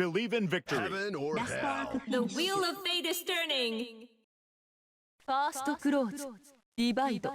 Believe in victory. Heaven or hell. The wheel of fate is turning. ファーストクローズ、ディバイド。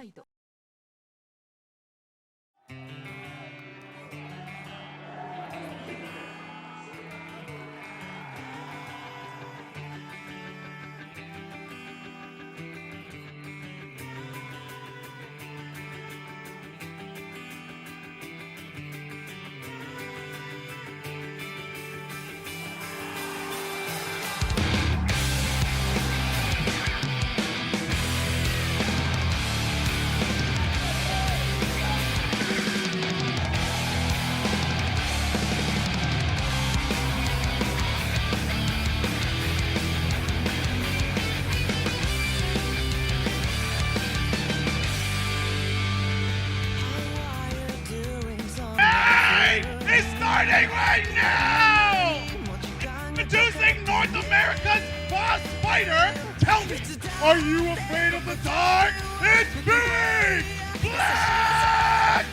Is starting right now! Introducing North America's boss fighter! Tell me, are you afraid of the dark? It's Big Black!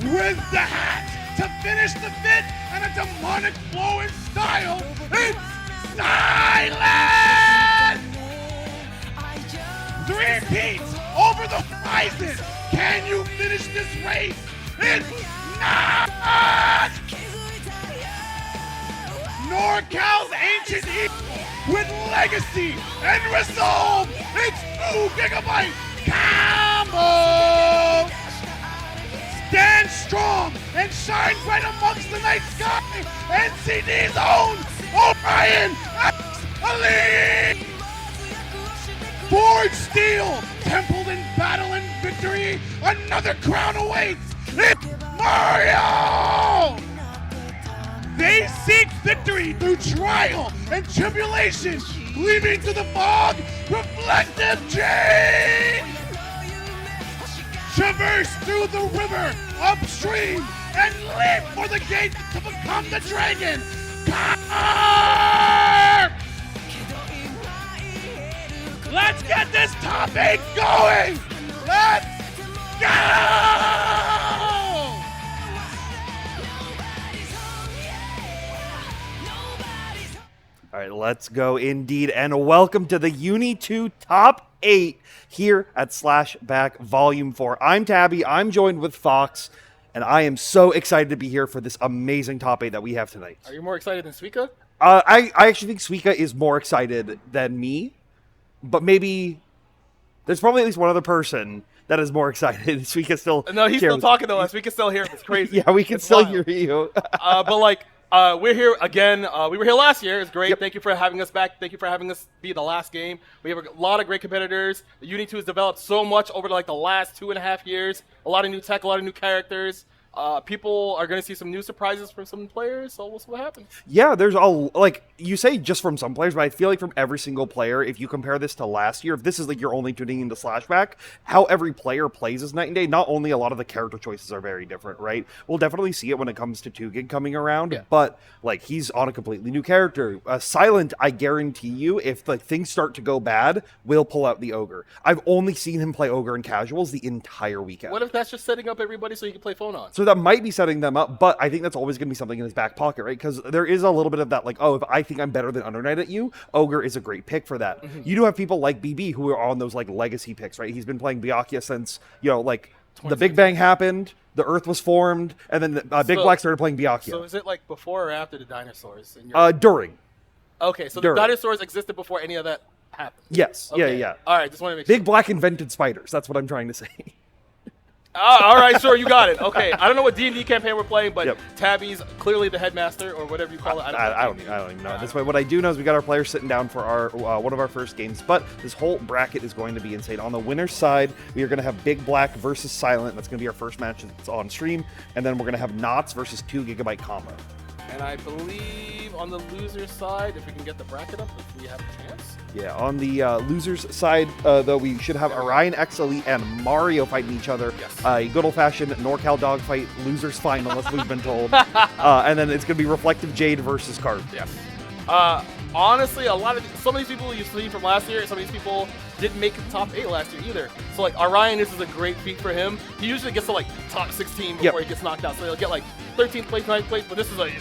With the hat to finish the fit and a demonic flow in style, it's Silent! Three peats over the horizon! Can you finish this race? It's not! NorCal's ancient eagle with legacy and resolve! It's 2 gigabyte combo! Stand strong and shine bright amongst the night sky! NCD's own Orion X Elite! Forged steel, templed in battle and victory, another crown awaits! It's Mario! They seek victory through trial and tribulation, leaving to the fog reflective jade! Traverse through the river upstream and leap for the gate to become the dragon! Carp! Let's get this top 8 going! Let's go! All right, let's go indeed, and welcome to the Uni 2 Top 8 here at Slashback Volume 4. I'm Tabby, I'm joined with Fox, and I am so excited to be here for this amazing Top 8 that we have tonight. Are you more excited than Suika? I actually think Suika is more excited than me, but maybe there's probably at least one other person that is more excited. Suika still... No, he's still talking to us. We can still hear him. It's crazy. Yeah, we can still hear you. But like... we're here again. We were here last year. It's great. Yep. Thank you for having us back. Thank you for having us be the last game. We have a lot of great competitors. The Uni 2 has developed so much over like the last 2.5 years. A lot of new tech, a lot of new characters. People are going to see some new surprises from some players, so we'll see what happens. Yeah, there's like, you say just from some players, but I feel like from every single player, if you compare this to last year, if this is like you're only tuning into Slashback, how every player plays is night and day. Not only a lot of the character choices are very different, right? We'll definitely see it when it comes to 2Gig coming around, but like he's on a completely new character. Silent, I guarantee you, if like things start to go bad, will pull out the Ogre. I've only seen him play Ogre in casuals the entire weekend. What if that's just setting up everybody so you can play phone on? So that might be setting them up, but I think that's always going to be something in his back pocket, right? Because there is a little bit of that, like, oh, if I think I'm better than Under Knight at you, Ogre is a great pick for that. You do have people like BB who are on those, like, legacy picks, right? He's been playing Byakuya since, you know, like, the Big Bang happened, the Earth was formed, and then Big Black started playing Byakuya. So is it, like, before or after the dinosaurs? During. Okay, so During. the dinosaurs existed before any of that happened? Yes. Okay. Yeah. All right, just want to make sure. Big Black invented spiders. That's what I'm trying to say. All right, sure, you got it. Okay, I don't know what D&D campaign we're playing, but Yep. Tabby's clearly the headmaster or whatever you call it. I don't even know at this point. What I do know is we got our players sitting down for our one of our first games, but this whole bracket is going to be insane. On the winner's side, we are going to have Big Black versus Silent. That's going to be our first match that's on stream, and then we're going to have Knots versus 2 Gigabyte Combo. And I believe on the loser's side, if we can get the bracket up, if we have a chance. Yeah, on the loser's side, though, we should have Orion X Elite and Mario fighting each other. Yes. A good old-fashioned NorCal dogfight, loser's final, as we've been told. And then it's going to be Reflective Jade versus Carp. Yes. Honestly, some of these people you see from last year, some of these people didn't make the top 8 last year either. So like Orion, this is a great feat for him. He usually gets to like top 16 before he gets knocked out. So he'll get like 13th place, 9th place, but this is like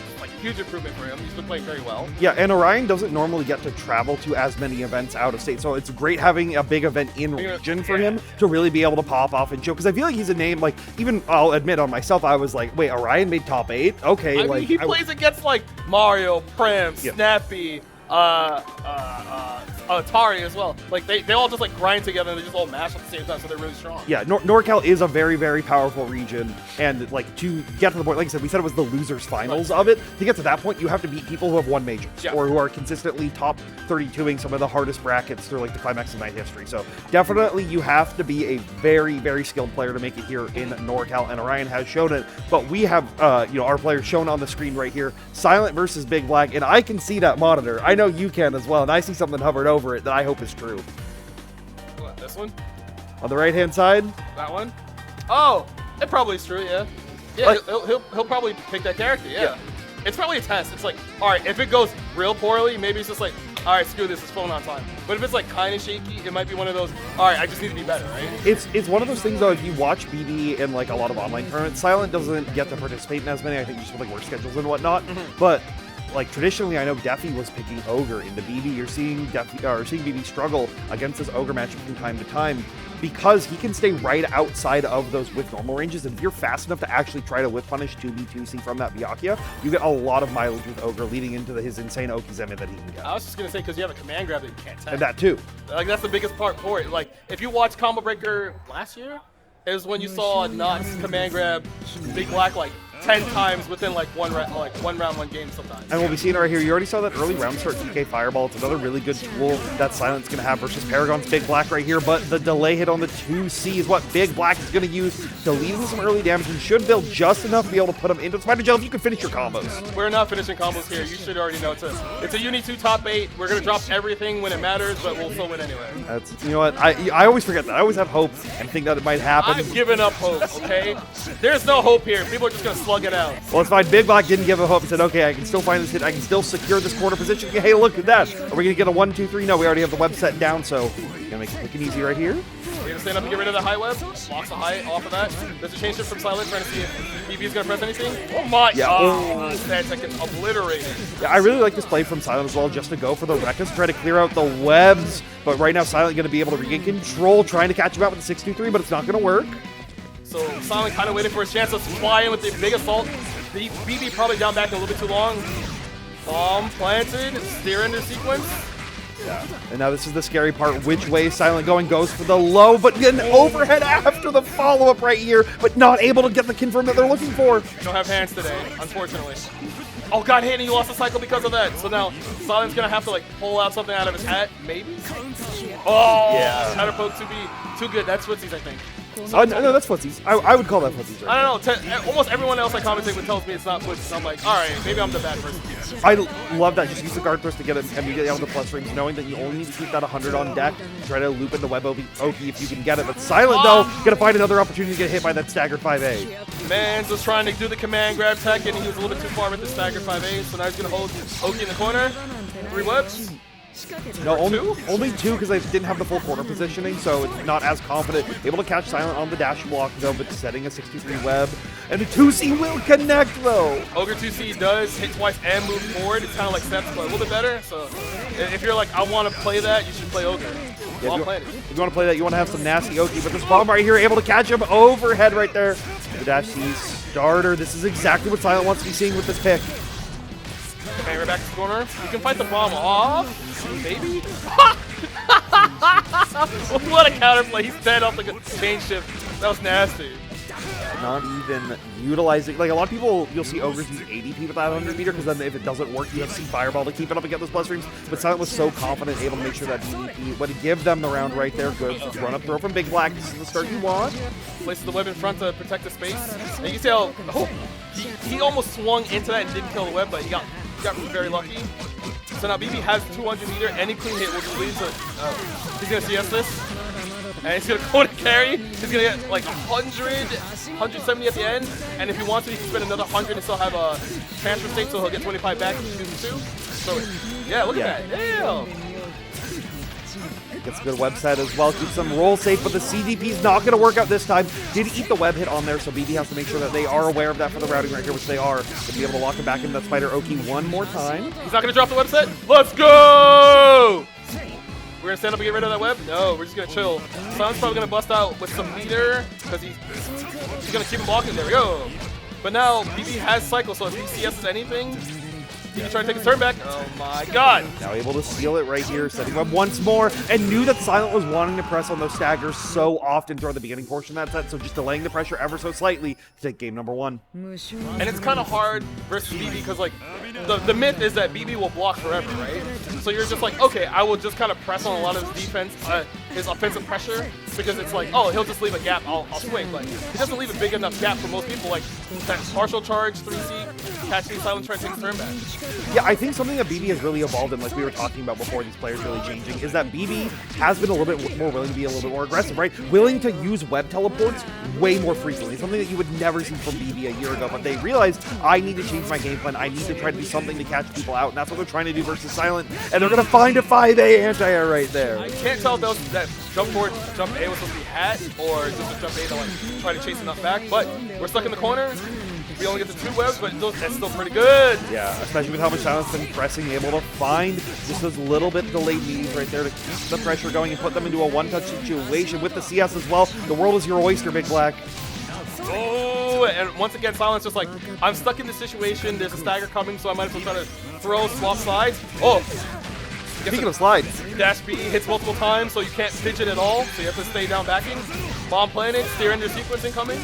huge improvement for him. He's been playing very well. Yeah, and Orion doesn't normally get to travel to as many events out of state, so it's great having a big event in region for him to really be able to pop off and show. Because I feel like he's a name, like, even I'll admit on myself, I was like, wait, Orion made top 8? Okay, I like mean, he plays against like Mario, Prim, Yeah. Snappy, Atari as well. Like they all just like grind together and they just all mash at the same time, so they're really strong. Yeah, NorCal is a very, very powerful region, and like to get to the point, like I said, we said it was the losers finals of it. To get to that point, you have to beat people who have won majors or who are consistently top 32ing some of the hardest brackets through like the Climax of Night history. So definitely, you have to be a very, very skilled player to make it here in NorCal, and Orion has shown it. But we have, our players shown on the screen right here: Silent versus Big Black, and I can see that monitor. I know you can as well, and I see something hovered over it that I hope is true. What, this one? On the right-hand side? That one? Oh, it probably is true, yeah. Yeah, Like- he'll probably pick that character, yeah. It's probably a test. It's like, all right, if it goes real poorly, maybe it's just like, all right, screw this, it's phone on time. But if it's like kind of shaky, it might be one of those, all right, I just need to be better, right? It's one of those things, though, if you watch BB in like a lot of online tournaments, Silent doesn't get to participate in as many, I think just with like work schedules and whatnot. But like traditionally, I know Defi was picking Ogre into BB. You're seeing seeing BB struggle against this Ogre matchup from time to time because he can stay right outside of those with normal ranges. And if you're fast enough to actually try to whip punish 2B2C from that Byakuya, you get a lot of mileage with Ogre leading into his insane Okizeme that he can get. I was just gonna say because you have a command grab that you can't tag. And that too. Like that's the biggest part for it. Like if you watch Combo Breaker last year, it was when you saw Knox command grab Big Black like 10 times within like one round, one game sometimes. And we'll be seeing it right here. You already saw that early round start TK Fireball. It's another really good tool that Silent's going to have versus Paragon's Big Black right here. But the delay hit on the 2C is what Big Black is going to use to lead into some early damage and should build just enough to be able to put him into Spider Gel if you can finish your combos. We're not finishing combos here. You should already know it's a Uni 2 top 8. We're going to drop everything when it matters, but we'll still win anyway. That's, you know what, I always forget that. I always have hope and think that it might happen. I've given up hope, okay? There's no hope here. People are just going to slug it out. Well, it's fine. Big Black didn't give up hope and said, okay, I can still find this hit. I can still secure this corner position. Hey, look at that. Are we going to get a 1, 2, 3? No, we already have the web set down, so we're going to make it quick and easy right here. We're going to stand up and get rid of the high web. Blocks the high off of that. There's a change shift from Silent, trying to see if BB is going to press anything. Oh my! Yeah. Oh, that second obliterated. Yeah, I really like this play from Silent as well, just to go for the Rekkas, try to clear out the webs. But right now, Silent going to be able to regain control, trying to catch him out with the 6-2-3, but it's not going to work. So Silent kind of waiting for his chance to fly in with the big assault. The BB probably down back a little bit too long. Bomb planted, steer under sequence. And now this is the scary part. Which way Silent going? Goes for the low, but get an overhead after the follow-up right here, but not able to get the confirm that they're looking for. Don't have hands today, unfortunately. Oh, got hit and he lost the cycle because of that. So now Silent's gonna have to like pull out something out of his hat, maybe? Oh, Yeah. Shadow Poke to be too good. That's footsies, I think. No, that's footsies. I would call that footsies. Right? I don't know. Almost everyone else I commentate with tells me it's not footsies. I'm like, all right, maybe I'm the bad person. I love that. Just use the guard thrust to get it immediately out of the plus rings, knowing that you only need to keep that 100 on deck. Try to loop in the web OP if you can get it. But Silent, though, gonna find another opportunity to get hit by that staggered 5A. Mans was trying to do the command grab tech, and he was a little bit too far with the stagger 5A, so now he's going to hold Oki in the corner. 3 webs. No, only 2 because I didn't have the full corner positioning, so it's not as confident. Able to catch Silent on the dash block, though, but setting a 63 web. And the 2C will connect, though. Ogre 2C does hit twice and move forward. It's kind of like steps, but a little bit better. So if you're like, I want to play that, you should play Ogre. Yeah, if you want to play that, you want to have some nasty Oki, but this bomb right here, able to catch him overhead right there. The dash C starter. This is exactly what Silent wants to be seeing with this pick. Okay, right back to the corner. You can fight the bomb off. Maybe? What a counterplay. He's dead off like a chain shift. That was nasty. Not even utilizing, like a lot of people, you'll see Ogres use ADP with that 100 meter, because then if it doesn't work, you have C Fireball to keep it up and get those plus rings. But Silent was so confident, able to make sure that DDP would give them the round right there. Good run up throw from Big Black. This is the start you want. Places the web in front to protect the space. And you can see how he almost swung into that and didn't kill the web, but he got very lucky. So now BB has 200 meter, any clean hit, which leads to he's gonna CS this. And he's gonna go to carry. He's gonna get like 100, 170 at the end. And if he wants to, he can spend another 100 and still have a transfer state, so he'll get 25 back if he chooses to. So yeah, look at that. Damn. Gets a good web set as well. Keeps them roll safe, but the CDP's not going to work out this time. Did eat the web hit on there, so BB has to make sure that they are aware of that for the routing right here, which they are. To be able to lock him back into that Spider Oki one more time. He's not going to drop the web set. Let's go! We're going to stand up and get rid of that web? No, we're just going to chill. Silent's probably going to bust out with some meter because he's going to keep him blocking. There we go. But now BB has cycle, so if he CS's anything, he can try to take his turn back. Oh my god. Now able to steal it right here, setting up once more, and knew that Silent was wanting to press on those staggers so often throughout the beginning portion of that set, so just delaying the pressure ever so slightly to take game number 1. And it's kind of hard versus BB because, like, the myth is that BB will block forever, right? So you're just like, okay, I will just kind of press on a lot of his defense, his offensive pressure, because it's like, oh, he'll just leave a gap, I'll swing. But he doesn't leave a big enough gap for most people, like that partial charge, 3C, catching Silent, trying to take his turn back. Yeah, I think something that BB has really evolved in, like we were talking about before these players really changing, is that BB has been a little bit more willing to be a little bit more aggressive, right? Willing to use web teleports way more frequently. Something that you would never see from BB a year ago, but they realized, I need to change my game plan. I need to try to do something to catch people out, and that's what they're trying to do versus Silent, and they're going to find a 5A anti-air right there. I can't tell if that jump forward, jump A was supposed to be hat, or just a jump A to like try to chase enough back, but we're stuck in the corner. We only get the 2 webs, but that's still pretty good. Yeah, especially with how much Silent's been pressing, able to find just those little bit delayed knees right there to keep the pressure going and put them into a one-touch situation with the CS as well. The world is your oyster, Big Black. Oh, and once again, Silent's just like, I'm stuck in this situation. There's a stagger coming, so I might as well try to throw, swap sides. Oh, Speaking of slides, dash B hits multiple times, so you can't fidget at all. So you have to stay down backing. Bomb planted, steer under sequence incoming.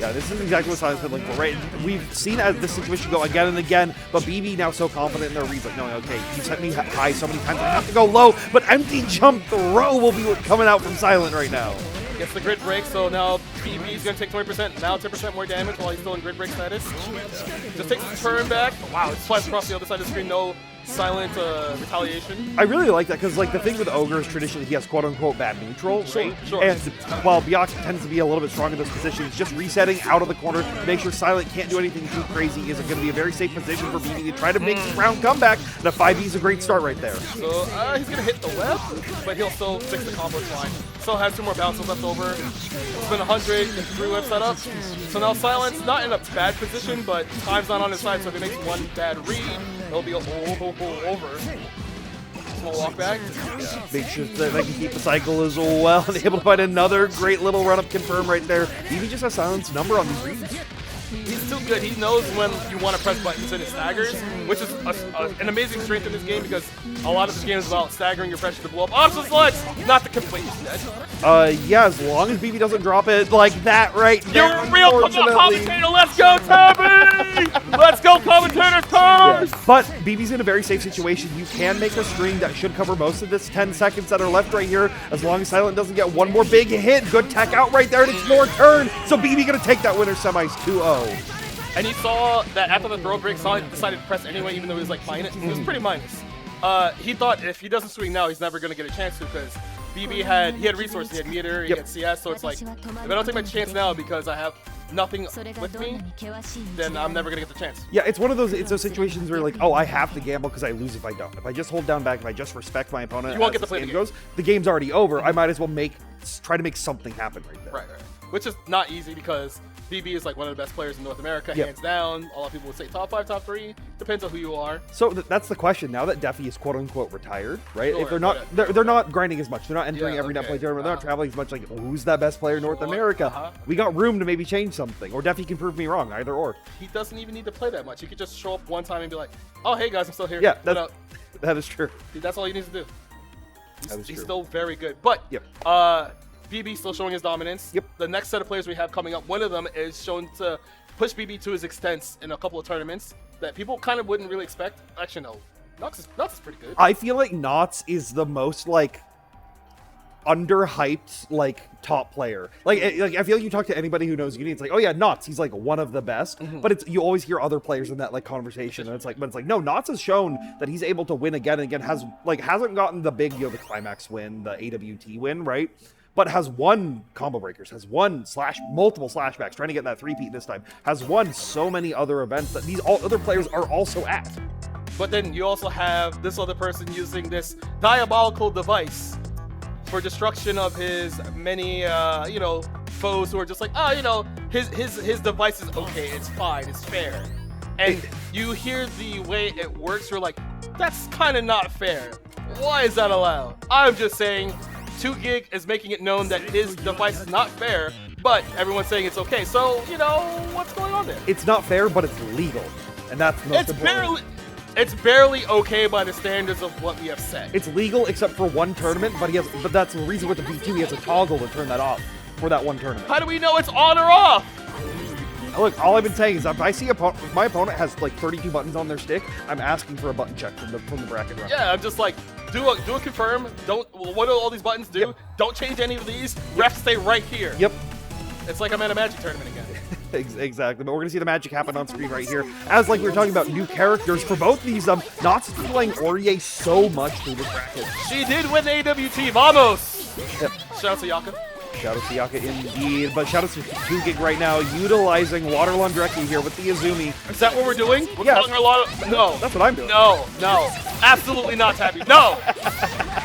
yeah, this is exactly what Silent's been looking for, right? We've seen as this situation go again and again, but BB now so confident in their reads, like, no, okay, you sent me high so many times, I have to go low, but empty jump throw will be coming out from Silent right now. Gets the grid break, so now BB's gonna take 20%, now 10% more damage while he's still in grid break status. Just takes the turn back. Wow, it swipes across the other side of the screen, no Silent retaliation. I really like that because, like, the thing with Ogre is traditionally he has quote-unquote bad neutral, right? Sure. And while Byakuya tends to be a little bit strong in those positions, just resetting out of the corner to make sure Silent can't do anything too crazy is going to be a very safe position for BB to try to make this round comeback. The 5B is a great start right there. So he's gonna hit the web, but he'll still fix the combo line. Still has 2 more bounces left over. It's been 100, 3 web setup. So now Silent's not in a bad position, but time's not on his side, so if he makes one bad read, it'll be over. Small walk back. Yeah. Make sure that they can keep the cycle as well and able to find another great little run-up confirm right there. BB just has Silent's number on these reads. He's too good. He knows when you want to press buttons in his staggers, which is an amazing strength in this game because a lot of this game is about staggering your pressure to blow up options legs, not the complete dead. Yeah, as long as BB doesn't drop it like that right there. You're a real commentator. Let's go, Tabby! Let's go, commentator's turn! Yeah. But BB's in a very safe situation. You can make a string that should cover most of this 10 seconds that are left right here, as long as Silent doesn't get one more big hit. Good tech out right there, and it's your turn. So BB gonna take that winner semis 2-0. And he saw that after the throw break, Silent decided to press anyway, even though he was like minus. He was pretty minus. He thought if he doesn't swing now, he's never gonna get a chance to because BB had resources, he had meter, he had CS, so it's like if I don't take my chance now because I have nothing with me, then I'm never gonna get the chance. Yeah, it's one of those situations where like, oh, I have to gamble because I lose if I don't. If I just hold down back, if I just respect my opponent, you won't get to play the game. Goes, the game's already over. I might as well try to make something happen right there. Right. Which is not easy because BB is like one of the best players in North America, hands down. A lot of people would say top 5, top 3. Depends on who you are. So that's the question. Now that Defi is quote unquote retired, right? Sure, if they're not, they're not grinding as much. They're not entering every net play tournament. They're not traveling as much. Like, who's that best player in North America? We got room to maybe change something, or Defi can prove me wrong. Either or. He doesn't even need to play that much. He could just show up one time and be like, "Oh, hey guys, I'm still here." Yeah, that is true. That's all he needs to do. He's still very good, but BB still showing his dominance. Yep. The next set of players we have coming up, one of them is shown to push BB to his extents in a couple of tournaments that people kind of wouldn't really expect. Actually, no. Nox is pretty good. I feel like Knots is the most like underhyped like top player. Like I feel like you talk to anybody who knows Uni, it's like, oh yeah, Knots, he's like one of the best. But you always hear other players in that like conversation, and it's like no, Knots has shown that he's able to win again and again. Hasn't gotten the big the climax win, the AWT win, right? But has won combo breakers, has won multiple slashbacks, trying to get that 3-peat this time, has won so many other events that these other players are also at. But then you also have this other person using this diabolical device for destruction of his many, you know, foes who are just like, oh, you know, his device is okay, it's fine, it's fair. And you hear the way it works, you're like, that's kind of not fair. Why is that allowed? I'm just saying 2GIG is making it known that his device is not fair, but everyone's saying it's okay. So, you know, what's going on there? It's not fair, but it's legal. And that's the most important. It's barely okay by the standards of what we have set. It's legal except for one tournament, but that's the reason with the V2 he has a toggle to turn that off for that one tournament. How do we know it's on or off? Look, all I've been saying is if I see if my opponent has like 32 buttons on their stick, I'm asking for a button check from the bracket ref. Yeah, I'm just like, do a confirm. What do all these buttons do? Yep. Don't change any of these. Refs stay right here. Yep. It's like I'm at a Magic tournament again. Exactly, but we're gonna see the magic happen on screen right here. As like we were talking about new characters for both these, Nott's been playing Aurier so much through this bracket. She did win the AWT, vamos! Yep. Shout out to Yaka. Shout out to Yaka indeed, but shout out to 2GIG right now, utilizing Water Laundrecki here with the Izumi. Is that what we're doing? We're Yeah. calling her a lot of... No. That's what I'm doing. No, absolutely not, Tabby. No!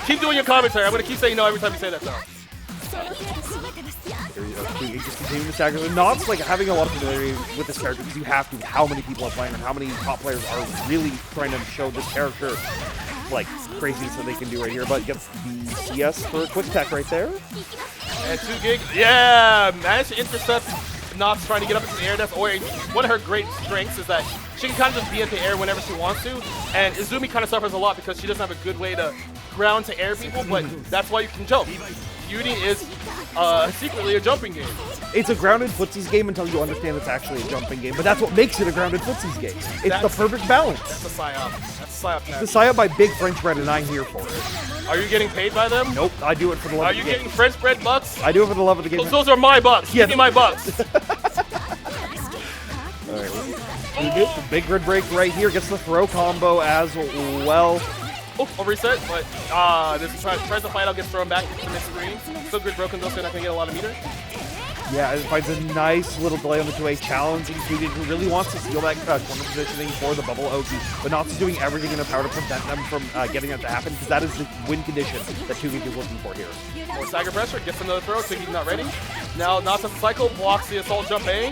Keep doing your commentary. I'm gonna keep saying no every time you say that, though. Here we go. 2GIG just continuing to stagger. Nott's like having a lot of familiarity with this character because you have to, how many people are playing and how many top players are really trying to show this character like craziness that they can do right here, but gets the CS for a quick tech right there. And 2GIG, yeah, managed to intercept Nott's trying to get up into the air. That's Ori. One of her great strengths is that she can kind of just be in the air whenever she wants to, and Izumi kind of suffers a lot because she doesn't have a good way to ground to air people, but that's why you can jump. Beauty is secretly a jumping game. It's a grounded footsies game until you understand it's actually a jumping game, but that's what makes it a grounded footsies game. It's the perfect balance. That's a psyop. That's a psyop. It's a psyop by Big French Bread, and I'm here for it. Are you getting paid by them? Nope, I do it for the love Are of the you game. getting French bread bucks? I do it for the love of the game. Those are my bucks. Yeah. Give me my bucks. Alright, we get the big grid break right here, gets the throw combo as well. Oh, a reset, but this is tries to fight out, gets thrown back to mid-screen. Still grid broken though, so not gonna get a lot of meter. Yeah, it finds a nice little delay on the 2A, challenging 2GIG, who really wants to steal that corner positioning for the bubble Oki, but Nott's doing everything in their power to prevent them from getting that to happen, because that is the win condition that 2GIG is looking for here. More stagger pressure, gets another throw, 2GIG not ready. Now Nott's at the cycle, blocks the assault jump A.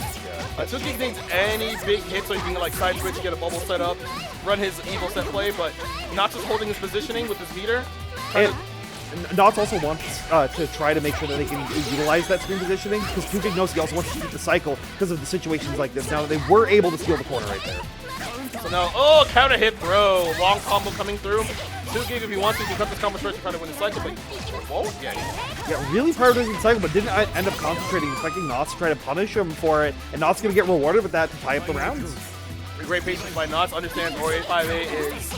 2GIG needs any big hit so he can like side switch, get a bubble set up, run his evil set play, but Nott's just holding his positioning with his meter. And Nott's also wants to try to make sure that they can utilize that screen positioning, because 2GIG knows he also wants to keep the cycle because of the situations like this. Now, they were able to steal the corner right there. So now, oh, counter hit, bro. Long combo coming through. 2GIG, if he wants to, he can cut this combo short to try to win the cycle, but whoa, Yeah, really prioritizing the cycle, but didn't end up concentrating, expecting Nott's to try to punish him for it, and Nott's going to get rewarded with that to tie up the rounds. Great patience by Nott's, understands Ori 5A is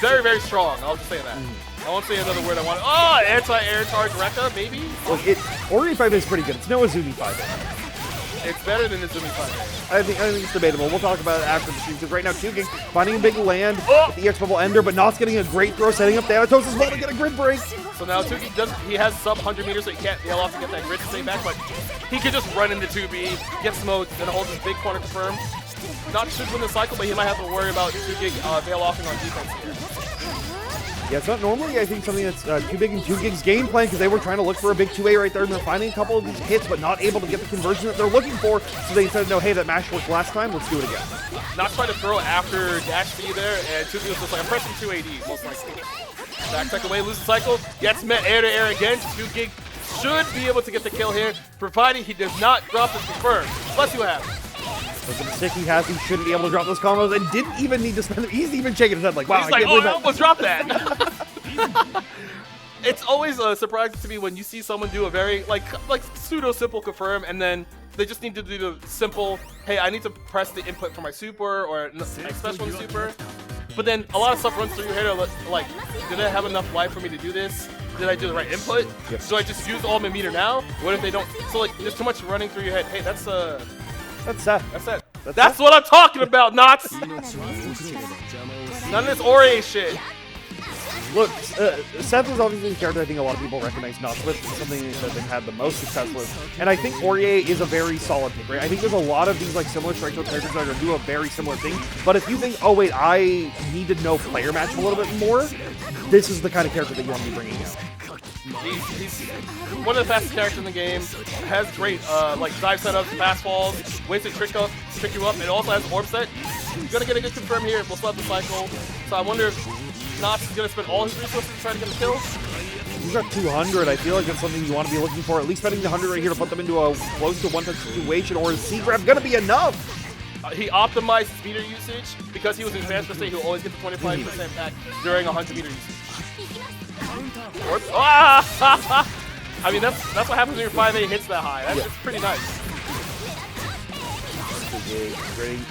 very, very strong. I'll just say that. I won't say another word I want. Oh, anti-air charge Rekka, maybe? Look, Ori 5A is pretty good. It's no Izumi 5A. It's better than Izumi 5A. I think it's debatable. We'll talk about it after the stream, because right now 2GIG finding a big land with the EX Bubble Ender, but Nott's getting a great throw, setting up Thanatos as well to get a grid break. So now 2GIG he has sub 100 meters, so he can't bail off to get that grid to stay back, but he could just run into 2B, get smoked, then hold his big corner confirm. Not should win the cycle, but he might have to worry about 2GIG bail offing on defense here. Yeah, it's not normally, I think, something that's too big in 2GIG's game plan, because they were trying to look for a big 2A right there, and they're finding a couple of these hits, but not able to get the conversion that they're looking for, so they said, no, hey, that mash worked last time, let's do it again. Not trying to throw after dash B there, and 2GIG was just like, I'm pressing 2AD, most likely. Back tech away, loses the cycle, gets met air to air again. 2GIG should be able to get the kill here, providing he does not drop his confirm. Let's see what happens. Look at the stick he has, he shouldn't be able to drop those combos, and didn't even need to spend them. He's even shaking his head like, wow, He's I like, can't oh, believe I that. almost dropped that. It's always surprising to me when you see someone do a very, like pseudo-simple confirm, and then they just need to do the simple, hey, I need to press the input for my super, or special one super. But then a lot of stuff runs through your head, like, did I have enough life for me to do this? Did I do the right input? Yep. Do I just use all my meter now? What if they don't? So, like, there's too much running through your head. Hey, that's sad. it. That's what I'm talking about, Nott's! None of this Ori shit. Look, Seth is obviously the character I think a lot of people recognize Nott's with. It's something that they've had the most success with. And I think Aurier is a very solid pick, right? I think there's a lot of these like similar strike characters that are going to do a very similar thing. But if you think, oh wait, I need to know player match a little bit more, this is the kind of character that you want to be bringing out. He's one of the fastest characters in the game. Has great like dive setups, fast falls, ways to trick you up, and also has orb set. He's gonna get a good confirm here. We'll start the cycle. So I wonder if Knox is gonna spend all his resources to try to get a kill. He's got 200. I feel like it's something you want to be looking for. At least spending the 100 right here to put them into a close to one-touch situation, or is C-grab gonna be enough? He optimized his meter usage because he was in transfer state. He'll always get the 25% back during 100 meter usage. Ah! I mean, that's what happens when your 5A hits that high. That's just pretty nice.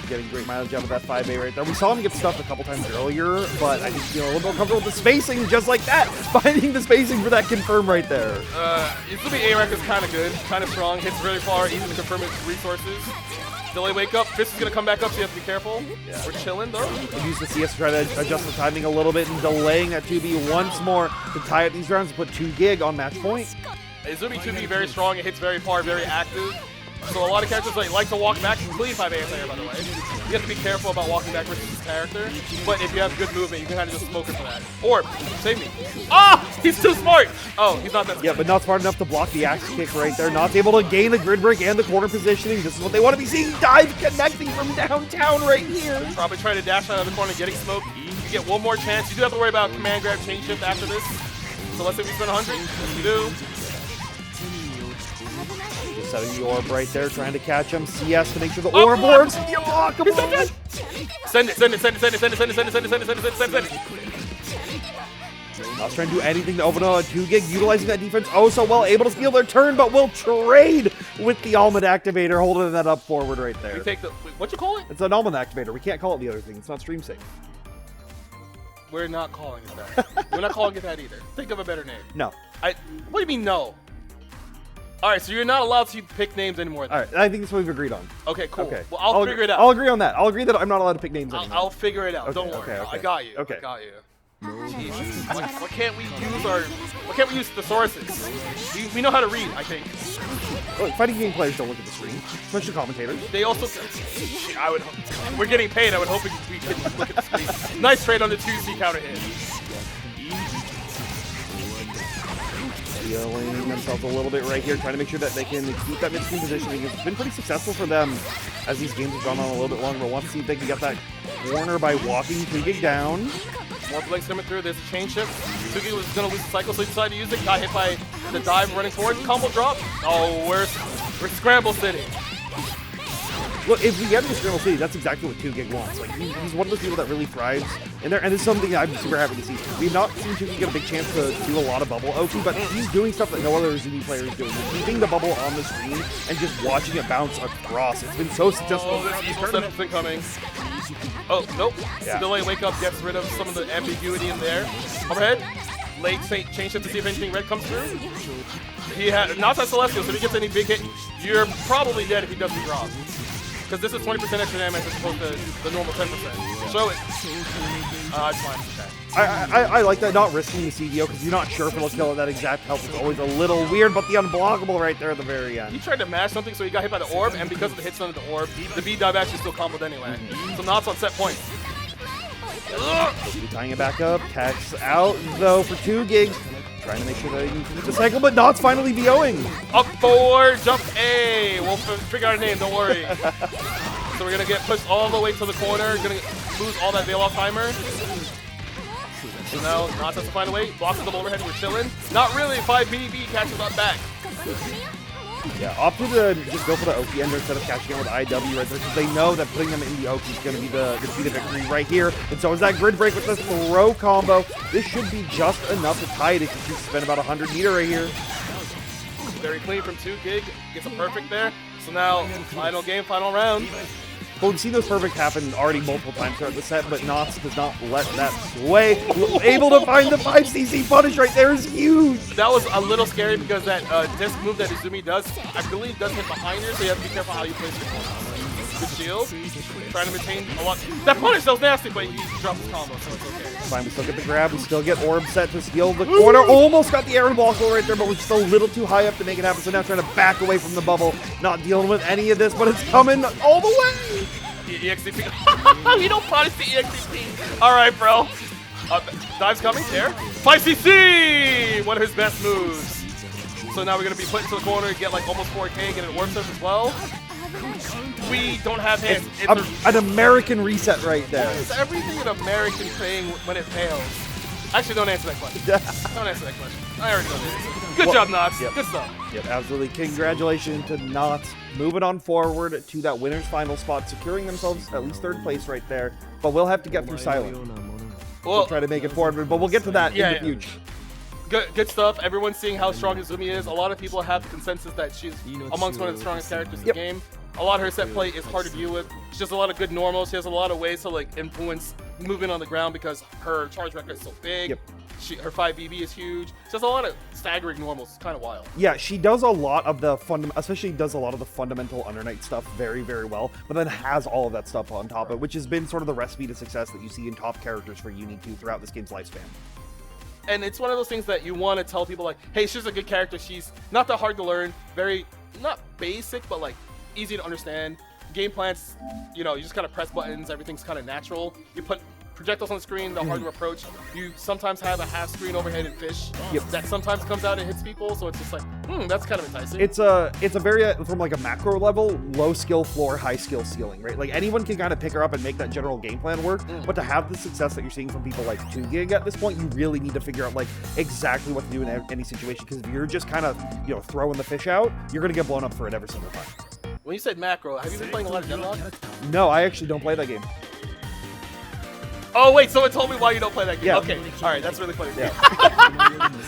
Getting great mileage out of that 5A right there. We saw him get stuffed a couple times earlier, but I think he's feeling a little more comfortable with the spacing, just like that. Finding the spacing for that confirm right there. Izumi A-Rank is kind of good, kind of strong, hits really far, easy to confirm his resources. Delay wake up. Chris is going to come back up, so you have to be careful. Yeah. We're chilling, though. Use the CS to try to adjust the timing a little bit and delaying that 2B once more to tie up these rounds and put 2Gig on match point. Izumi 2B very strong. It hits very far, very active. So a lot of characters like to walk back. Clean 5 ASAR, by the way. You have to be careful about walking back versus his character. But if you have good movement, you can kind of just smoke him for that. Or, save me. Ah! He's too smart! Oh, he's not that smart. Yeah, but not smart enough to block the axe kick right there. Not able to gain the grid break and the corner positioning. This is what they want to be seeing. Dive connecting from downtown right here. Probably try to dash out of the corner, getting smoked. You get one more chance. You do have to worry about command grab, chain shift after this. So let's say we spend 100. Yes, we do. Just setting the orb right there, trying to catch him. CS to make sure the orb works. Oh, come on. Send it. Not trying to do anything to open a 2Gig, utilizing that defense oh so well, able to steal their turn, but will trade with the Almond Activator, holding that up forward right there. We take the, what you call it? It's an Almond Activator. We can't call it the other thing. It's not stream safe. We're not calling it that. We're not calling it that either. Think of a better name. No. What do you mean no? All right, so you're not allowed to pick names anymore. Then. All right, I think that's what we've agreed on. Okay, cool. Okay. Well, I'll figure it out. I'll agree on that. I'll agree that I'm not allowed to pick names anymore. I'll figure it out. Okay, Don't worry. okay. I got you. Okay. I got you. Jeez. Why can't we use why can't we use the sources? We know how to read, I think. Look, fighting game players don't look at the screen, especially commentators. They also, we're getting paid. I would hope we could look at the screen. Nice trade on the 2C counter hit. Feeling themselves a little bit right here, trying to make sure that they can keep that mid-screen positioning. It's been pretty successful for them as these games have gone on a little bit longer. But want to see if they can get that corner by walking 2Gig down. More blinks coming through. There's a chain shift. Sugi was going to lose the cycle, so he decided to use it. Got hit by the dive running forward. Combo drop. Oh, we're Scramble City. Look, if we get into Scramble City, that's exactly what 2Gig wants. Like, he's one of those people that really thrives in there, and it's something I'm super happy to see. We've not seen 2Gig get a big chance to do a lot of bubble OT, but he's doing stuff that no other ZB player is doing. He's keeping the bubble on the screen and just watching it bounce across. It's been so successful. Oh, this evil setup's been coming. Oh, nope. Yeah. Delay wake up gets rid of some of the ambiguity in there. Overhead. Late change shift to see if anything red comes through. He had not that Celestial, so if he gets any big hit, you're probably dead if he doesn't drop. Because this is 20% extra damage as opposed to the normal 10%. Show it. It's fine. Okay. I like that, not risking the CDO, because you're not sure if it'll kill at that exact health. It's always a little weird, but the unblockable right there at the very end. He tried to mash something, so he got hit by the orb, and because of the hits under the orb, the B dive actually still comboed anyway. So Knott's on set point. Tying it back up. Tex out, though, for 2Gig. Trying to make sure that he can keep the cycle, but Knott's finally VOing. Up forward, jump A. We'll figure out a name, don't worry. So we're going to get pushed all the way to the corner. Going to lose all that veil off timer. So now Knott's has to find a way. Blocks the overhead, we're chilling. Not really, 5BB catches up back. Yeah, opted to just go for the Oki ender instead of catching out with IW right there, because they know that putting them in the Oki is going to be the victory right here. And so is that grid break with the throw combo. This should be just enough to tie it if you spend about 100 meter right here. Very clean from 2Gig. Gets a perfect there. So now, final game, final round. Well, we've seen those perfect happen already multiple times throughout the set, but Knots does not let that sway. Able to find the 5cc punish right there is huge. That was a little scary because that disc move that Izumi does, I believe, does hit behind her, so you have to be careful how you place your good shield. Trying to maintain a lot. That punish was nasty, but he dropped his combo, so it's okay. Fine, we still get the grab. We still get orb set to steal the corner. Almost got the air ball right there, but was just a little too high up to make it happen. So now trying to back away from the bubble. Not dealing with any of this, but it's coming all the way. EXCP. We don't punish the EXCP. All right, bro. Dive's coming, there. 5cc! One of his best moves. So now we're going to be put into the corner and get like almost 4K, get it warped up as well. We don't have hands. An American reset right there. It's everything an American thing when it fails. Actually, don't answer that question. Don't answer that question. I already know the answer. Good job, Knox. Yep. Good stuff. Yep, absolutely. Congratulations to Knots. Moving on forward to that winner's final spot, securing themselves at least 3rd place right there. But we'll have to get through Silent. We'll try to make it forward, but we'll get to that in the future. Good stuff. Everyone's seeing how strong Izumi is. A lot of people have consensus that she's amongst one of the strongest characters in the game. A lot of her set play is hard to deal with. She has a lot of good normals. She has a lot of ways to like influence movement on the ground because her charge record is so big. Her 5BB is huge. She has a lot of staggering normals. It's kind of wild. Yeah, she does a lot of the especially does a lot of the fundamental Undernight stuff very, very well, but then has all of that stuff on top of it, which has been sort of the recipe to success that you see in top characters for Uni 2 throughout this game's lifespan. And it's one of those things that you want to tell people like, hey, she's a good character. She's not that hard to learn. Very, not basic, but like easy to understand. Game plans, you know, you just kind of press buttons. Everything's kind of natural. You put projectiles on the screen, they're hard to approach. You sometimes have a half screen overhead and fish that sometimes comes out and hits people. So it's just like, that's kind of enticing. It's a very, from like a macro level, low skill floor, high skill ceiling, right? Like anyone can kind of pick her up and make that general game plan work, but to have the success that you're seeing from people like 2GIG at this point, you really need to figure out like exactly what to do in any situation, because if you're just kind of, you know, throwing the fish out, you're going to get blown up for it every single time. When you said macro, have you been playing a lot of Deadlock? No, I actually don't play that game. Oh wait, someone told me why you don't play that game. Yeah. Okay, all right, that's really funny. Yeah.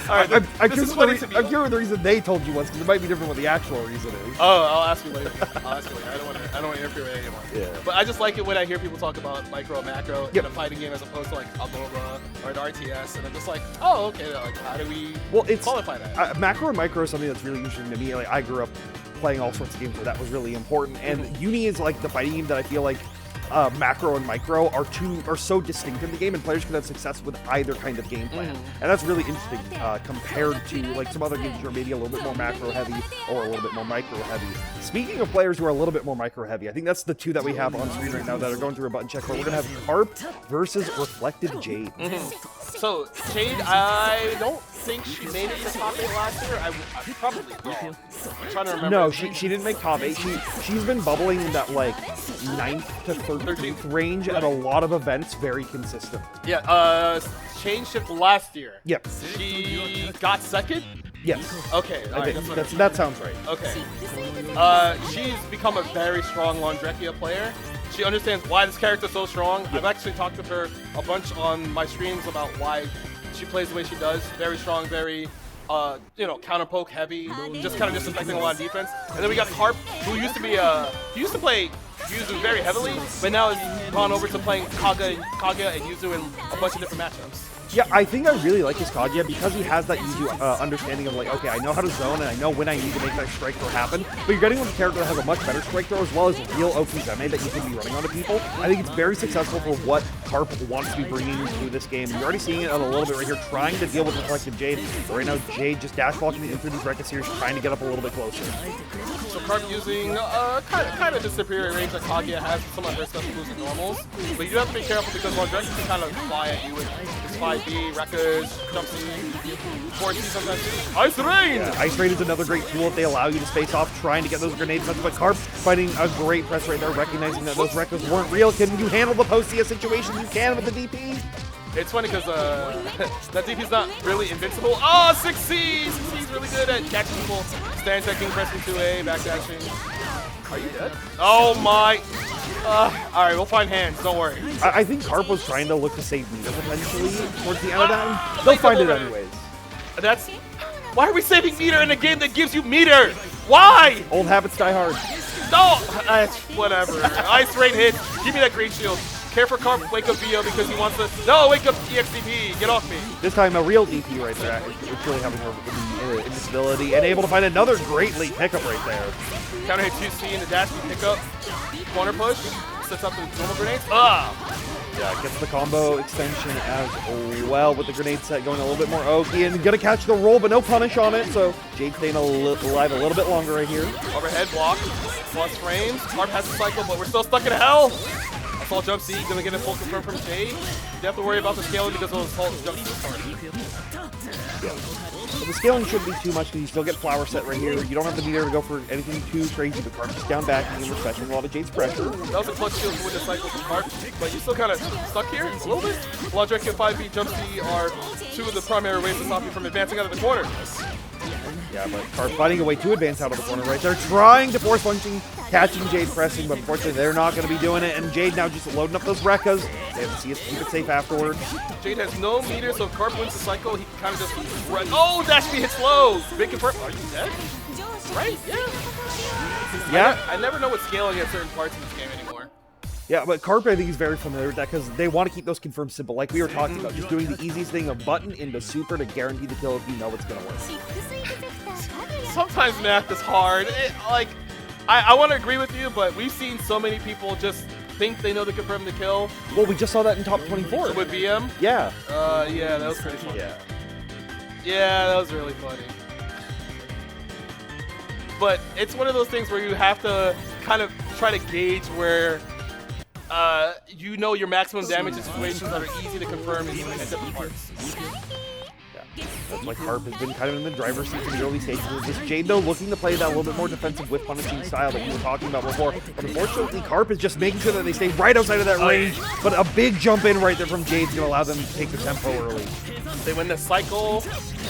All right, I'm curious what the reason they told you was, because it might be different what the actual reason is. Oh, I'll ask you later. I don't want to interfere with anyone. Yeah. But I just like it when I hear people talk about micro and macro in a fighting game as opposed to like Algora or an RTS, and I'm just like, oh, okay, like how do we qualify that? Macro and micro is something that's really interesting to me. Like I grew up playing all sorts of games where that was really important, and Uni is like the fighting game that I feel like macro and micro are so distinct in the game, and players can have success with either kind of game plan. And that's really interesting compared to like some other games which are maybe a little bit more macro heavy or a little bit more micro heavy. Speaking of players who are a little bit more micro heavy, I think that's the two that we have on screen right now that are going through a button check where we're going to have Carp versus Reflected Jade. So Jade, I don't think she made it to top 8 last year. I'm probably wrong. I'm trying to remember. No, she didn't make top 8. She's been bubbling in that like 9th to 13th range at a lot of events very consistent. Yeah, change shift last year. Yep. She got 2nd? Yes. Okay, all right, that sounds right. Okay. She's become a very strong Laundrekia player. She understands why this character is so strong. I've actually talked with her a bunch on my streams about why she plays the way she does. Very strong, very, counter poke heavy, just kind of disaffecting a lot of defense. And then we got Carp, who used to be he used to play Yuzu very heavily, but now has gone over to playing Kaga and Yuzu in a bunch of different matchups. Yeah, I think I really like his Kaguya because he has that Yuzu understanding of like, okay, I know how to zone and I know when I need to make that strike throw happen. But you're getting with a character that has a much better strike throw as well as real Okizeme that you can be running onto people. I think it's very successful for what Carp wants to be bringing to this game. You're already seeing it a little bit right here, trying to deal with Reflected Jade. But right now, Jade just dash blocking in through these Rekka series, trying to get up a little bit closer. So Carp using kind of the superior range that Kaguya has with some of her special moves and normals. But you do have to be careful because Laundrekia can kind of fly at you with his 5B, Rekkas, Jump C, 4C sometimes. Ice Rain! Yeah, Ice Rain is another great tool if they allow you to space off, trying to get those grenades. But Carp fighting a great press right there, recognizing that those Rekkas weren't real. Can you handle the post-CS situation? You can with the DP. It's funny because that DP's not really invincible. Oh, 6C! 6C's really good at catching people. Stand checking, pressing 2A, backdashing. Are you dead? Oh my! Alright, we'll find hands, don't worry. I think Carp was trying to look to save meter potentially towards the end of that. They'll find it anyways. Why are we saving meter in a game that gives you meter? Why? Old habits die hard. No! Whatever. Ice Rain hits. Give me that great shield. Care for Carp, wake up Vio because he wants to. No, wake up EXDP. Get off me. This time a real DP right there. It's really having her invincibility and able to find another great late pickup right there. Counter hit 2C in the dash pickup. Corner push. Sets up the normal grenades. Yeah, gets the combo extension as well with the grenade set going a little bit more oaky and gonna catch the roll, but no punish on it. So Jade staying alive a little bit longer right here. Overhead block. Plus frames. Carp has to cycle, but we're still stuck in hell. Assault Jump C, gonna get a full confirm from Jade. You have to worry about the scaling because of Assault Jump C part. But the scaling shouldn't be too much because you still get Flower Set right here. You don't have the meter to go for anything too crazy, but Carp just down back and respecting a lot of Jade's pressure. That was a clutch shield to win the cycle from Carp, but you still kind of stuck here a little bit. Logic and 5B Jump C are two of the primary ways to stop you from advancing out of the corner. Yeah, but Carp finding a way to advance out of the corner right there, trying to force function, catching Jade pressing, but unfortunately they're not going to be doing it, and Jade now just loading up those Rekkas. They have to see it, keep it safe afterwards. Jade has no meter, so if Carp wins the cycle, he can kind of just run. Oh, dash me hits low! Big confirm. Are you dead? Right, yeah. Yeah. I never know what's scaling at certain parts in this game anymore. Yeah, but Carp, I think, is very familiar with that because they want to keep those confirmed simple, like we were talking about, just doing the easiest thing, a button into super to guarantee the kill if you know it's going to work. Sometimes math is hard. I want to agree with you, but we've seen so many people just think they know to confirm the kill. Well, we just saw that in top 24. With BM? Yeah. Yeah, that was pretty funny. Yeah. Yeah, that was really funny. But it's one of those things where you have to kind of try to gauge where you know your maximum damage in situations that are easy to confirm in different parts. That's why Carp has been kind of in the driver's seat in the early stages of this. Jade, though, looking to play that a little bit more defensive with punishing style that you were talking about before. But unfortunately, Carp is just making sure that they stay right outside of that range. But a big jump in right there from Jade is going to allow them to take the tempo early. They win the cycle.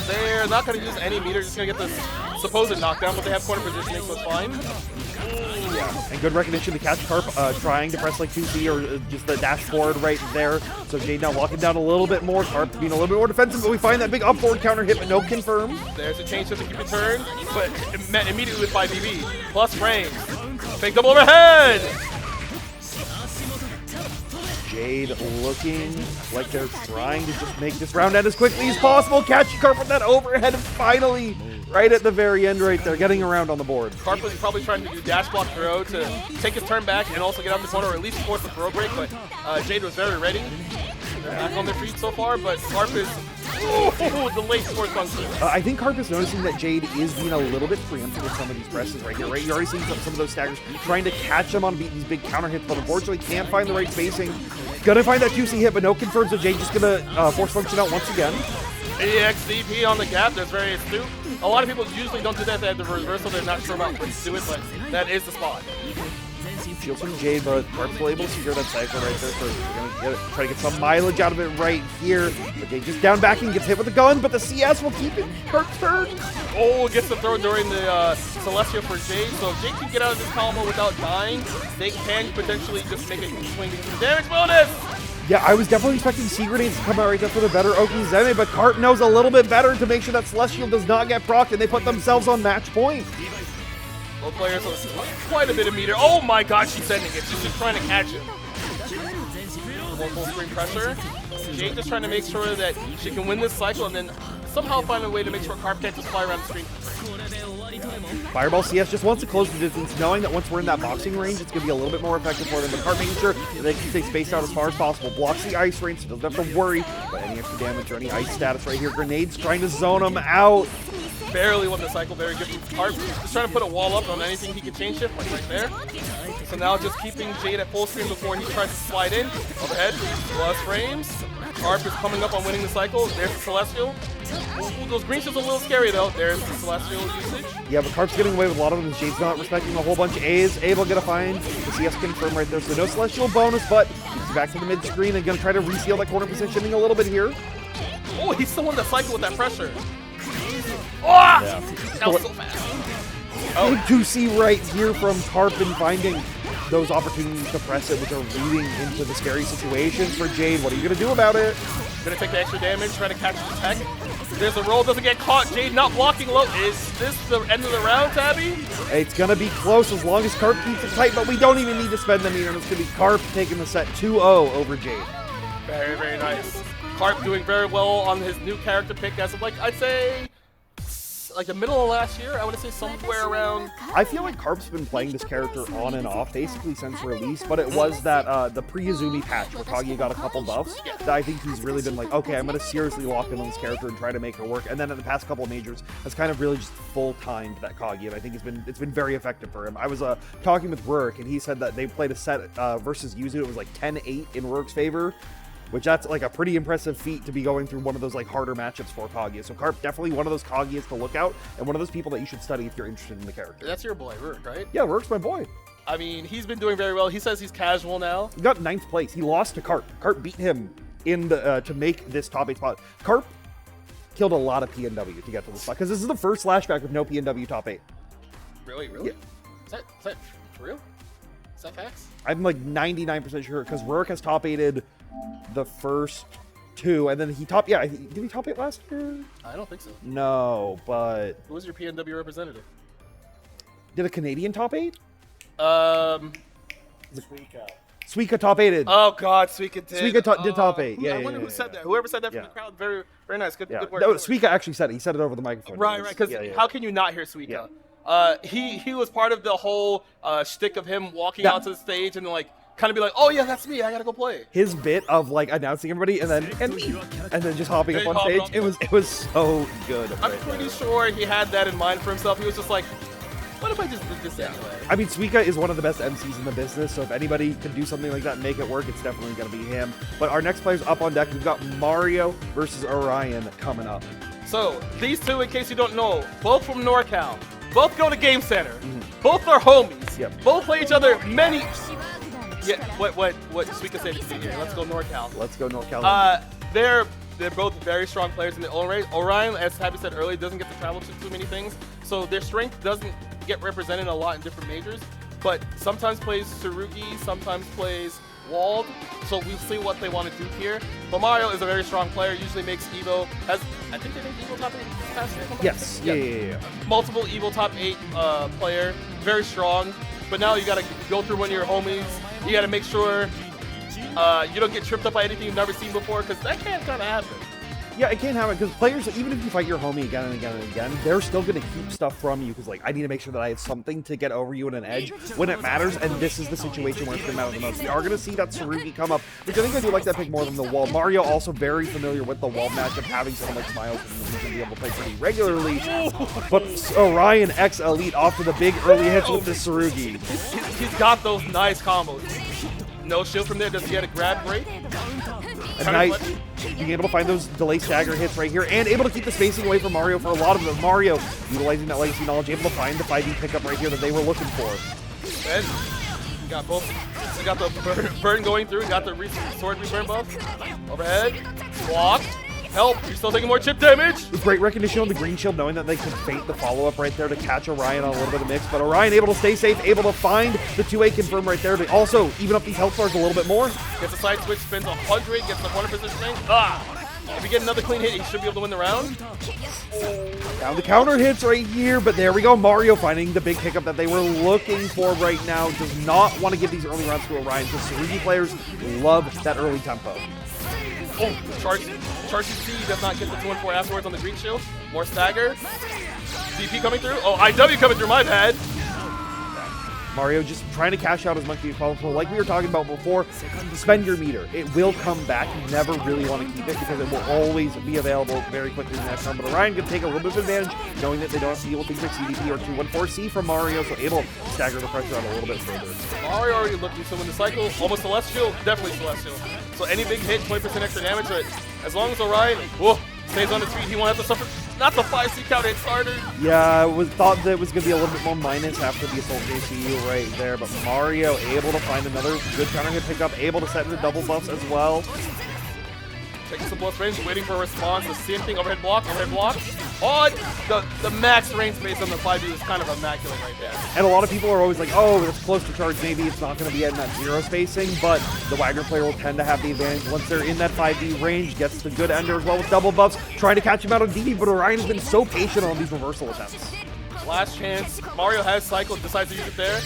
They're not going to use any meter, just going to get this supposed knockdown, but they have corner positioning, so it's fine. Yeah, and good recognition to catch Carp trying to press like 2C or just the dash forward right there. So Jade now locking down a little bit more. Carp being a little bit more defensive, but we find that big up forward counter hit, but no confirm. There's a change to the keep return, but met immediately with 5BB. Plus frames. Fake double overhead! Jade looking like they're trying to just make this round out as quickly as possible. Catching Carp with that overhead finally right at the very end right there, getting around on the board. Carp was probably trying to do dash block throw to take his turn back and also get out the corner or at least force the throw break, but Jade was very ready. They're back on their feet so far, but Carp is the late force function. I think Carp is noticing that Jade is being a little bit preemptive with some of these presses right here, right? You're already seeing some of those staggers, trying to catch them on these big counter hits, but unfortunately can't find the right spacing. Gonna find that 2C hit, but no confirms, so Jade just gonna force function out once again. EXDP on the gap, that's very astute. A lot of people usually don't do that at the reversal, they're not sure about when to do it, but that is the spot. Shields from Jade, but Carp's still able to secure that cycle right there, so we're gonna try to get some mileage out of it right here. But Jade just down back and gets hit with the gun, but the CS will keep it. Carp's turn. Oh, gets the throw during the Celestial for Jade, so if Jade can get out of this combo without dying, they can potentially just make it swing into the damage bonus! Yeah, I was definitely expecting C grenades to come out right there for the better Okizeme, but Carp knows a little bit better to make sure that Celestial does not get procced, and they put themselves on match point. Both players with quite a bit of meter. Oh my god, she's sending it. She's just trying to catch him. More full screen pressure. Jade just trying to make sure that she can win this cycle and then somehow find a way to make sure Carp can't just fly around the screen. Fireball CS just wants to close the distance, knowing that once we're in that boxing range, it's going to be a little bit more effective for them. But Carp making sure that they can stay spaced out as far as possible. Blocks the ice range, so doesn't have to worry about any extra damage or any ice status right here. Grenades trying to zone them out. Barely won the cycle, very good from Carp. Just trying to put a wall up on anything he can change shift, like right there. So now just keeping Jade at full screen before he tries to slide in. Overhead, plus frames. Carp is coming up on winning the cycle. There's the Celestial. Ooh, those green shields are a little scary though. There's the Celestial usage. Yeah, but Carp's getting away with a lot of them. Jade's not respecting a whole bunch. A is able to get a find. The CS confirmed right there, so no Celestial bonus, but he's back to the mid screen and going to try to reseal that corner positioning a little bit here. Oh, he's still on the cycle with that pressure. Oh! Yeah. That was so fast. Big 2C right here from Carp and finding those opportunities to press it, which are leading into the scary situations for Jade. What are you going to do about it? Gonna take the extra damage, try to catch the tech. There's a roll, doesn't get caught. Jade not blocking low. Is this the end of the round, Tabby? It's going to be close as long as Carp keeps it tight, but we don't even need to spend the meter. It's going to be Carp taking the set 2-0 over Jade. Very, very nice. Carp doing very well on his new character pick as of, like, I'd say like the middle of last year. I want to say somewhere around. I feel like Carp's been playing this character on and off basically since release, but it was that the pre-Izumi patch where Kaguya got a couple buffs that I think he's really been like, okay, I'm going to seriously lock in on this character and try to make her work. And then in the past couple of majors, has kind of really just full-timed that Kaguya, and I think it's been very effective for him. I was talking with Rurik, and he said that they played a set versus Yuzu. It was like 10-8 in Rurik's favor, which that's like a pretty impressive feat to be going through one of those like harder matchups for Kaguya. So Carp, definitely one of those Kaguyas to look out, and one of those people that you should study if you're interested in the character. That's your boy, Rurik, right? Yeah, Rurik's my boy. I mean, he's been doing very well. He says he's casual now. He got 9th place. He lost to Carp. Carp beat him in the to make this top 8 spot. Carp killed a lot of PNW to get to this spot, because this is the first Slashback with no PNW top 8. Really? Yeah. Is that for real? Is that facts? I'm like 99% sure, because Rurik has top 8'd the first 2, and then he did he top 8 last year? I don't think so. No, but Who was your PNW representative? did a Canadian top 8? Suika. Suika top 8'd. Oh God, Suika did. Suika did top 8. Yeah, I wonder yeah, who yeah, said yeah. that. Whoever said that Yeah. from the crowd, very, very nice. Good, Yeah. good work. No, good work. Suika actually said it. He said it over the microphone. Right, right. Because how can you not hear Suika? He was part of the whole shtick of him walking Yeah. out to the stage and like kind of be like, oh yeah, that's me. I gotta go play. His bit of like announcing everybody and then just hopping up Then on hopping stage, up. it was so good. I'm right pretty there. sure he had that in mind for himself. He was just like, what if I just did this anyway? I mean, Suika is one of the best MCs in the business, so if anybody can do something like that and make it work, it's definitely going to be him. But our next player's up on deck. We've got Mario versus Orion coming up. So these two, in case you don't know, both from NorCal, both go to Game Center, both are homies, Yep. both play each other many. Yeah, what Suika said here. Let's go NorCal. Let's go North Carolina. They're both very strong players in their own right. Orion, as Happy said earlier, doesn't get to travel to too many things, so their strength doesn't get represented a lot in different majors. But sometimes plays Tsurugi, sometimes plays Walled. So we'll see what they want to do here. But Mario is a very strong player. Usually makes Evo. I think they made Evo top 8 this past year. Yes. Yeah. Multiple Evo top 8 player. Very strong. But now you gotta go through one of your homies. You gotta make sure you don't get tripped up by anything you've never seen before, because that can kind of happen. Yeah, it can happen, because players, even if you fight your homie again and again and again, they're still going to keep stuff from you, because, like, I need to make sure that I have something to get over you in an edge when it matters, and this is the situation where it's going to matter the most. We are going to see that Tsurugi come up, which I think I do like that pick more than the wall. Mario also very familiar with the wall matchup, having someone like Smiles and he's going to be able to play pretty regularly. But Orion X Elite off to the big early hits with the Tsurugi. He's got those nice combos. No shield from there. Does he get a grab break? And nice, being able to find those delay stagger hits right here, and able to keep the spacing away from Mario for a lot of them. Mario utilizing that legacy knowledge, able to find the 5e pickup right here that they were looking for. And got both. We got the burn going through. Got the sword return buff. Overhead. Block. Help. You're still taking more chip damage. With great recognition on the green shield, knowing that they could feint the follow-up right there to catch Orion on a little bit of mix. But Orion able to stay safe, able to find the 2A confirm right there to also even up these health bars a little bit more. Gets a side switch, spins 100, gets the corner positioning. If you get another clean hit, he should be able to win the round. Down the counter hits right here, but there we go. Mario finding the big pickup that they were looking for right now. Does not want to give these early rounds to Orion, because Tsurugi players love that early tempo. Charge C does not get the 2-4 afterwards on the green shield. More stagger. DP coming through. Oh, IW coming through, my bad. Mario just trying to cash out as much as possible. Like we were talking about before, spend your meter. It will come back. You never really want to keep it, because it will always be available very quickly in the next round. But Orion can take a little bit of advantage, knowing that they don't have to deal with things like CDP or 2-1-4C from Mario, so able to stagger the pressure out a little bit further. Mario already looking, so when the cycle, almost Celestial, definitely Celestial. So any big hit, 20% extra damage, but as long as Orion stays on his feet, he won't have to suffer. Not the 5C count hit starter. Yeah, I thought that it was going to be a little bit more minus after the Assault JCU right there, but Mario able to find another good counter hit pickup, able to set into double buffs as well. Taking some plus range, waiting for a response. The same thing, overhead block, overhead block. Oh, the max range space on the 5D is kind of immaculate right there. And a lot of people are always like, oh, it's close to charge, maybe it's not going to be in that zero spacing, but the Wagner player will tend to have the advantage once they're in that 5D range, gets the good ender as well with double buffs, trying to catch him out on DD, but Orion has been so patient on these reversal attempts. Last chance. Mario has cycled, decides to use it there.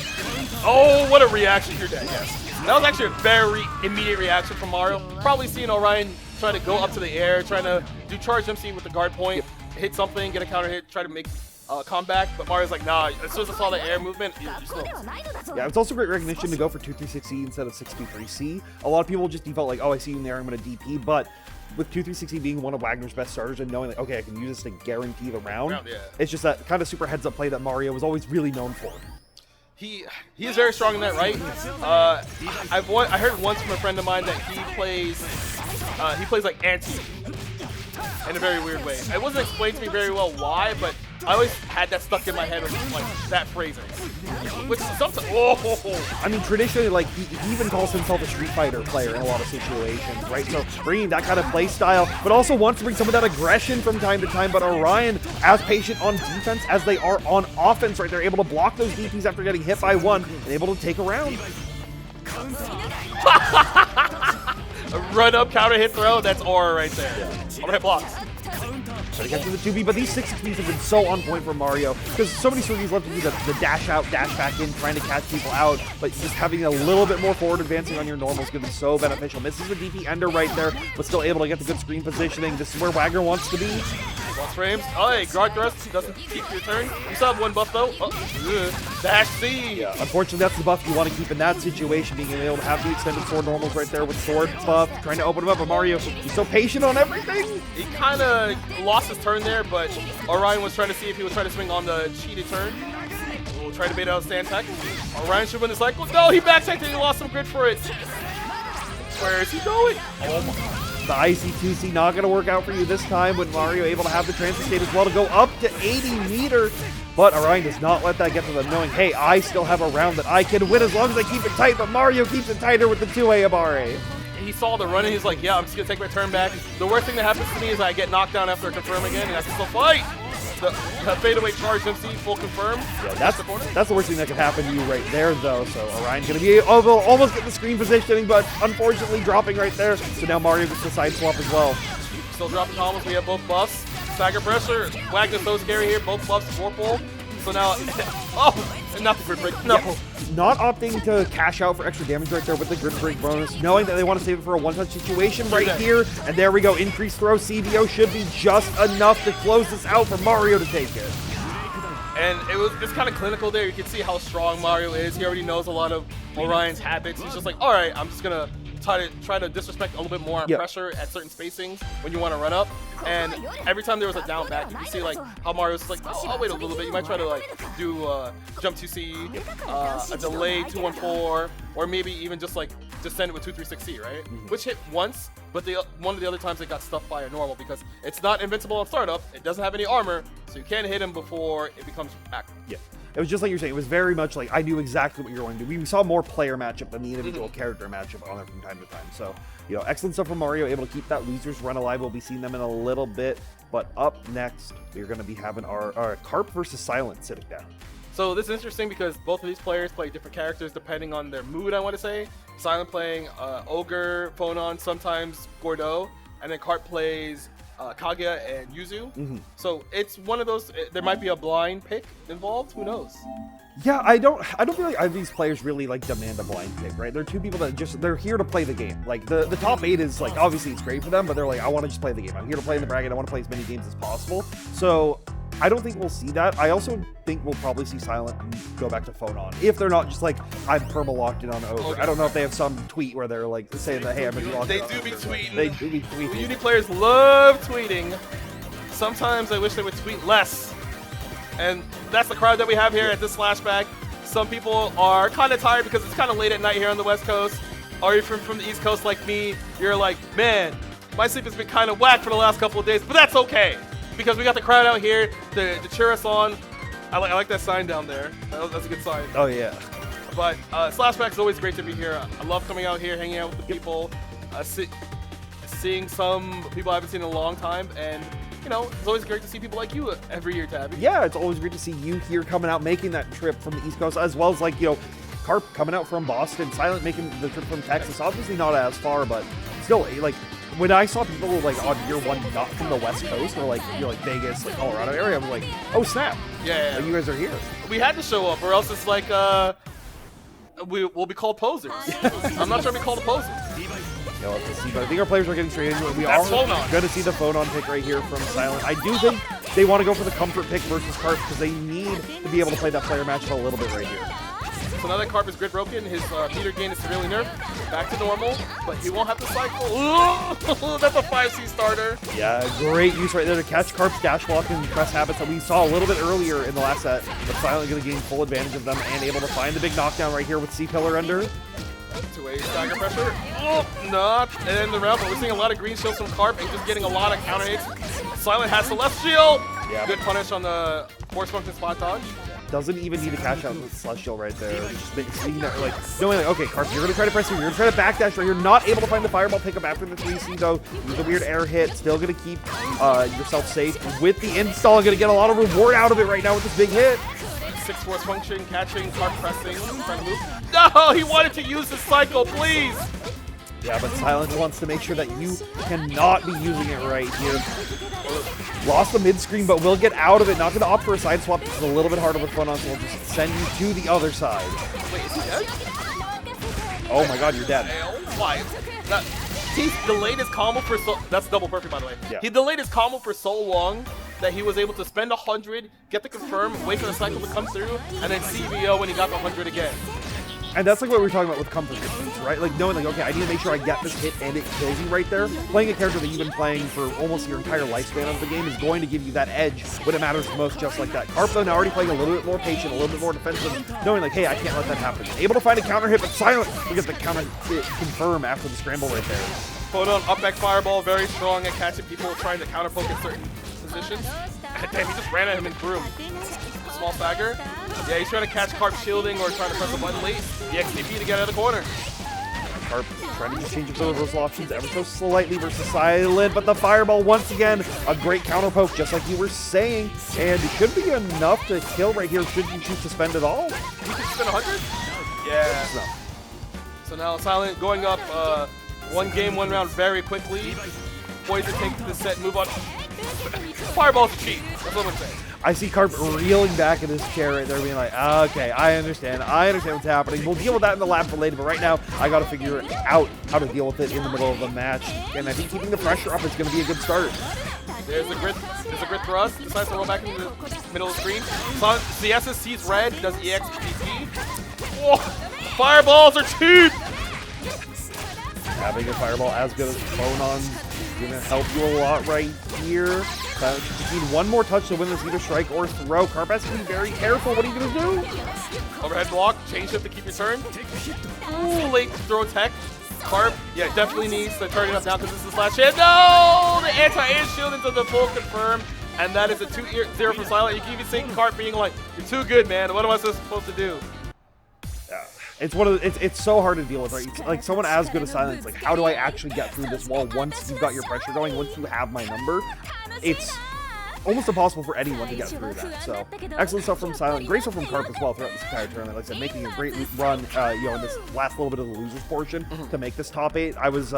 Oh, what a reaction. You're dead, yes. That was actually a very immediate reaction from Mario. Probably seeing Orion trying to go up to the air, trying to do charge MC with the guard point. hit something, get a counter hit, try to make comeback, but Mario's like, nah, as soon as I saw the air movement, you just know. Yeah, it's also great recognition to go for 2-3-6-E instead of 6-2-3-C. A lot of people just default like, oh, I see you in there, I'm going to DP, but with 2-3-6-E being one of Wagner's best starters and knowing like, okay, I can use this to guarantee the round, Yeah. it's just that kind of super heads-up play that Mario was always really known for. He is very strong in that, right? I heard once from a friend of mine that he plays like anti in a very weird way. It wasn't explained to me very well why, but I always had that stuck in my head with like that phrasing. Which sometimes, I mean, traditionally, like, he even calls himself a Street Fighter player in a lot of situations, right? So bringing that kind of play style, but also wants to bring some of that aggression from time to time. But Orion, as patient on defense as they are on offense, right? They're able to block those DPs after getting hit by one and able to take a round. a run up counter hit throw, that's aura right there. Overhead blocks. Trying to get to the 2B, but these 6-6Bs have been so on point for Mario because so many Surgeons love to do the dash out, dash back in, trying to catch people out, but just having a little bit more forward advancing on your normals can be so beneficial. Misses the DP ender right there, but still able to get the good screen positioning. This is where Wagner wants to be. Lost frames. Oh, hey, guard thrust doesn't keep your turn. You still have one buff though. Oh, dash C. Yeah, unfortunately, that's the buff you want to keep in that situation, being able to have the extended sword normals right there with sword buff, trying to open him up, but Mario, he's so patient on everything. He kind of lost his turn there, but Orion was trying to see if he would try to swing on the cheated turn. We'll try to bait out stand tech. Orion should win the cycle. No, he backtacked and he lost some grid for it. Where is he going? Oh my. The IC2C not going to work out for you this time, with Mario able to have the transfer state as well to go up to 80 meters. But Orion does not let that get to them, knowing, hey, I still have a round that I can win as long as I keep it tight, but Mario keeps it tighter with the 2A of RA. He saw the run and he's like, yeah, I'm just going to take my turn back. The worst thing that happens to me is I get knocked down after I confirm again, and I can still fight. The fadeaway charge MC full confirm. Yeah, that's the worst thing that could happen to you right there, though. So Orion's going to be almost get the screen positioning, but unfortunately dropping right there. So now Mario gets the side swap as well. Still dropping combos. We have both buffs. Stagger pressure. Wagner's so scary here. Both buffs, 4-pull. So now, oh, not the grid break. No. Yeah, not opting to cash out for extra damage right there with the grid break bonus, knowing that they want to save it for a one-touch situation right here. And there we go. Increased throw. CBO should be just enough to close this out for Mario to take it. And it's kind of clinical there. You can see how strong Mario is. He already knows a lot of Orion's habits. He's just like, all right, I'm just going to try to disrespect a little bit more on pressure at certain spacings when you want to run up. And every time there was a down back, you can see like how Mario's like, oh, I'll wait a little bit. You might try to like do jump 2C, a delay 2-1-4, or maybe even just send it with 2-3-6-C, right? Which hit once, but one of the other times it got stuffed by a normal because it's not invincible on startup. It doesn't have any armor, so you can't hit him before it becomes active. Yeah. It was just like you're saying, it was very much like I knew exactly what you were going to do. We saw more player matchup than the individual character matchup on it from time to time. So, you know, excellent stuff from Mario, able to keep that losers run alive. We'll be seeing them in a little bit. But up next, we're going to be having our Carp versus Silent sitting down. So this is interesting because both of these players play different characters depending on their mood, I want to say. Silent playing Ogre, Phonon, sometimes Gordeau, and then Carp plays Kaguya and Yuzu. So it's one of those, there might be a blind pick involved, who knows? Yeah, I don't feel like either of these players really like demand a blind pick, right? They're two people that they're here to play the game. Like the top 8 is like, obviously it's great for them, but they're like, I want to just play the game. I'm here to play in the bracket. I want to play as many games as possible. So I don't think we'll see that. I also think we'll probably see Silent go back to Phonon if they're not just like, I'm perma-locked in on Ogre. Okay. I don't know if they have some tweet where they're like saying that, hey, I'm going to be locked in on Ogre. They do be tweeting. Uni players love tweeting. Sometimes I wish they would tweet less. And that's the crowd that we have here at this Slashback. Some people are kind of tired because it's kind of late at night here on the West Coast. Or you're from the East Coast like me, you're like, man, my sleep has been kind of whack for the last couple of days, but that's okay. Because we got the crowd out here to cheer us on. I like that sign down there. That's a good sign. Oh, yeah. But Slashback is always great to be here. I love coming out here, hanging out with the people, seeing some people I haven't seen in a long time, and you know, it's always great to see people like you every year, Tabby. Yeah, it's always great to see you here coming out, making that trip from the East Coast, as well as like, you know, Carp coming out from Boston, Silent making the trip from Texas. Obviously not as far, but still, like, when I saw people like on year one not from the West Coast or like, you know, like Vegas, like Colorado area, I'm like, oh snap! Yeah, like, you guys are here. We had to show up, or else it's like we'll be called posers. I'm not trying to be called a poser. Yeah, let's see, but I think our players are getting straight into it. We are going to see the Phonon pick right here from Silent. I do think they want to go for the comfort pick versus Carp because they need to be able to play that player matchup a little bit right here. So now that Carp is grid broken, his meter gain is severely nerfed, back to normal, but he won't have to cycle. Ooh, that's a 5C starter. Yeah, great use right there to catch Carp's dash block and press habits that we saw a little bit earlier in the last set, but Silent going to gain full advantage of them and able to find the big knockdown right here with C-Pillar under. Two-way stagger pressure. Oh, not in the round, but we're seeing a lot of green shields from Carp and just getting a lot of counter hits. Silent has Celestial. Yeah. Good punish on the force function spot dodge. Doesn't even need to catch out with Celestial right there. Just seeing that, like, knowing, like, okay, Carp, you're going to try to press through. You're going to try to backdash right here. Not able to find the Fireball pickup after the 3C, though. Use a weird air hit. Still going to keep yourself safe with the install. Going to get a lot of reward out of it right now with this big hit. 6 force function, catching, Carp pressing, trying to move. No, he wanted to use the cycle, please. Yeah, but Silence wants to make sure that you cannot be using it right here. Lost the mid-screen, but will get out of it. Not going to opt for a side swap. It's a little bit harder with fun on, so we'll just send you to the other side. Wait, is he dead? Oh my god, you're dead. Why? He delayed his combo for so... That's double perfect, by the way. Yeah. He delayed his combo for so long that he was able to spend 100, get the confirm, wait for the cycle to come through, and then CBO when he got the 100 again. And that's like what we were talking about with comfort distance, right? Like knowing like, okay, I need to make sure I get this hit and it kills you right there. Playing a character that you've been playing for almost your entire lifespan of the game is going to give you that edge when it matters most, just like that. Carp, though, now already playing a little bit more patient, a little bit more defensive, knowing like, hey, I can't let that happen. Able to find a counter hit, but Silent will get the counter hit confirm after the scramble right there. Photon up back fireball, very strong at catching people trying to counter poke in certain positions. Damn, he just ran at him and threw him. Small stagger. Yeah, he's trying to catch Carp shielding or trying to press a button late. The XTP to get out of the corner. Carp trying to just change up the reversal options ever so slightly versus Silent, but the fireball once again, a great counter poke, just like you were saying, and it should be enough to kill right here. Should you choose to spend it all? You can spend 100? Yeah. No. So now Silent going up 1 game, 1 round very quickly. Poison takes the set, move on. Fireball's a cheat. That's what I'm saying. I see Carp reeling back in his chair right there, being like, okay, I understand what's happening. We'll deal with that in the lab for later, but right now, I got to figure out how to deal with it in the middle of the match. And I think keeping the pressure up is going to be a good start. There's a grid thrust. Decides to roll back into the middle of the screen. CS sees red, does EXPP. Whoa, fireballs are cheap! Having a fireball as good as Phonon's going to help you a lot right here. Just need one more touch to win this either strike or throw. Carp has to be very careful. What are you going to do? Overhead block, change shift to keep your turn. Ooh, late throw tech. Carp, yeah, definitely needs to turn it up now because this is Slash hit. No! The anti-air shield into the full confirm. And that is a 2-0 from Silent. You can even see Carp being like, you're too good, man. What am I supposed to do? It's so hard to deal with, right? It's like someone as good as Silence, like how do I actually get through this wall once you've got your pressure going, once you have my number? It's almost impossible for anyone to get through that. So excellent stuff from Silent, great stuff from Carp as well throughout this entire tournament. Like I said, making a great run, in this last little bit of the losers portion to make this top 8. I was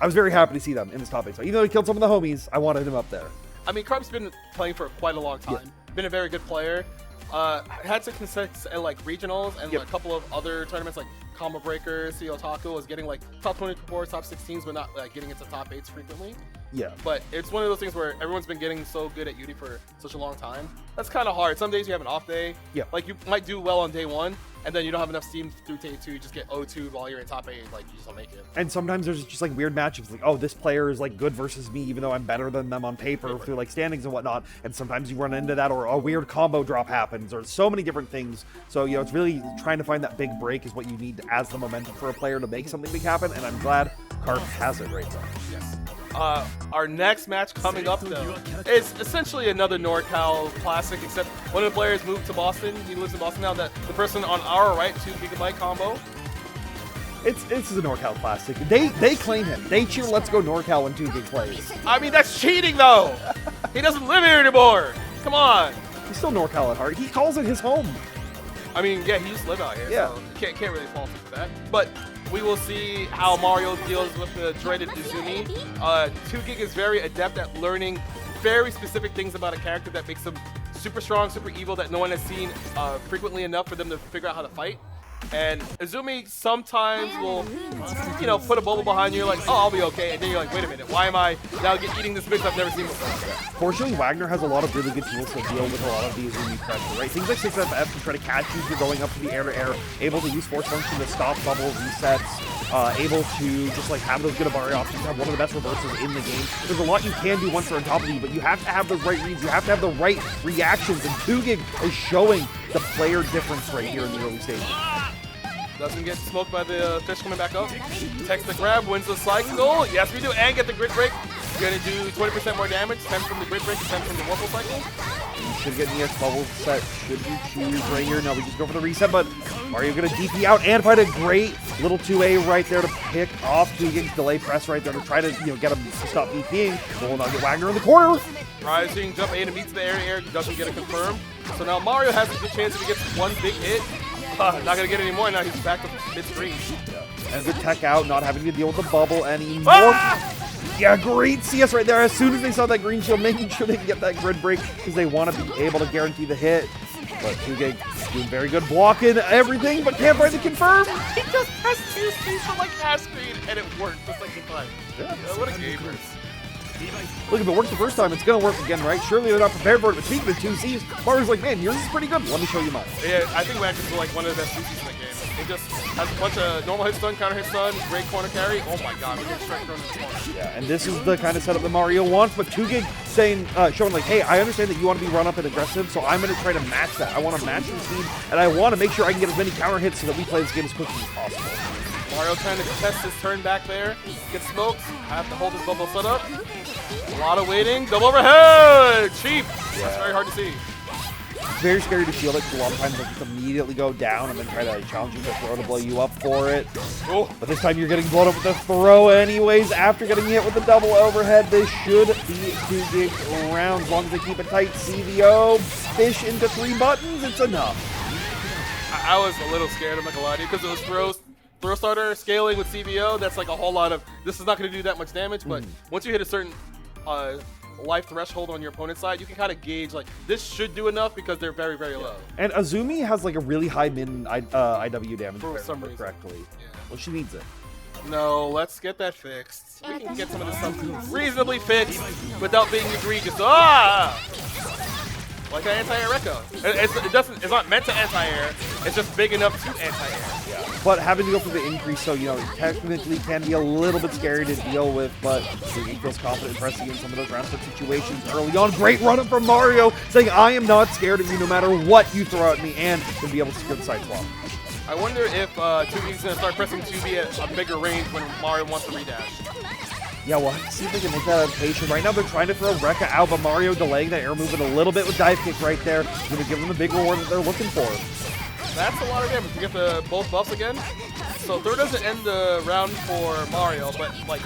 very happy to see them in this top 8. So even though he killed some of the homies, I wanted him up there. I mean, Carp's been playing for quite a long time. Yeah. Been a very good player. Had some success at like regionals and a couple of other tournaments like Combo Breaker, CEO Taco was getting like top 24, top 16s, but not like getting into top 8s frequently. Yeah. But it's one of those things where everyone's been getting so good at Udi for such a long time. That's kind of hard. Some days you have an off day. Yeah. Like you might do well on day 1, and then you don't have enough steam through day 2. You just get 0-2 while you're in top 8. Like you just don't make it. And sometimes there's just like weird matchups. Like, oh, this player is like good versus me, even though I'm better than them on paper through like standings and whatnot. And sometimes you run into that, or a weird combo drop happens, or so many different things. So it's really trying to find that big break is what you need as the momentum for a player to make something big happen. And I'm glad Carp has it right there. Yes. Our next match coming up, though, is essentially another NorCal Classic, except one of the players moved to Boston. He lives in Boston now. That the person on our right, 2 GB combo. It's a NorCal Classic. They claim him. They cheer "Let's go NorCal" when 2 Gig plays. I mean, that's cheating, though. He doesn't live here anymore. Come on. He's still NorCal at heart. He calls it his home. I mean, yeah, he used to live out here, yeah. So can't really fault him for that. But we will see how Mario deals with the dreaded Izumi. 2 Gig is very adept at learning very specific things about a character that makes them super strong, super evil, that no one has seen frequently enough for them to figure out how to fight. And Izumi sometimes will, you know, put a bubble behind you, like, oh, I'll be okay. And then you're like, wait a minute, why am I now eating this mix I've never seen before? Fortunately, Wagner has a lot of really good tools to deal with a lot of the Izumi pressure, right? Things like 6FF to try to catch you if you're going up to the air-to-air, able to use force function to stop bubble resets, able to just like have those good Abari options, have one of the best reversals in the game. There's a lot you can do once they're on top of you, but you have to have those right reads, you have to have the right reactions, and 2GIG is showing the player difference right here in the early stages. Doesn't get smoked by the fish coming back up. Takes the grab, wins the cycle. Yes, we do, and get the grid break. Gonna do 20% more damage, 10 from the grid break, 10 from the Warple cycle. You should get an EX bubble set, should you choose right here. No, we just go for the reset, but Mario gonna DP out and find a great little 2A right there to pick off 2GIG's delay press right there to try to, you know, get him to stop DPing. But will not get Wagner in the corner. Rising, jump A to meets the air, doesn't get it confirmed. So now Mario has a good chance if he gets one big hit. Not gonna get any more, now he's back to mid-screen. And good tech out, not having to deal with the bubble anymore. Ah! Yeah, great CS right there. As soon as they saw that green shield, making sure they can get that grid break because they want to be able to guarantee the hit. But 2GIG doing very good blocking everything, but can't find the confirm. He just has 2 C's for like half speed, and it worked the second time. Yeah, What a gamer. look, if it worked the first time, it's going to work again, right? Surely they're not prepared for it. But speaking of 2Cs, Mario's like, man, yours is pretty good. Let me show you mine. Yeah, I think Wagner's like one of the best 2Cs in the game. It just has a bunch of normal hit stun, counter hit stun, great corner carry. Oh my god, we get straight thrown in the corner. Yeah, and this is the kind of setup that Mario wants, but 2GIG saying, showing like, hey, I understand that you want to be run up and aggressive, so I'm going to try to match that. I want to match your speed, and I want to make sure I can get as many counter hits so that we play this game as quickly as possible. Mario trying to test his turn back there. Gets smoked. Have to hold his bubble set up. A lot of waiting. Double overhead! Cheap! That's very hard to see. Very scary to shield it because a lot of times they'll just immediately go down and then try to challenge you to throw to blow you up for it. Oh. But this time you're getting blown up with the throw anyways. After getting hit with the double overhead, this should be 2GIG round. As long as they keep it tight, CVO, fish into 3 buttons, it's enough. I was a little scared, I'm not gonna lie to you, because it was throw starter scaling with CVO. That's like a whole lot of, this is not going to do that much damage, but once you hit a certain life threshold on your opponent's side, you can kind of gauge like this should do enough because they're very, very low. And Azumi has like a really high min IW damage For some reason. correctly. Yeah. Well, she needs it. No, let's get that fixed. We can get some of this stuff reasonably fixed without being egregious. Ah! Like an anti-air echo. It's not meant to anti-air. It's just big enough to anti-air. Yeah. But having to go for the increase, so you know, technically can be a little bit scary to deal with. But he feels confident pressing in some of those round split situations early on. Great run up from Mario, saying I am not scared of you no matter what you throw at me, and to be able to secure the side swap. I wonder if 2B's gonna start pressing 2B at a bigger range when Mario wants to redash. Yeah, we'll have to see if they can make that adaptation. Right now, they're trying to throw Rekka out, but Mario delaying that air movement a little bit with dive kick right there. Going to give them the big reward that they're looking for. That's a lot of damage. You get the both buffs again. So third doesn't end the round for Mario, but like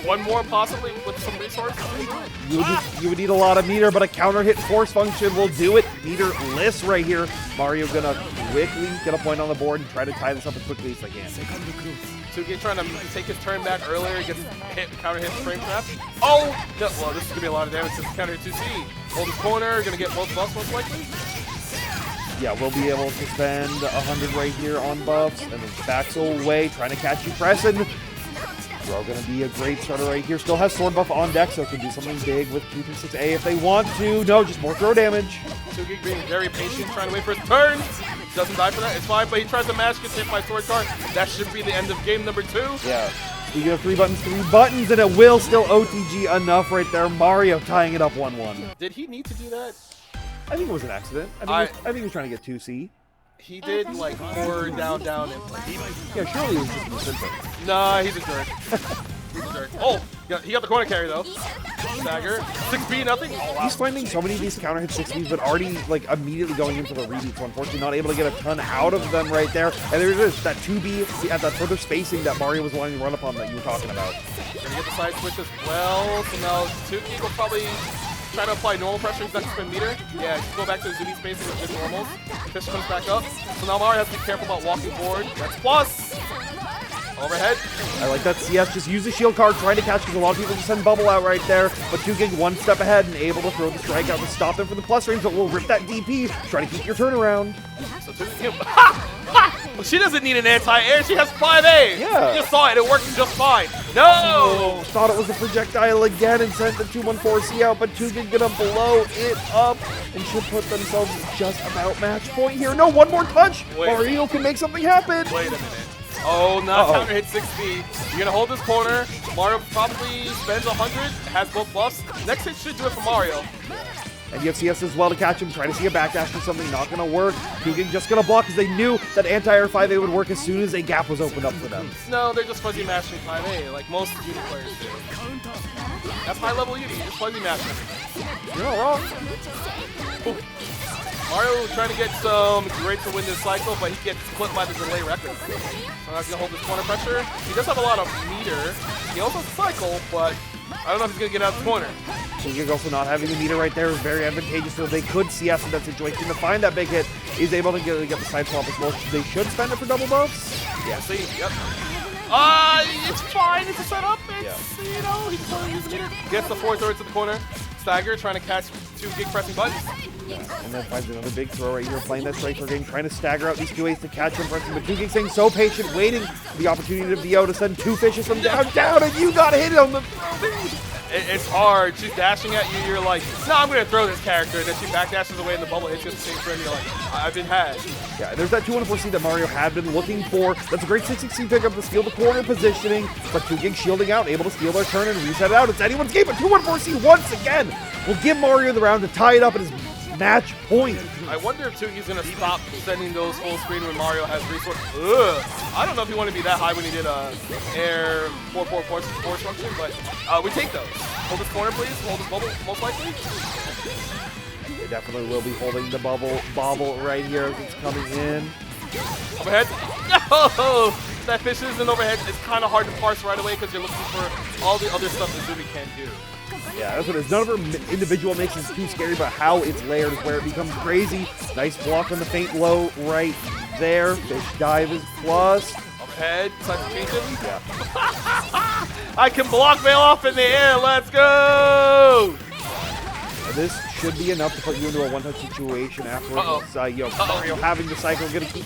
one more possibly with some resources. You would need a lot of meter, but a counter hit force function will do it. Meterless right here. Mario gonna quickly get a point on the board and try to tie this up as quickly as they can. 2G trying to take his turn back earlier, gets hit, counter hit frame trap. Oh! No, well, this is gonna be a lot of damage since counter hit 2C. Hold his corner, gonna get both buffs most likely. Yeah, we'll be able to spend 100 right here on buffs, and then backs away, trying to catch you pressing. Bro, gonna be a great starter right here. Still has sword buff on deck, so can do something big with 236A if they want to. No, just more throw damage. 2G being very patient, trying to wait for his turn. Doesn't die for that, it's fine, but he tries to mash, gets hit by sword card. That should be the end of game number 2. Yeah. You get 3 buttons, and it will still OTG enough right there. Mario tying it up 1-1. Did he need to do that? I think it was an accident. I think he was trying to get 2C. He did like 4 down, and Yeah, surely it was just a mistake. nah, he's a jerk. He's a jerk. Oh, he got the corner carry though. Dagger. 6B, nothing. Oh, wow. He's finding so many of these counter hit 6Bs, but already like immediately going in for the rebeat, so unfortunately not able to get a ton out of them right there. And there it is, that 2B at that further spacing that Mario was wanting to run up on that you were talking about. Gonna get the side switch as well. So now 2B will probably try to apply normal pressure, he's not spin meter. Yeah, just go back to the Zumi spacing with good normals. Fish comes back up. So now Mario has to be careful about walking forward. That's plus! Overhead. I like that CS. Just use the shield card, trying to catch, because a lot of people just send bubble out right there. But 2G one step ahead and able to throw the strike out to stop them from the plus range, but will rip that DP. Try to keep your turnaround. So 2G She doesn't need an anti-air. She has 5A. Yeah. You just saw it. It worked just fine. No. Oh, thought it was a projectile again and sent the 214C out, but 2Gig gonna blow it up and should put themselves just about match point here. No, one more touch. Wait. Mario can make something happen. Wait a minute. Oh, not counter hit 6B. You're gonna hold this corner. Mario probably spends 100, has both buffs. Next hit should do it for Mario. And you have CS as well to catch him, trying to see a backdash or something, not gonna work. 2Gig just gonna block because they knew that anti-air 5A would work as soon as a gap was opened up for them. No, they're just fuzzy mashing 5A, like most Uni players do. That's high level Uni, just fuzzy mashing. You're not wrong. Ooh. Mario trying to get some great to win this cycle, but he gets clipped by the delay record. So now he's gonna hold this corner pressure. He does have a lot of meter. He also has a cycle, but I don't know if he's gonna get out of the corner. 2Gig also not having the meter right there is very advantageous, so they could CS in that situation to find that big hit. Is able to get the side swap as well. They should spend it for double buffs. Yeah, see, yep. It's fine. It's a setup. It's, you know, he just want to use the meter. Gets the 4-thirds to the corner. Stagger trying to catch 2Gig pressing buttons. And then finds another big throw right here, playing that straight game, trying to stagger out these 2As to catch him, pressing, but 2Gig staying so patient, waiting for the opportunity to VO to send 2 fishes from down, and you got hit on the It's hard. She's dashing at you. You're like, no, I'm going to throw this character. And then she backdashes away and the bubble hits you at the same turn. You're like, I've been had. Yeah, there's that 214C that Mario had been looking for. That's a great 616 pickup to steal the corner positioning, but 2Gig shielding out, able to steal their turn and reset it out. It's anyone's game, but 214C once again will give Mario the round to tie it up at his match point. I wonder if Tuki's going to stop sending those full screen when Mario has resource. Ugh. I don't know if he wanted to be that high when he did air 4-4-4 function, but we take those. Hold this corner, please. Hold this bubble, most likely. They definitely will be holding the bobble right here as it's coming in. Overhead. No! That fish isn't overhead. It's kind of hard to parse right away because you're looking for all the other stuff that Zumi can't do. Yeah, that's what it is. None of her individual makes it too scary, but how it's layered is where it becomes crazy. Nice block on the feint low right there. Fish dive is plus. Overhead. Time to change him. Yeah. I can block Veil off in the air. Let's go! And this should be enough to put you into a one-touch situation afterwards. Mario having the cycle, going to keep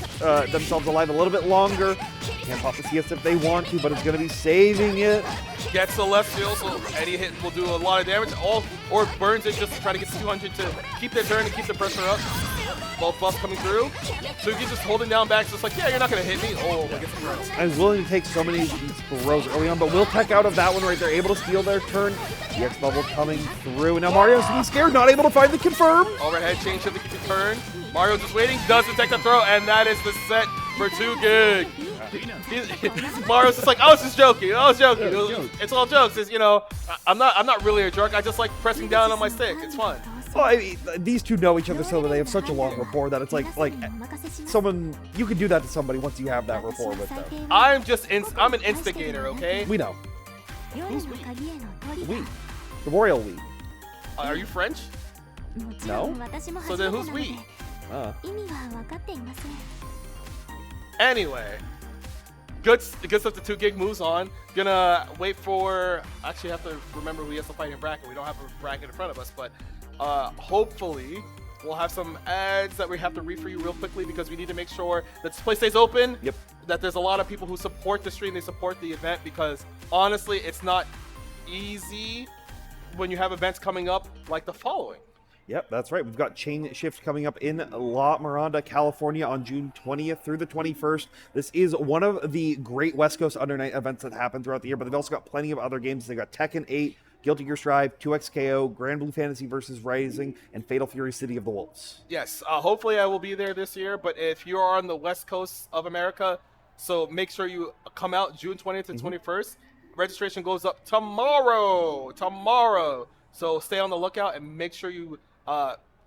themselves alive a little bit longer. Can't pop the CS if they want to, but it's going to be saving it. Gets the left steal, so any hit will do a lot of damage. Or burns it just to try to get to 200 to keep their turn and keep the pressure up. Both buffs coming through. Sugi's just holding down back, just like, yeah, you're not going to hit me. Oh, I get the throws. I was willing to take so many of these throws early on, but will tech out of that one right there, able to steal their turn. The X bubble coming through, and now Mario's being scared, not able to find the confirm. Overhead change to keep the turn. Mario just waiting, does detect the throw, and that is the set for 2Gig. Mario's just like, I was just joking. It's all jokes. It's, you know, I'm not really a jerk. I just like pressing down on my stick. It's fun. Well, I mean, these two know each other so that they have such a long rapport that it's like someone, you can do that to somebody once you have that rapport with them. I'm an instigator, okay? We know. Who's we? We. The royal we. Are you French? No? So then who's we? Anyway. Good stuff. The 2Gig moves on. Gonna wait for. Actually, have to remember who he has to fight in bracket. We don't have a bracket in front of us, but hopefully we'll have some ads that we have to read for you real quickly because we need to make sure that this place stays open. Yep. That there's a lot of people who support the stream. They support the event because honestly, it's not easy when you have events coming up like the following. Yep, that's right. We've got Chain Shift coming up in La Miranda, California on June 20th through the 21st. This is one of the great West Coast Under Night events that happen throughout the year, but they've also got plenty of other games. They've got Tekken 8, Guilty Gear Strive, 2XKO, Grand Blue Fantasy vs. Rising, and Fatal Fury City of the Wolves. Yes, hopefully I will be there this year, but if you're on the West Coast of America, so make sure you come out June 20th and 21st. Registration goes up tomorrow. So stay on the lookout and make sure you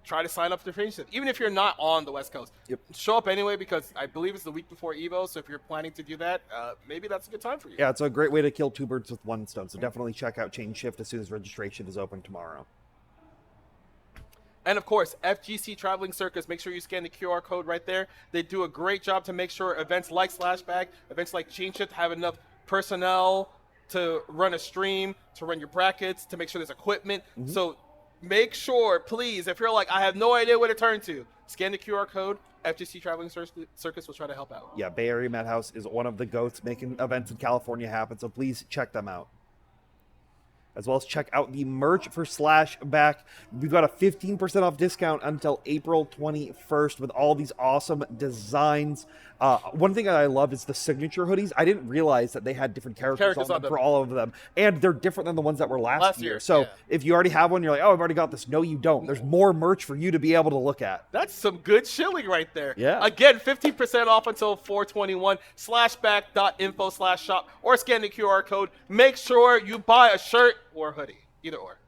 try to sign up for the Fringe Shift. Even if you're not on the West Coast. Yep. Show up anyway because I believe it's the week before EVO, so if you're planning to do that, maybe that's a good time for you. Yeah, it's a great way to kill two birds with one stone, so definitely check out Chain Shift as soon as registration is open tomorrow. And of course, FGC Traveling Circus, make sure you scan the QR code right there. They do a great job to make sure events like Slashback, events like Chain Shift have enough personnel to run a stream, to run your brackets, to make sure there's equipment. So make sure, please, if you're like, I have no idea where to turn to, scan the QR code. FGC Traveling Circus will try to help out. Yeah, Bay Area Madhouse is one of the goats making events in California happen, so please check them out. As well as check out the merch for Slashback. We've got a 15% off discount until April 21st with all these awesome designs. One thing that I love is the signature hoodies. I didn't realize that they had different characters on them for all of them. And they're different than the ones that were last year. So if you already have one, you're like, oh, I've already got this. No, you don't. There's more merch for you to be able to look at. That's some good shilling right there. Yeah. Again, 15% off until 4/21. Slashback.info/shop or scan the QR code. Make sure you buy a shirt or a hoodie. Either or.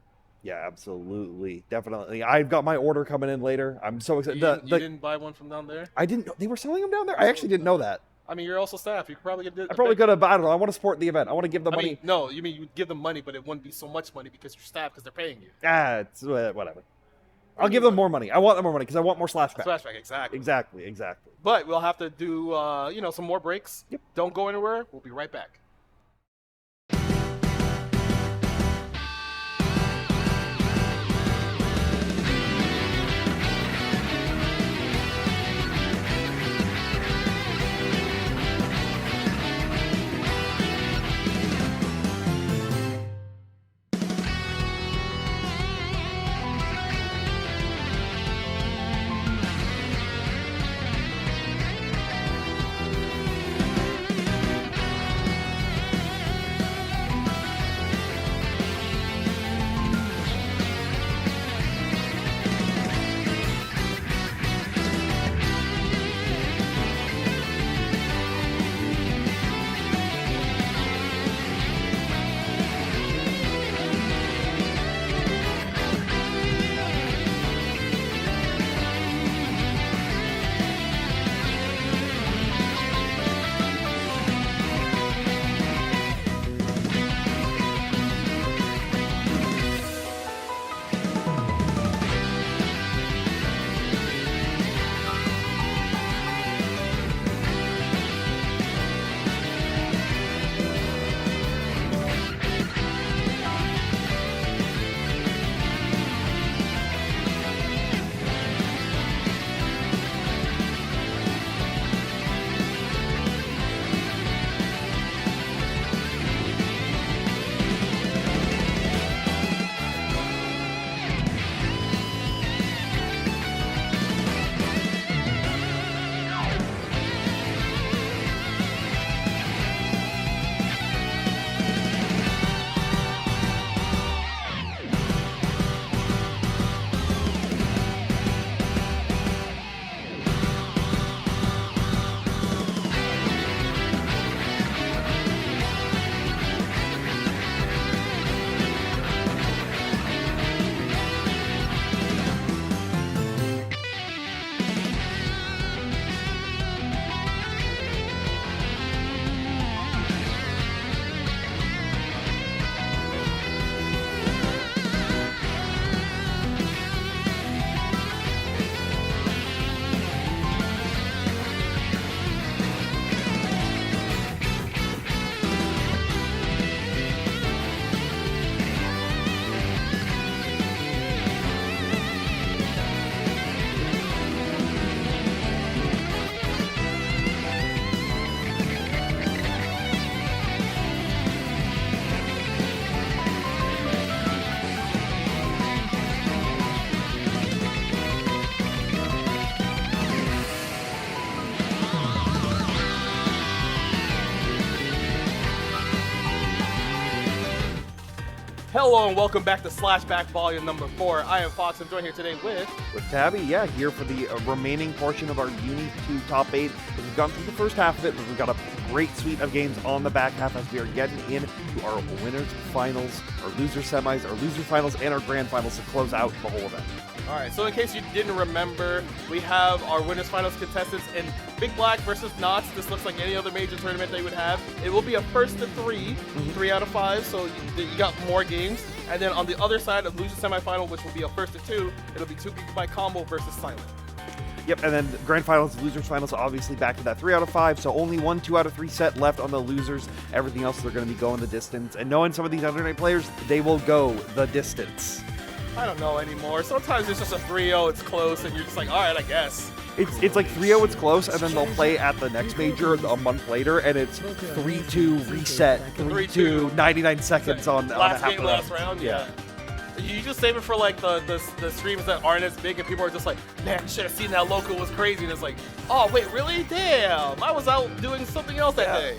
Yeah, absolutely. Definitely. I've got my order coming in later. I'm so excited. You didn't buy one from down there? I didn't know. They were selling them down there? I actually didn't know that. I mean, you're also staff. You could probably get. I probably could have, but I don't know. I want to support the event. I want to give the money. Mean, no, you mean you would give them money, but it wouldn't be so much money because you're staff because they're paying you. It's whatever. I'll give them more money. I want them more money because I want more Slashback. Slashback, exactly. Exactly. But we'll have to do, some more breaks. Yep. Don't go anywhere. We'll be right back. Hello and welcome back to Slashback Volume number 4. I am Fox. I'm joined here today with Tabby, here for the remaining portion of our Uni 2 Top 8. We've gone through the first half of it, but we've got a great suite of games on the back half as we are getting into our winners finals, our loser semis, our loser finals, and our grand finals to close out the whole event. Alright, so in case you didn't remember, we have our winners finals contestants in Big Black versus Knots. This looks like any other major tournament they would have. It will be a first to 3, 3 out of 5, so you got more games. And then on the other side of loser semifinal, which will be a first to 2, it'll be 2 gigabyte combo versus Silent. Yep, and then grand finals, losers finals, obviously back to that 3 out of 5, so only 1 2 out of 3 set left on the losers. Everything else, they're going to be going the distance. And knowing some of these other night players, they will go the distance. I don't know anymore. Sometimes it's just a 3-0, it's close, and you're just like, all right, I guess. It's like 3-0, it's close, and then they'll play at the next major a month later, and it's 3-2 reset, 3-2 99 seconds on last half game, of last round. Yeah. You just save it for like the streams that aren't as big, and people are just like, man, I should have seen that local was crazy, and it's like, oh wait, really? Damn, I was out doing something else that day.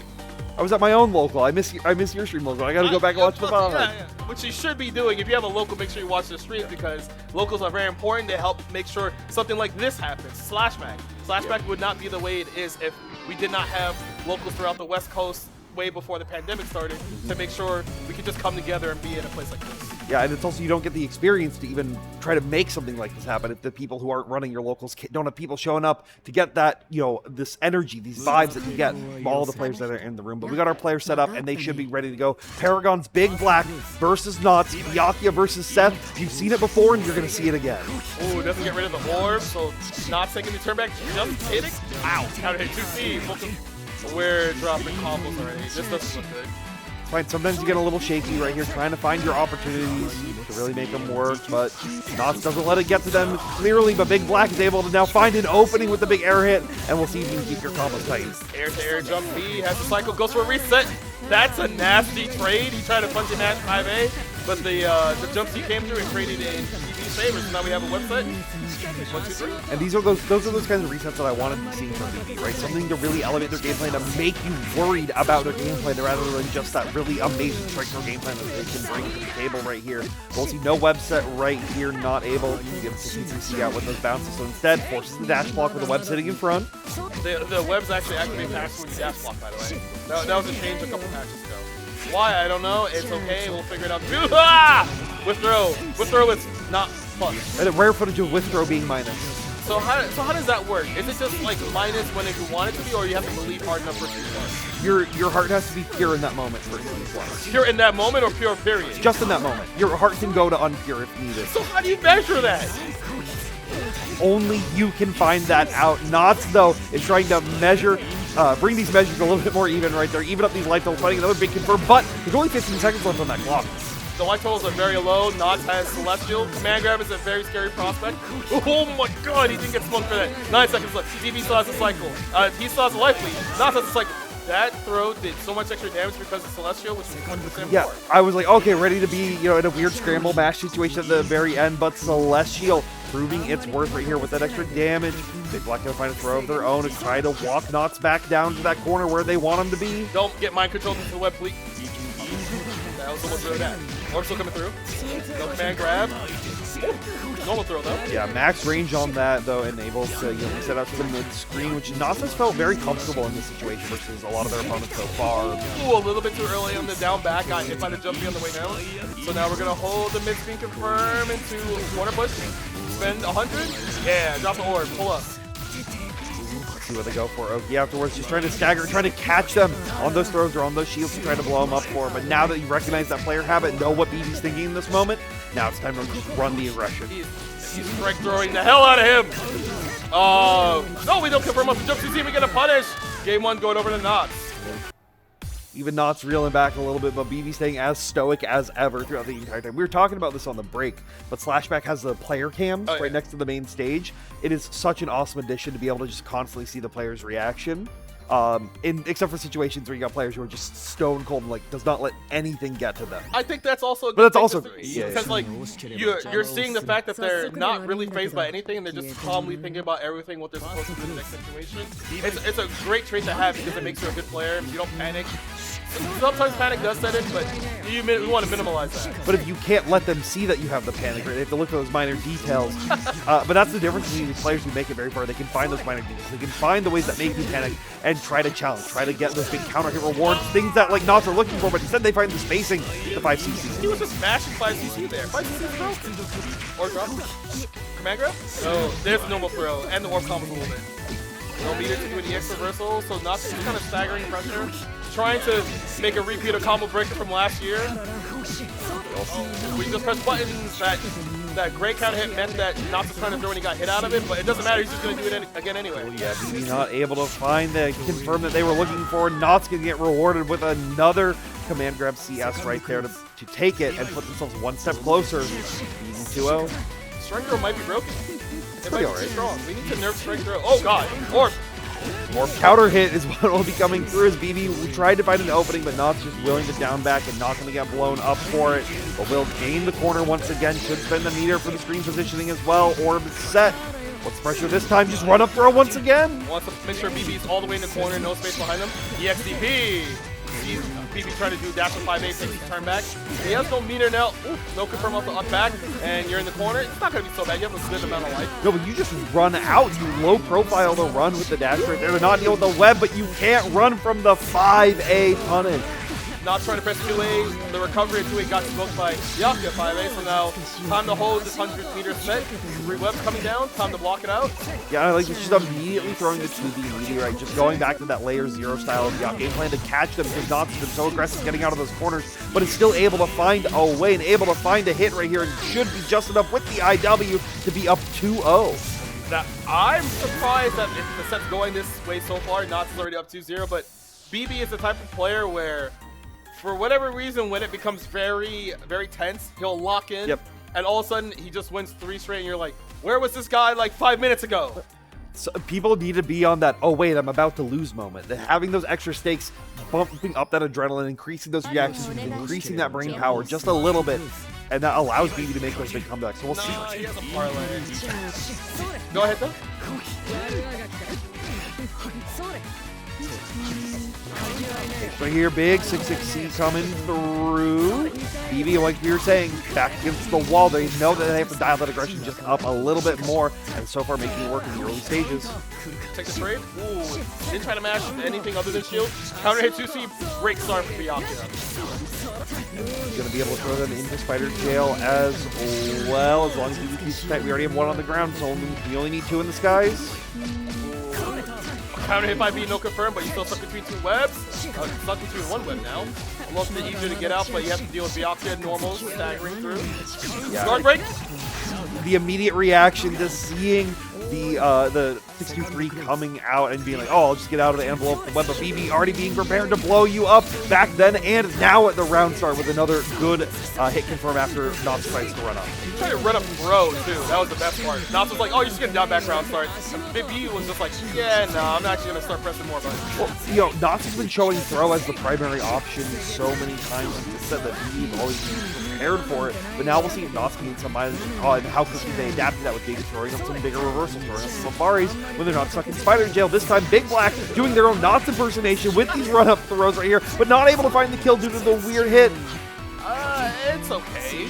I was at my own local. I miss your stream local. I gotta go back and watch the VOD. Yeah. Which you should be doing. If you have a local, make sure you watch the streams because locals are very important. They help make sure something like this happens. Slashback. Slashback would not be the way it is if we did not have locals throughout the West Coast way before the pandemic started to make sure we could just come together and be in a place like this. Yeah, and it's also you don't get the experience to even try to make something like this happen if the people who aren't running your locals don't have people showing up to get that, this energy, these vibes that you get from all the players that are in the room. But we got our players set up, and they should be ready to go. Paragon's Big Black versus Knots, Yakia versus Seth. You've seen it before, and you're going to see it again. Ooh, doesn't get rid of the orb, so Knots taking the turn back, just hitting. Ow, counter hit 2C. We're dropping combos already. This doesn't look good. It's fine. Sometimes you get a little shaky right here, trying to find your opportunities to really make them work, but Knots doesn't let it get to them clearly, but Big Black is able to now find an opening with the big air hit, and we'll see if you can keep your combos tight. Air-to-air jump B, has the cycle, goes for a reset. That's a nasty trade. He tried to punch in at 5A, but the jump C came through and traded in TV's favor, so now we have a website. 1, 2, 3. And those are those kinds of resets that I wanted to see from BB, right? Something to really elevate their gameplay, to make you worried about their gameplay rather than just that really amazing strike throw gameplay that they can bring to the table right here. We'll see no webset right here, not able to get consistency out with those bounces, so instead forces the dash block with the web sitting in front. The webs actually activate faster with the dash block, by the way. That was a change a couple patches ago. Why? I don't know. It's okay. We'll figure it out. Withrow. Withrow is not fun. And a rare footage of withrow being minus. So how does that work? Is it just like minus when you want it to be, or you have to believe hard enough for it? Your heart has to be pure in that moment for it to be plus. Pure in that moment or pure period? Just in that moment. Your heart can go to unpure if needed. So how do you measure that? Only you can find that out. Knots, though, is trying to measure, bring these measures a little bit more even right there. Even up these life totals, finding another big confirm, but there's only 15 seconds left on that clock. The life totals are very low. Knots has Celestial. Command Grab is a very scary prospect. Oh my god, he didn't get smoked for that. 9 seconds left. DB still has a cycle. He still has a life lead. Knots has a cycle. That throw did so much extra damage because of Celestial, which is 100% Yeah, more. I was like, okay, ready to be, in a weird scramble match situation at the very end, but Celestial proving its worth right here with that extra damage. Big Black gonna find a throw of their own and try to walk Knots back down to that corner where they want him to be. Don't get mind controlled into the web, please. That was almost throw that. Orb still coming through. No command grab. Normal throw though. Yeah, max range on that though, and able to set out to the mid screen, which Knots has felt very comfortable in this situation versus a lot of their opponents so far. Ooh, a little bit too early on the down back. Got hit by the jumpy on the way down. So now we're gonna hold the mid screen confirm into corner push. Spend 100. Yeah, drop the orb. Pull up. See what they go for. Oki afterwards just trying to stagger, trying to catch them on those throws or on those shields to try to blow them up for him. But now that you recognize that player habit, know what BB's thinking in this moment, now it's time to just run the aggression. He's strike throwing the hell out of him. No, we don't confirm up the jump. We get a punish. Game 1 going over to Knots. Even Knots reeling back a little bit, but BB staying as stoic as ever throughout the entire time. We were talking about this on the break, but Slashback has the player cams right next to the main stage. It is such an awesome addition to be able to just constantly see the player's reaction. Except for situations where you got players who are just stone cold and does not let anything get to them. I think that's also a good But that's thing also because you're seeing the fact that they're not really fazed by anything and they're just calmly thinking about everything what they're supposed to do in the next situation. It's a great trait to have because it makes you a good player. You don't panic. Sometimes panic does set in, but you want to minimize that. But if you can't let them see that you have the panic, right, they have to look for those minor details. But that's the difference between these players who make it very far. They can find those minor details. They can find the ways that make you panic and try to challenge, try to get those big counter hit rewards, things that Knots are looking for, but instead they find the spacing, the 5cc. He was just mashing 5cc there. 5cc is broken. Or drop. Command grab? No, there's a normal throw, and the orb combos a little bit. No meter to do an EX reversal, so Knots is kind of staggering pressure. Trying to make a repeat of combo breaker from last year. We just pressed buttons. That great counter hit meant that Knots was trying to throw and he got hit out of it, but it doesn't matter. He's just going to do it again anyway. Yeah, BB not able to find the confirm that they were looking for. Knots going to get rewarded with another command grab CS right there to take it and put themselves one step closer 2-0. Strength throw might be broken. It might be alright. too strong. We need to nerf strength throw. Oh god. Orb. Or counter hit is what will be coming through as BB tried to find an opening, but Knott's just willing to down back and not going to get blown up for it. But will gain the corner once again. Should spend the meter for the screen positioning as well. Orb is set. What's the pressure this time? Just run up throw once again. Wants to make sure BB's all the way in the corner, no space behind him. EXDP. Sees BB trying to do dash with 5A, takes a turn back. He has no meter now. Ooh, no confirm off the up back, and you're in the corner. It's not going to be so bad. You have a good amount of life. No, but you just run out. You low profile the run with the dash right there to not deal with the web, but you can't run from the 5A punish. Not trying to press 2A. The recovery at 2A got smoked by Yaku at 5A, so now time to hold this 100 meter set. 3 webs coming down. Time to block it out. Yeah, I like just immediately throwing the 2B meteorite, just going back to that layer 0 style of Yaku game plan to catch them because Knott's been so aggressive getting out of those corners, but is still able to find a way and able to find a hit right here and should be just enough with the IW to be up 2-0. That I'm surprised that if the set's going this way so far, Knott's is already up 2-0, but BB is the type of player where, for whatever reason, when it becomes very, very tense, he'll lock in, and all of a sudden, he just wins 3 straight, and you're like, where was this guy like 5 minutes ago? So people need to be on that, oh wait, I'm about to lose moment. Having those extra stakes, bumping up that adrenaline, increasing those reactions, increasing that brain power just a little bit, and that allows BB to make those big comebacks. So we'll see. He has a parlay. Go ahead, though. Right here, big 6-6C coming through. BB, like we were saying, back against the wall. They know that they have to dial that aggression just up a little bit more, and so far making it work in the early stages. Take the trade. Ooh, didn't try to mash anything other than shield. Counter hit 2C, great start for Byakuya. Gonna be able to throw them into Spider Jail as well, as long as BB keeps tight. We already have 1 on the ground, so we only need 2 in the skies. Counter hit by B, no confirm, but you still stuck between 2 webs. Stuck between 1 web now. A little bit easier to get out, but you have to deal with Byakuya normal, staggering through. Yeah. Guard break. The immediate reaction to seeing the 623 coming out and being like, oh, I'll just get out of the envelope of the web, but BB already being prepared to blow you up back then and now at the round start with another good hit confirm after Knott's tries to run up. He tried to run up throw too. That was the best part. Knott's was like, oh, you're just getting down back round start. And Big B was just like, yeah, no, I'm actually gonna start pressing more buttons. Well, you know, Knott's has been showing throw as the primary option so many times. He said that BB's always been prepared for it, but now we'll see if Knott's can need some mileage and how quickly they adapt to that with maybe throwing up some bigger reversals, throwing up some Safaris when they're not stuck in Spider Jail. This time, Big Black doing their own Knott's impersonation with these run-up throws right here, but not able to find the kill due to the weird hit. It's okay.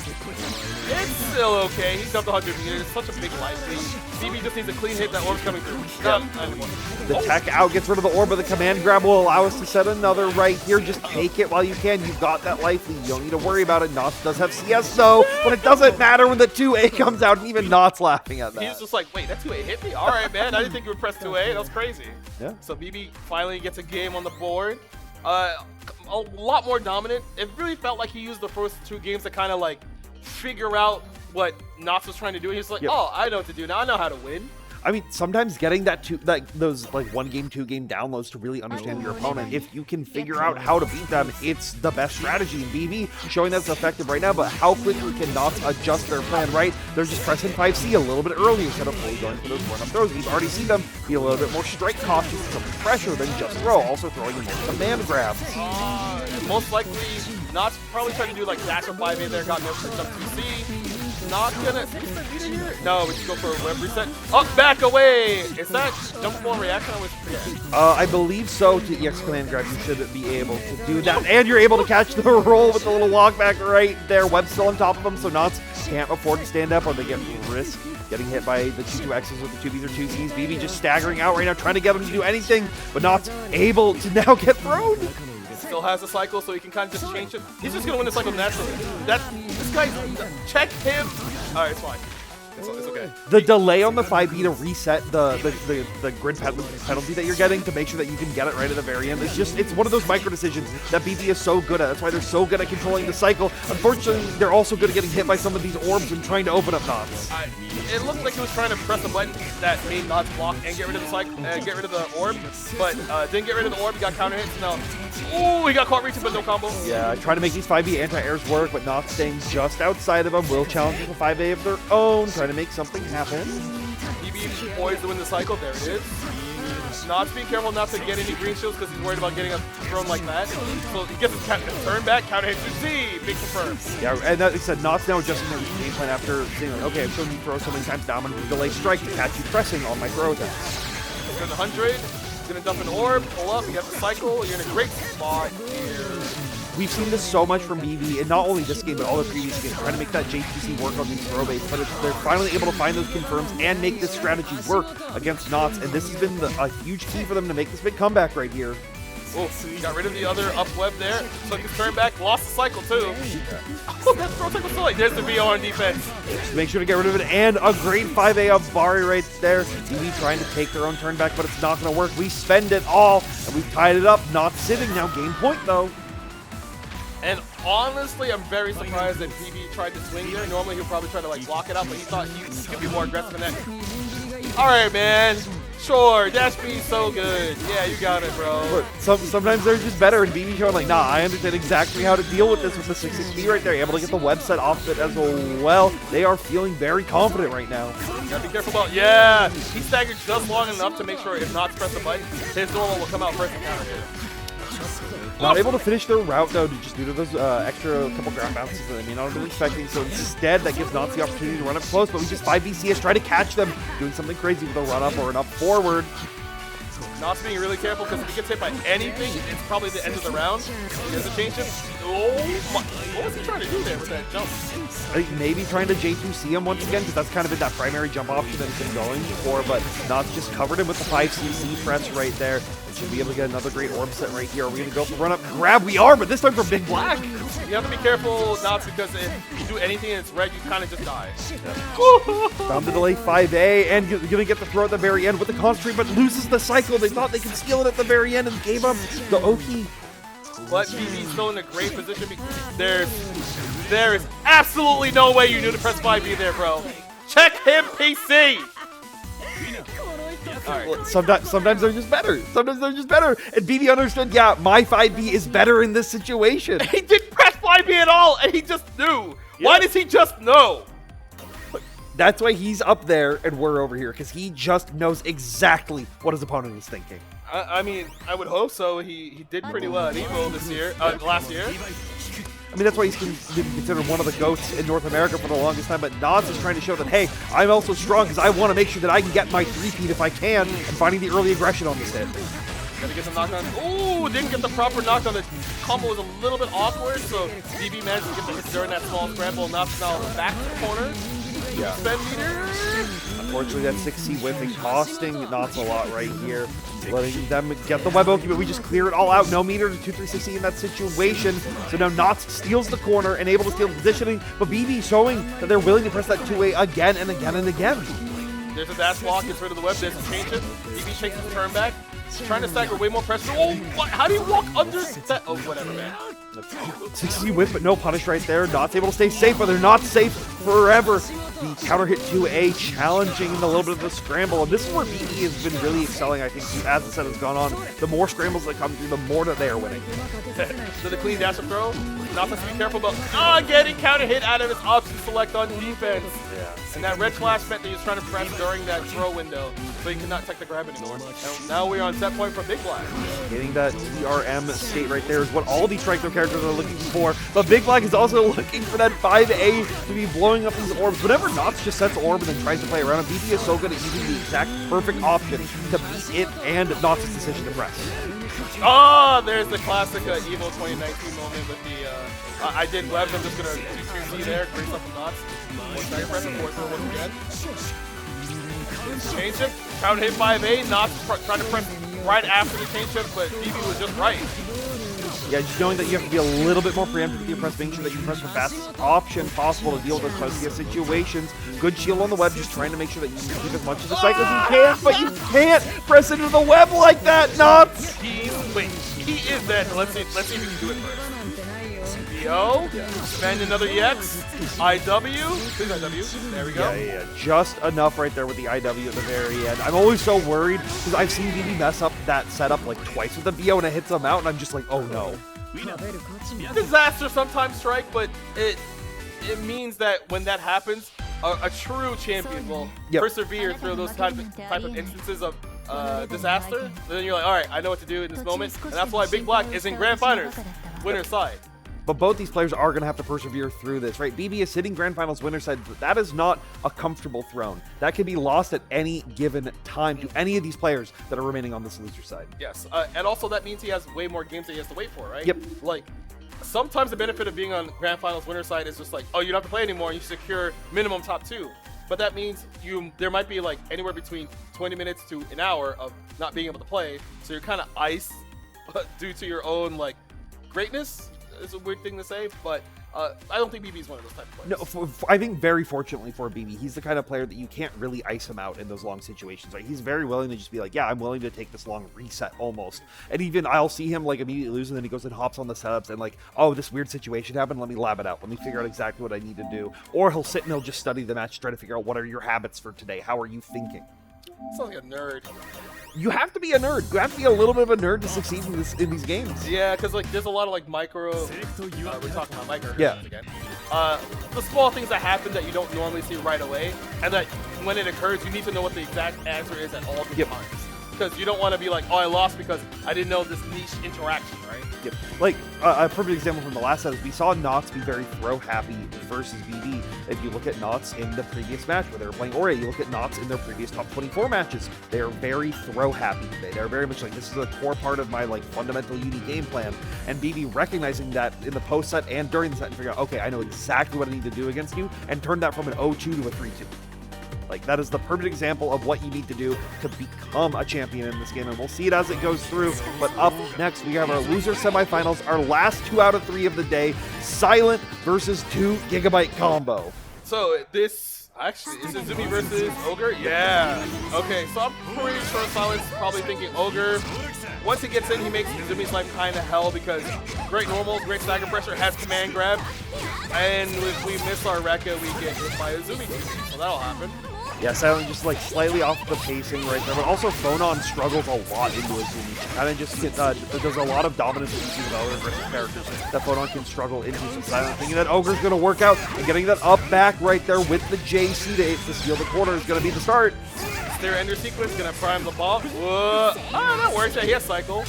It's still okay. He's up to 100 meters. It's such a big life thing. CB just needs a clean hit. That orb's coming through. Not anymore. The tech out gets rid of the orb, but the command grab will allow us to set another right here. Just take it while you can. You've got that life lead. You don't need to worry about it. Knott's does have CS though, but it doesn't matter when the 2A comes out, and even Knott's laughing at that. He's just like, wait, that 2A hit me? All right, man. I didn't think you would press 2A. That was crazy. Yeah. So BB finally gets a game on the board. A lot more dominant. It really felt like he used the first 2 games to kind of like figure out what Knott's was trying to do. He was like, oh, I know what to do now. I know how to win. I mean, sometimes getting those 1 game, 2 game downloads to really understand your opponent, if you can figure out how to beat them, it's the best strategy. And BB showing that's effective right now, but how quickly can Knott's adjust their plan, right? They're just pressing 5C a little bit early instead of fully going for those run-up throws. We've already seen them be a little bit more strike cautious, some pressure than just throw, also throwing in more command grabs. Most likely, Knott's probably trying to do like dash or 5A there, got no switch up 2C. Not gonna. No, we should go for a web reset. Up, back, away! Is that jump ball reaction? I always forget. I believe so. To EX command grab, you should be able to do that. And you're able to catch the roll with the little walk back right there. Web's still on top of them, so Knott's can't afford to stand up or they get risk getting hit by the 2-2Xs with the 2Bs or 2Cs. BB just staggering out right now, trying to get him to do anything, but Knott's able to now get thrown. Still has a cycle, so he can kind of just change it. He's just gonna win the cycle naturally. This guy, check him. All right, it's fine. It's okay. The delay on the 5B to reset the grid penalty that you're getting to make sure that you can get it right at the very end, it's one of those micro decisions that BB is so good at. That's why they're so good at controlling the cycle. Unfortunately, they're also good at getting hit by some of these orbs and trying to open up knots. It looked like he was trying to press a button that made knots block and get rid of the cycle, get rid of the orb, but didn't get rid of the orb. He got counter hits. Now, ooh, he got caught reaching, but no combo. Yeah, trying to make these 5B anti-airs work, but not staying just outside of them. Will challenge with a 5A of their own, trying to make something happen. BB poised to win the cycle. There it is. Knots being careful not to get any green shields because he's worried about getting a thrown like that. So he gets his turn back, counter hit to Z, big confirm. Yeah, and that said, Knots now adjusting their game plan after saying, like, okay, I've shown you throw so many times now, I'm going to delay strike to catch you pressing all my throw attacks. He's going to 100, he's going to dump an orb, pull up, you have the cycle, you're in a great spot here. We've seen this so much from BB, and not only this game, but all the previous games, trying to make that J2C work on these throw baits, but they're finally able to find those confirms and make this strategy work against Knots, and this has been a huge key for them to make this big comeback right here. Oh, he got rid of the other up web there, took his turn back, lost the cycle too. Oh, that throw cycle still like, there's the VO on defense. Just make sure to get rid of it, and a great 5A of Bari right there. BB trying to take their own turn back, but it's not going to work. We spend it all, and we've tied it up. Knots sitting now, game point though. And honestly, I'm very surprised that BB tried to swing there. Normally, he'll probably try to like block it out, but he thought he could be more aggressive in that. All right, man. Sure, dash B's so good. Yeah, you got it, bro. Look, sometimes they're just better, and BB showing like, nah, I understand exactly how to deal with this with the 6-6B right there. Able to get the website off it as well. They are feeling very confident right now. You gotta be careful about, yeah. He staggered just long enough to make sure if not press the button, his normal will come out first and counter hit. Not able to finish their route though, just due to those extra couple ground bounces that I may not have been expecting. So instead, that gives Knots the opportunity to run up close, but we just 5BCS try to catch them, doing something crazy with a run up or an up forward. Knots being really careful because if he gets hit by anything, it's probably the end of the round. Here's a change him. Oh my! What was he trying to do there with that jump? I think maybe trying to J2C him once again, because that's kind of been that primary jump option that he's been going for, but Knots just covered him with the 5CC press right there. Should be able to get another great orb set right here. Are we going to go for run up grab? We are, but this time for Big Black. You have to be careful, Knots, because if you do anything and it's red, you kind of just die. Yeah. Found the delay 5A, and you're going to get the throw at the very end with the concentrate, but loses the cycle. They thought they could steal it at the very end and gave up the Oki. But BB's still in a great position. There is absolutely no way you knew to press 5B there, bro. Check him, PC. Right. Sometimes they're just better. Sometimes they're just better. And BB understood, yeah, my 5B is better in this situation. He didn't press 5B at all, and he just knew. Yeah. Why does he just know? That's why he's up there and we're over here, because he just knows exactly what his opponent is thinking. I mean, I would hope so. He did pretty well at EVO this year, last year. I mean, that's why he's considered one of the GOATs in North America for the longest time, but Nods is trying to show that, hey, I'm also strong because I want to make sure that I can get my 3-peat if I can, and finding the early aggression on this hit. Gotta get some knockdown. Ooh, didn't get the proper knockdown. The combo was a little bit awkward, so BB managed to get the hit during that small scramble. Knots now back to the corner. Yeah. Spend meter. Unfortunately, that 6C whiffing costing Knots a lot right here. Letting them get the web Oki, but we just clear it all out. No meter to 2-3-6 in that situation. So now Knots steals the corner and able to steal the positioning, but BB showing that they're willing to press that 2-way again and again and again. There's a dash block, gets rid of the web, there's a change it. BB takes his turn back. Trying to stagger way more pressure. Oh, what? How do you walk under that? Oh, whatever, man. 6C whip, but no punish right there. Knots able to stay safe, but they're not safe forever. The counter hit 2A, challenging a little bit of the scramble. And this is where BE has been really excelling, I think, as the set has gone on. The more scrambles that come through, the more that they are winning. So the clean dash up throw. Knots has to be careful about getting counter hit out of his option select on defense. Yeah. And that red flash meant that he was trying to press during that throw window, so he could not tech the grab anymore. Now we are on set point for Big Black. Getting that TRM state right there is what all these strike throw characters are looking for. But Big Black is also looking for that 5A to be blowing up these orbs. Whenever Knots just sets orb and then tries to play around it, BB is so good at using the exact perfect option to beat it and Knots' decision to press. Oh, there's the classic EVO 2019 moment with the, I did web, I'm just going to do 2C there, great stuff from Knots. One second press, and force once again. Change him, counter hit 5A, Knots trying to press right after the change him, but BB was just right. Yeah, just knowing that you have to be a little bit more preemptive with your press, making sure that you press the fastest option possible to deal with those close situations. Good shield on the web, just trying to make sure that you can keep as much of the cycle as you can, but you can't press into the web like that, Nuts! He is dead. Let's see if he can do it first. BO, spend another EX, IW, please IW, there we go. Yeah, just enough right there with the IW at the very end. I'm always so worried, because I've seen BB mess up that setup like twice with the BO and it hits him out, and I'm just like, oh no. Disaster sometimes strike, but it means that when that happens, a true champion will persevere through those type of instances of disaster. Then you're like, all right, I know what to do in this moment, and that's why Big Black is in Grand Finals, winner's side. But both these players are going to have to persevere through this, right? BB is sitting Grand Finals winner side, but that is not a comfortable throne. That can be lost at any given time to any of these players that are remaining on this loser side. Yes, and also that means he has way more games that he has to wait for, right? Yep. Like, sometimes the benefit of being on Grand Finals winner side is just like, oh, you don't have to play anymore, you secure minimum top 2. But that means there might be like anywhere between 20 minutes to an hour of not being able to play, so you're kind of iced due to your own like greatness. It's a weird thing to say, but I don't think BB is one of those type of players. No, I think very fortunately for BB, he's the kind of player that you can't really ice him out in those long situations, right? He's very willing to just be like, yeah, I'm willing to take this long reset almost. And even I'll see him like immediately lose, and then he goes and hops on the setups and like, oh, this weird situation happened, let me lab it out. Let me figure out exactly what I need to do. Or he'll sit and he'll just study the match, try to figure out what are your habits for today? How are you thinking? Sounds like a nerd. You have to be a nerd. You have to be a little bit of a nerd to succeed in these games. Yeah, because like there's a lot of like micro. We're talking about micro. Yeah. Again. The small things that happen that you don't normally see right away, and that when it occurs, you need to know what the exact answer is at all the times. Because you don't want to be like, oh, I lost because I didn't know this niche interaction, right? Yep. Like, a perfect example from the last set is we saw Knots be very throw-happy versus BB. If you look at Knots in the previous match where they were playing Ori, you look at Knots in their previous top 24 matches, they are very throw-happy today. They're very much like, this is a core part of my, like, fundamental Uni game plan. And BB recognizing that in the post-set and during the set and figure out, okay, I know exactly what I need to do against you, and turn that from an 0-2 to a 3-2. Like, that is the perfect example of what you need to do to become a champion in this game, and we'll see it as it goes through. But up next, we have our loser semifinals, our last 2 out of 3 of the day, Silent versus 2 GB combo. So this, actually, is it Zumi versus Ogre? Yeah. Okay, so I'm pretty sure Silent's probably thinking Ogre. Once he gets in, he makes Zumi's life kind of hell because great normal, great stagger pressure, has command grab, and if we miss our Rekka, we get hit by a Zumi. So that'll happen. Yeah, Silent just like slightly off the pacing right there, but also Phonon struggles a lot into a Zumi. And then just there's a lot of dominance that you see with other aggressive characters that Phonon can struggle into. So Silent thinking that Ogre's going to work out, and getting that up back right there with the JC to steal the corner is going to be the start. Is there ender sequence going to prime the ball? Whoa. Oh, that works. Yeah, he has cycle.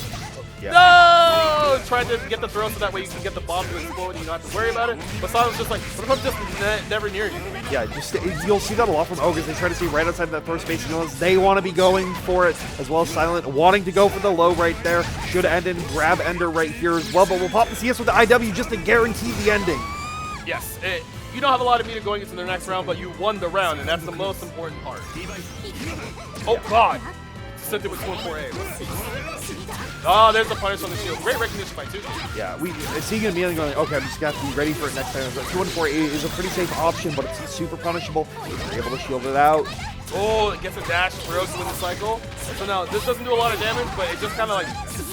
Yeah. No! Trying to get the throw so that way you can get the bomb to explode and you don't have to worry about it. But Silent's just like, what if I'm just never near you? Yeah, just you'll see that a lot from Ogres. They try to stay right outside that first base. They want to be going for it, as well as Silent wanting to go for the low right there. Should end in grab ender right here as well, but we'll pop the CS with the IW just to guarantee the ending. Yes, you don't have a lot of meter going into the next round, but you won the round, and that's the most important part. Oh, God. Sent it with 2-4A. Oh, there's the punish on the shield. Great recognition by 2. Yeah, seeing it immediately going, okay, I'm just going to have to be ready for it next time. 2-4A is a pretty safe option, but it's super punishable. You're able to shield it out. Oh, it gets a dash, throws with the cycle. So now, this doesn't do a lot of damage, but it just kind of like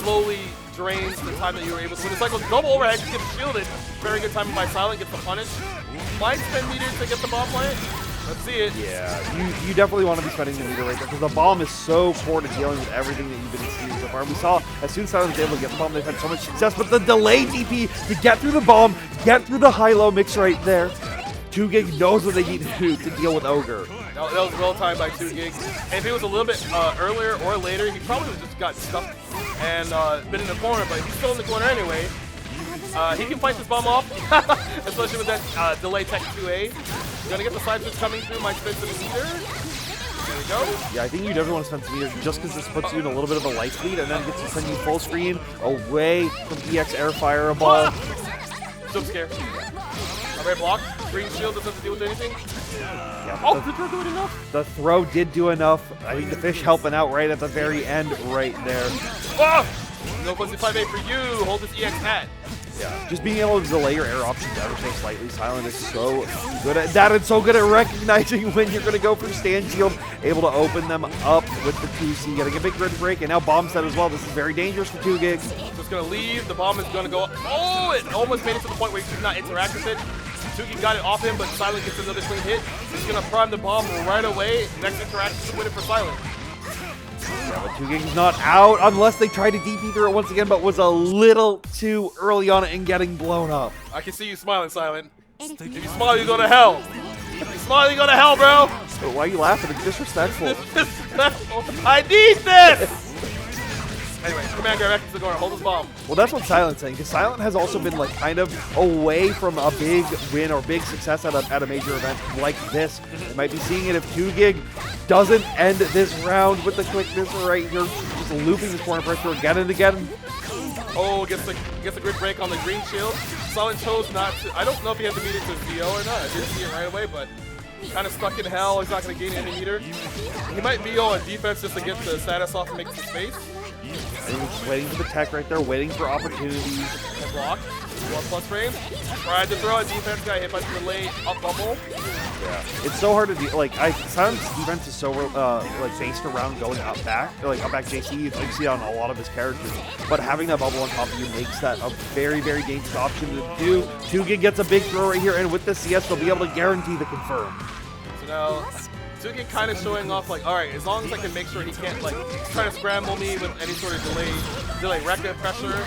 slowly drains the time that you were able to win the cycle. Double overhead, you get shielded. Very good timing by Silent, gets the punish. Might spend meters to get the bomb plant. Let's see it. Yeah, you definitely want to be spending the meter right there, because the bomb is so core to dealing with everything that you've been seeing so far. We saw, as soon as Silent was able to get the bomb, they've had so much success, but the delay DP to get through the bomb, get through the high-low mix right there. 2GIG knows what they need to do to deal with Ogre. That was well timed by 2GIG. And if it was a little bit earlier or later, he probably would have just got stuck and been in the corner, but he's still in the corner anyway. He can fight this bomb off, especially with that delay tech 2A. Gonna get the side switch coming through, might spin to the meter. There we go. Yeah, I think you definitely want to spend some meters just because this puts you in a little bit of a light lead, and then gets to send you full screen away from EX Air Fireball. Jump scare. Alright, block. Green shield doesn't have to deal with anything. Yeah, Oh, did the throw do it enough? The throw did do enough. I think the fish helping out right at the very end right there. Oh! No fuzzy 5A for you. Hold this EX hat. Yeah, just being able to delay your air options ever so slightly. Silent is so good at that and so good at recognizing when you're going to go for stand shield, able to open them up with the 2C, getting a big grid break, and now bomb set as well. This is very dangerous for 2GIG. Just going to leave. The bomb is going to go. Oh, it almost made it to the point where he could not interact with it. 2GIG got it off him, but Silent gets another clean hit. He's going to prime the bomb right away. Next interaction to win it for Silent. Yeah, but 2GIG's not out unless they try to DP through it once again, but was a little too early on it and getting blown up. I can see you smiling, Silent. If you smile, you go to hell. If you smile, you go to hell, bro. So why are you laughing? It's disrespectful. I need this! Anyway, command guy back to the corner. Hold his bomb. Well, that's what Silent's saying, because Silent has also been like kind of away from a big win or big success at a major event like this. We might be seeing it if 2GIG doesn't end this round with the quickness right here, just looping his corner pressure again and again. Oh, gets the grid break on the green shield. Silent chose not to. I don't know if he had to beat it to VO or not. I didn't see it right away, but kind of stuck in hell. He's not going to gain any meter. He might VO on defense just to get the status off and make some space. And he's just waiting for the tech right there, waiting for opportunities. And block. 1+ frames. Tried to throw a defense, got hit by the delay up bubble. Yeah, it's so hard to do. Like, Silent's defense is so like based around going up back JC. You see it on a lot of his characters, but having that bubble on top of you makes that a very, very dangerous option to do. 2GIG gets a big throw right here, and with the CS, they'll be able to guarantee the confirm. So now 2GIG kind of showing off like, all right, as long as I can make sure he can't like try to scramble me with any sort of delay record pressure.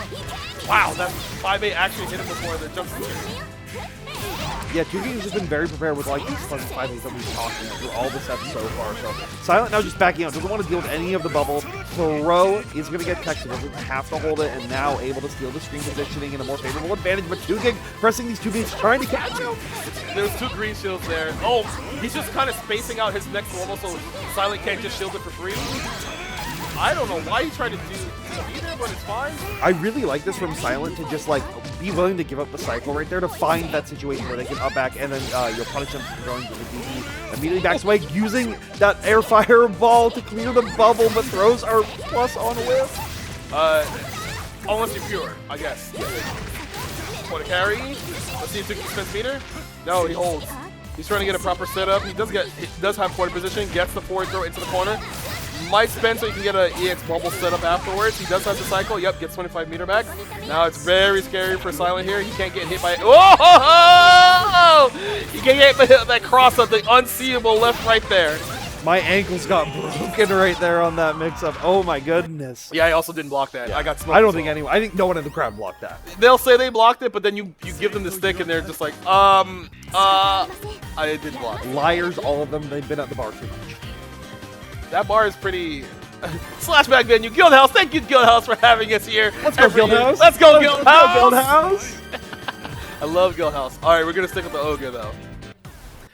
Wow, that 5A actually hit him before the jump scare. Yeah, 2GIG has just been very prepared with like these fuzzy 5As that we've been talking about through all the sets so far. So Silent now just backing out, doesn't want to deal with any of the bubble. Throw is going to get texted, doesn't have to hold it, and now able to steal the screen positioning in a more favorable advantage. But 2GIG pressing these 2Bs, trying to catch him. There's 2 green shields there. Oh, he's just kind of spacing out his next normal so Silent can't just shield it for free. I don't know why he tried to do either, but it's fine. I really like this from Silent to just like be willing to give up the cycle right there to find that situation where they can up back and then you'll punish them for throwing to the DP. Immediately backs away using that air fireball to clear the bubble, but throws are plus on whiff. Unless you're pure, I guess. Want to carry? Let's see if 2GIG spends meter. No, he holds. He's trying to get a proper setup. He does have forward position. Gets the forward throw into the corner. Might spend so you can get an EX bubble set up afterwards. He does have the cycle. Yep, gets 25 meter back. Now it's very scary for Silent here. He can't get hit by. Oh! He can't get hit by that cross up, the unseeable left right there. My ankles got broken right there on that mix-up. Oh my goodness. Yeah, I also didn't block that. Yeah. I got smoked. I don't think anyone. I think no one in the crowd blocked that. They'll say they blocked it, but then you give them the stick and they're just like, I didn't block. Liars, all of them. They've been at the bar too much. That bar is pretty. Slashback venue, Guildhouse. Thank you, Guildhouse, for having us here. Let's go, Guildhouse. Let's go, Guildhouse. Guildhouse. I love Guildhouse. All right, we're gonna stick with the ogre though.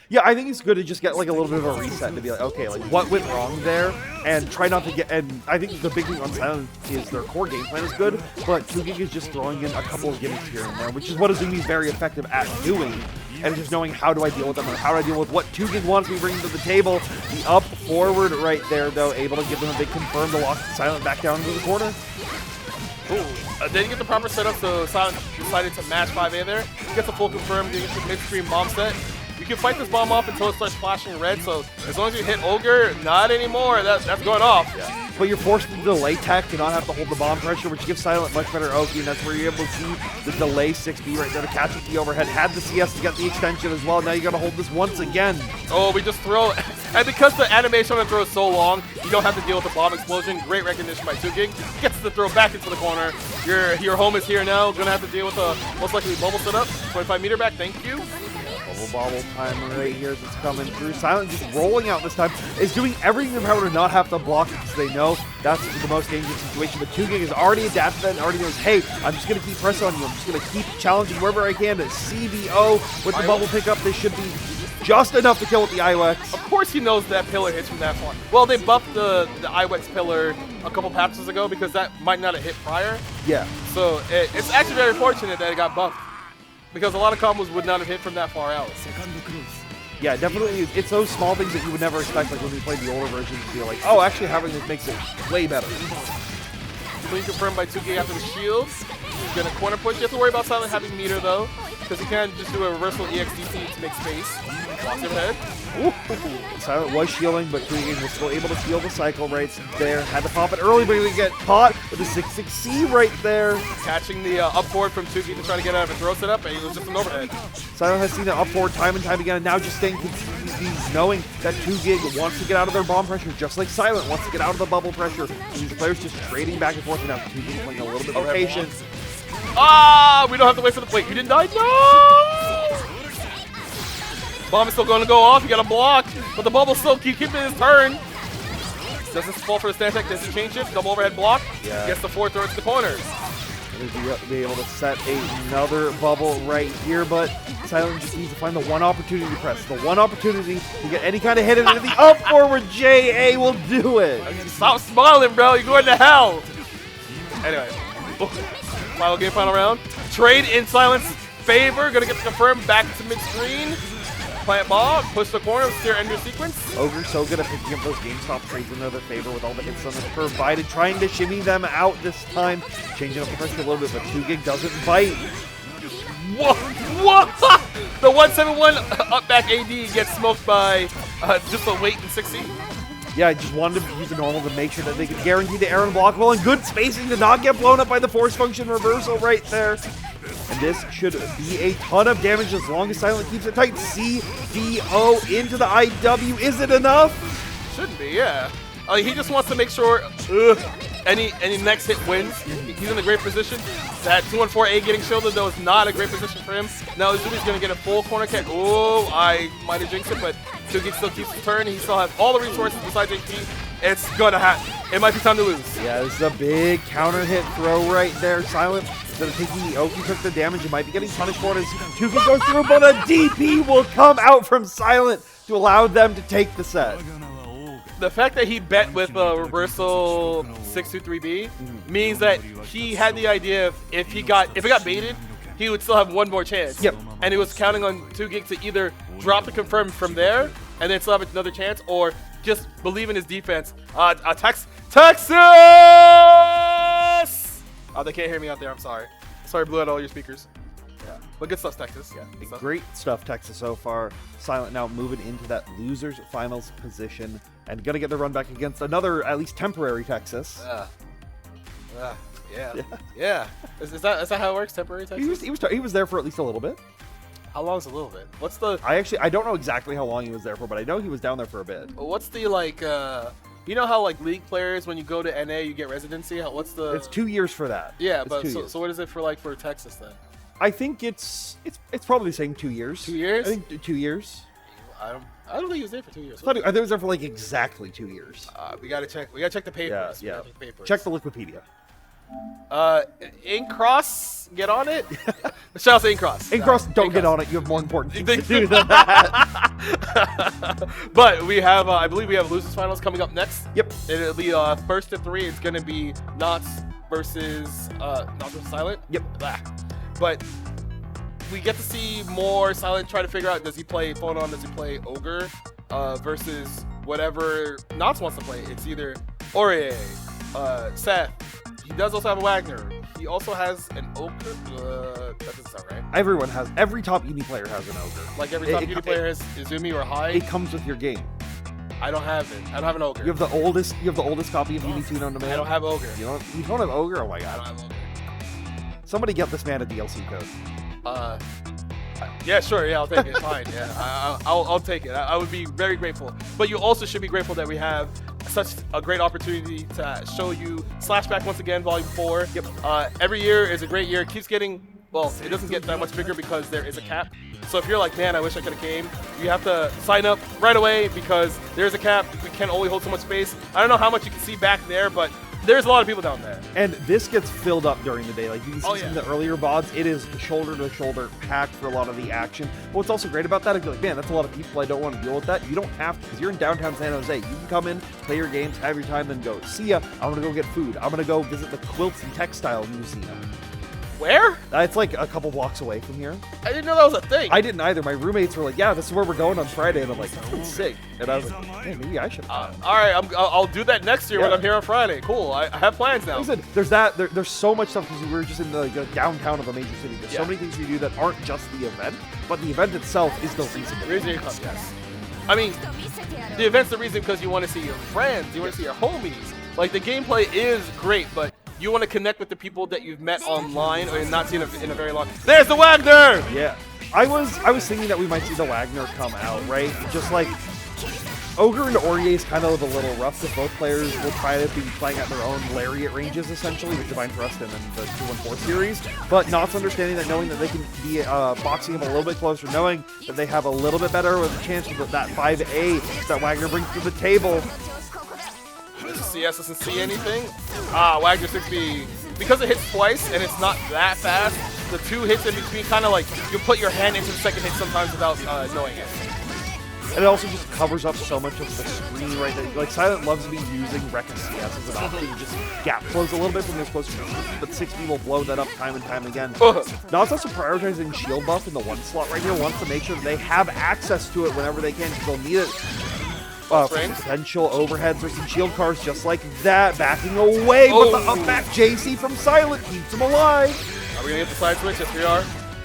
Yeah, I think it's good to just get like a little bit of a reset and to be like, okay, like what went wrong there, and try not to get. And I think the big thing on Silent is their core game plan is good, but 2GIG is just throwing in a couple of gimmicks here and there, which is what Azumi is very effective at doing. And just knowing how do I deal with them, or how do I deal with what 2GIG wants me bringing to the table. The up forward right there, though, able to give them a big confirm to lock Silent back down into the corner. Ooh, didn't get the proper setup, so Silent decided to match 5A there. Gets a full confirm, gets the mid-screen bomb set. You can fight this bomb off until it starts flashing red, so as long as you hit Ogre, not anymore, that's going off. Yeah. But you're forced to delay tech to not have to hold the bomb pressure, which gives Silent much better Oki, and that's where you're able to see the delay 6B right there to catch with the overhead. Had the CS to get the extension as well, now you gotta hold this once again. Oh, we just throw, and because the animation on the throw is so long, you don't have to deal with the bomb explosion. Great recognition by 2GIG. Gets the throw back into the corner. Your home is here now, gonna have to deal with a most likely bubble setup. 25 meter back, thank you. Bobble time right here as it's coming through. Silent just rolling out this time, is doing everything in their power to not have to block it because they know that's the most dangerous situation. But 2GIG has already adapted that and already knows, hey, I'm just going to keep pressing on you. I'm just going to keep challenging wherever I can to CBO with the bubble pickup. This should be just enough to kill with the IWX. Of course he knows that pillar hits from that far. Well, they buffed the IWX pillar a couple patches ago because that might not have hit prior. Yeah. So it's actually very fortunate that it got buffed, because a lot of combos would not have hit from that far out. Yeah, definitely. It's those small things that you would never expect, like when we played the older versions, to be like, oh, actually having this makes it way better. clean confirmed by 2K after the shields. He's gonna corner push. You have to worry about Silent having meter though, because he can't just do a reversal EXDT to make space. Blocks him ahead. Ooh. Silent was shielding, but 2K was still able to steal the cycle right there. Had to pop it early, but he get caught with a 6-6C right there. Catching the up forward from 2K to try to get out of it, throws it up, and he was just an overhead. Silent has seen it up forward time and time again, and now just staying confused, knowing that 2Gig wants to get out of their bomb pressure, just like Silent wants to get out of the bubble pressure. These players just trading back and forth, and now 2Gig playing a little bit more patient. Ah, we don't have to wait for the plate. You didn't die? No! Bomb is still going to go off. You got a block, but the bubble still keeping his turn. Does this fall for the stand tech? Does he change it? Double overhead block. Yeah. Gets the 4 throws to the corner. Be able to set another bubble right here, but Silent just needs to find the one opportunity to press. The one opportunity to get any kind of hit into the up forward. JA will do it. Stop smiling, bro. You're going to hell. Anyway. Final game, final round. Trade in Silent's favor. Gonna get the confirm back to mid-screen. Plant ball, push the corner, steer ender sequence. Ogre's so good at picking up those GameStop trades in their favor with all the hits on the provided, trying to shimmy them out this time. Changing up the pressure a little bit, but 2Gig doesn't bite. Whoa! Whoa! The 171 up back AD gets smoked by just a wait and 60. Yeah, I just wanted to use the normal to make sure that they could guarantee the air and block well, and good spacing to not get blown up by the force function reversal right there. And this should be a ton of damage as long as Silent keeps it tight. CDO into the IW. Is it enough? Shouldn't be, yeah. He just wants to make sure any next hit wins. He's in a great position. That 214A getting shielded, though, is not a great position for him. Now Zumi's going to get a full corner kick. Oh, I might have jinxed it, but 2Gig still keeps his turn. He still has all the resources besides HP. It's going to happen. It might be time to lose. Yeah, this is a big counter hit throw right there. Silent, instead of taking the Oki, took the damage. He might be getting punished for it as 2Gig goes through, but a DP will come out from Silent to allow them to take the set. The fact that he bet with a reversal 623B means that he had the idea of if it got baited, he would still have one more chance. Yep. And he was counting on 2Gig to either drop the confirm from there and then still have another chance, or just believe in his defense. Texas! Oh, they can't hear me out there. I'm sorry. Sorry, blew out all your speakers. Yeah. But good stuff, Texas. Yeah. Good stuff. Great stuff, Texas, so far. Silent now moving into that losers finals position and going to get the run back against another, at least temporary Texas. Yeah. Is that how it works? Temporary Texas? He was there for at least a little bit. How long is a little bit? What's the? I don't know exactly how long he was there for, but I know he was down there for a bit. What's the you know how like league players when you go to NA you get residency? What's the? It's 2 years for that. Yeah, it's but 2 so years. what is it for Texas then? I think it's probably saying 2 years. 2 years? I think 2 years. I don't think he was there for 2 years. I think he was there for like exactly 2 years. We gotta check. We gotta check the papers. Yeah. Check the papers. Check the Wikipedia. Incross, get on it. Shout out to Incross. Incross, don't get on it. You have more important things to do than that. But we have, I believe we have losers finals coming up next. Yep. It'll be first to 3. It's gonna be Knots versus Silent. Yep. Blah. But we get to see more Silent try to figure out, does he play Phonon, does he play Ogre, versus whatever Knots wants to play. It's either Aurier, Seth. He does also have a Wagner. He also has an Ogre. That doesn't sound right. Every top Uni player has an Ogre. Like every top Uni player has Izumi or High. It comes with your game. I don't have it. I don't have an Ogre. You have the oldest copy of Uni 2 known to man. I don't have Ogre. You don't have Ogre? Oh my I god. don't have Ogre. Somebody get this man a DLC code. Yeah, sure. Yeah, I'll take it. Fine. Yeah, I'll take it. I would be very grateful. But you also should be grateful that we have such a great opportunity to show you Slashback once again, Volume 4. Yep. Every year is a great year. It keeps getting, well, it doesn't get that much bigger because there is a cap. So if you're like, man, I wish I could have came, you have to sign up right away because there's a cap. We can only hold so much space. I don't know how much you can see back there, but there's a lot of people down there. And this gets filled up during the day. Like you can see in the earlier VODs, it is shoulder to shoulder packed for a lot of the action. But what's also great about that is like, man, that's a lot of people. I don't want to deal with that. You don't have to, because you're in downtown San Jose. You can come in, play your games, have your time, then go. See ya. I'm gonna go get food. I'm gonna go visit the Quilts and Textile Museum. Where? It's like a couple blocks away from here. I didn't know that was a thing. I didn't either. My roommates were like, "Yeah, this is where we're going on Friday," and I'm like, "That's sick." And I was like, "Man, maybe I should." All right, I'll do that next year when I'm here on Friday. Cool. I have plans now. Listen, there's that. There's so much stuff because we're just in the downtown of a major city. There's so many things we do that aren't just the event, but the event itself is the reason. Reason you come, yes. I mean, the event's the reason because you want to see your friends, you want to see your homies. Like, the gameplay is great, but you want to connect with the people that you've met online or not seen in a very long. There's the Wagner. Yeah, I was thinking that we might see the Wagner come out, right? Just like Ogre and Aurier is kind of a little rough because both players will try to be playing at their own lariat ranges essentially with Divine Thrust and then the 2-1-4 series. But Knott's understanding that, knowing that they can be boxing him a little bit closer, knowing that they have a little bit better of a chance with that 5A that Wagner brings to the table. CS doesn't see anything. Wagner 6B, because it hits twice and it's not that fast, the 2 hits in between kind of like you put your hand into the second hit sometimes without knowing it. And it also just covers up so much of the screen right there. Like, Silent loves me using Rekka CS as an option to just gap close a little bit from their close range, but 6B will blow that up time and time again. Knott's also prioritizing shield buff in the 1 slot right here, wants to make sure that they have access to it whenever they can, because they'll need it. Potential overheads or some shield cars just like that, backing away, but the up back JC from Silent keeps him alive. Are we gonna get the side switch? Yes, we are.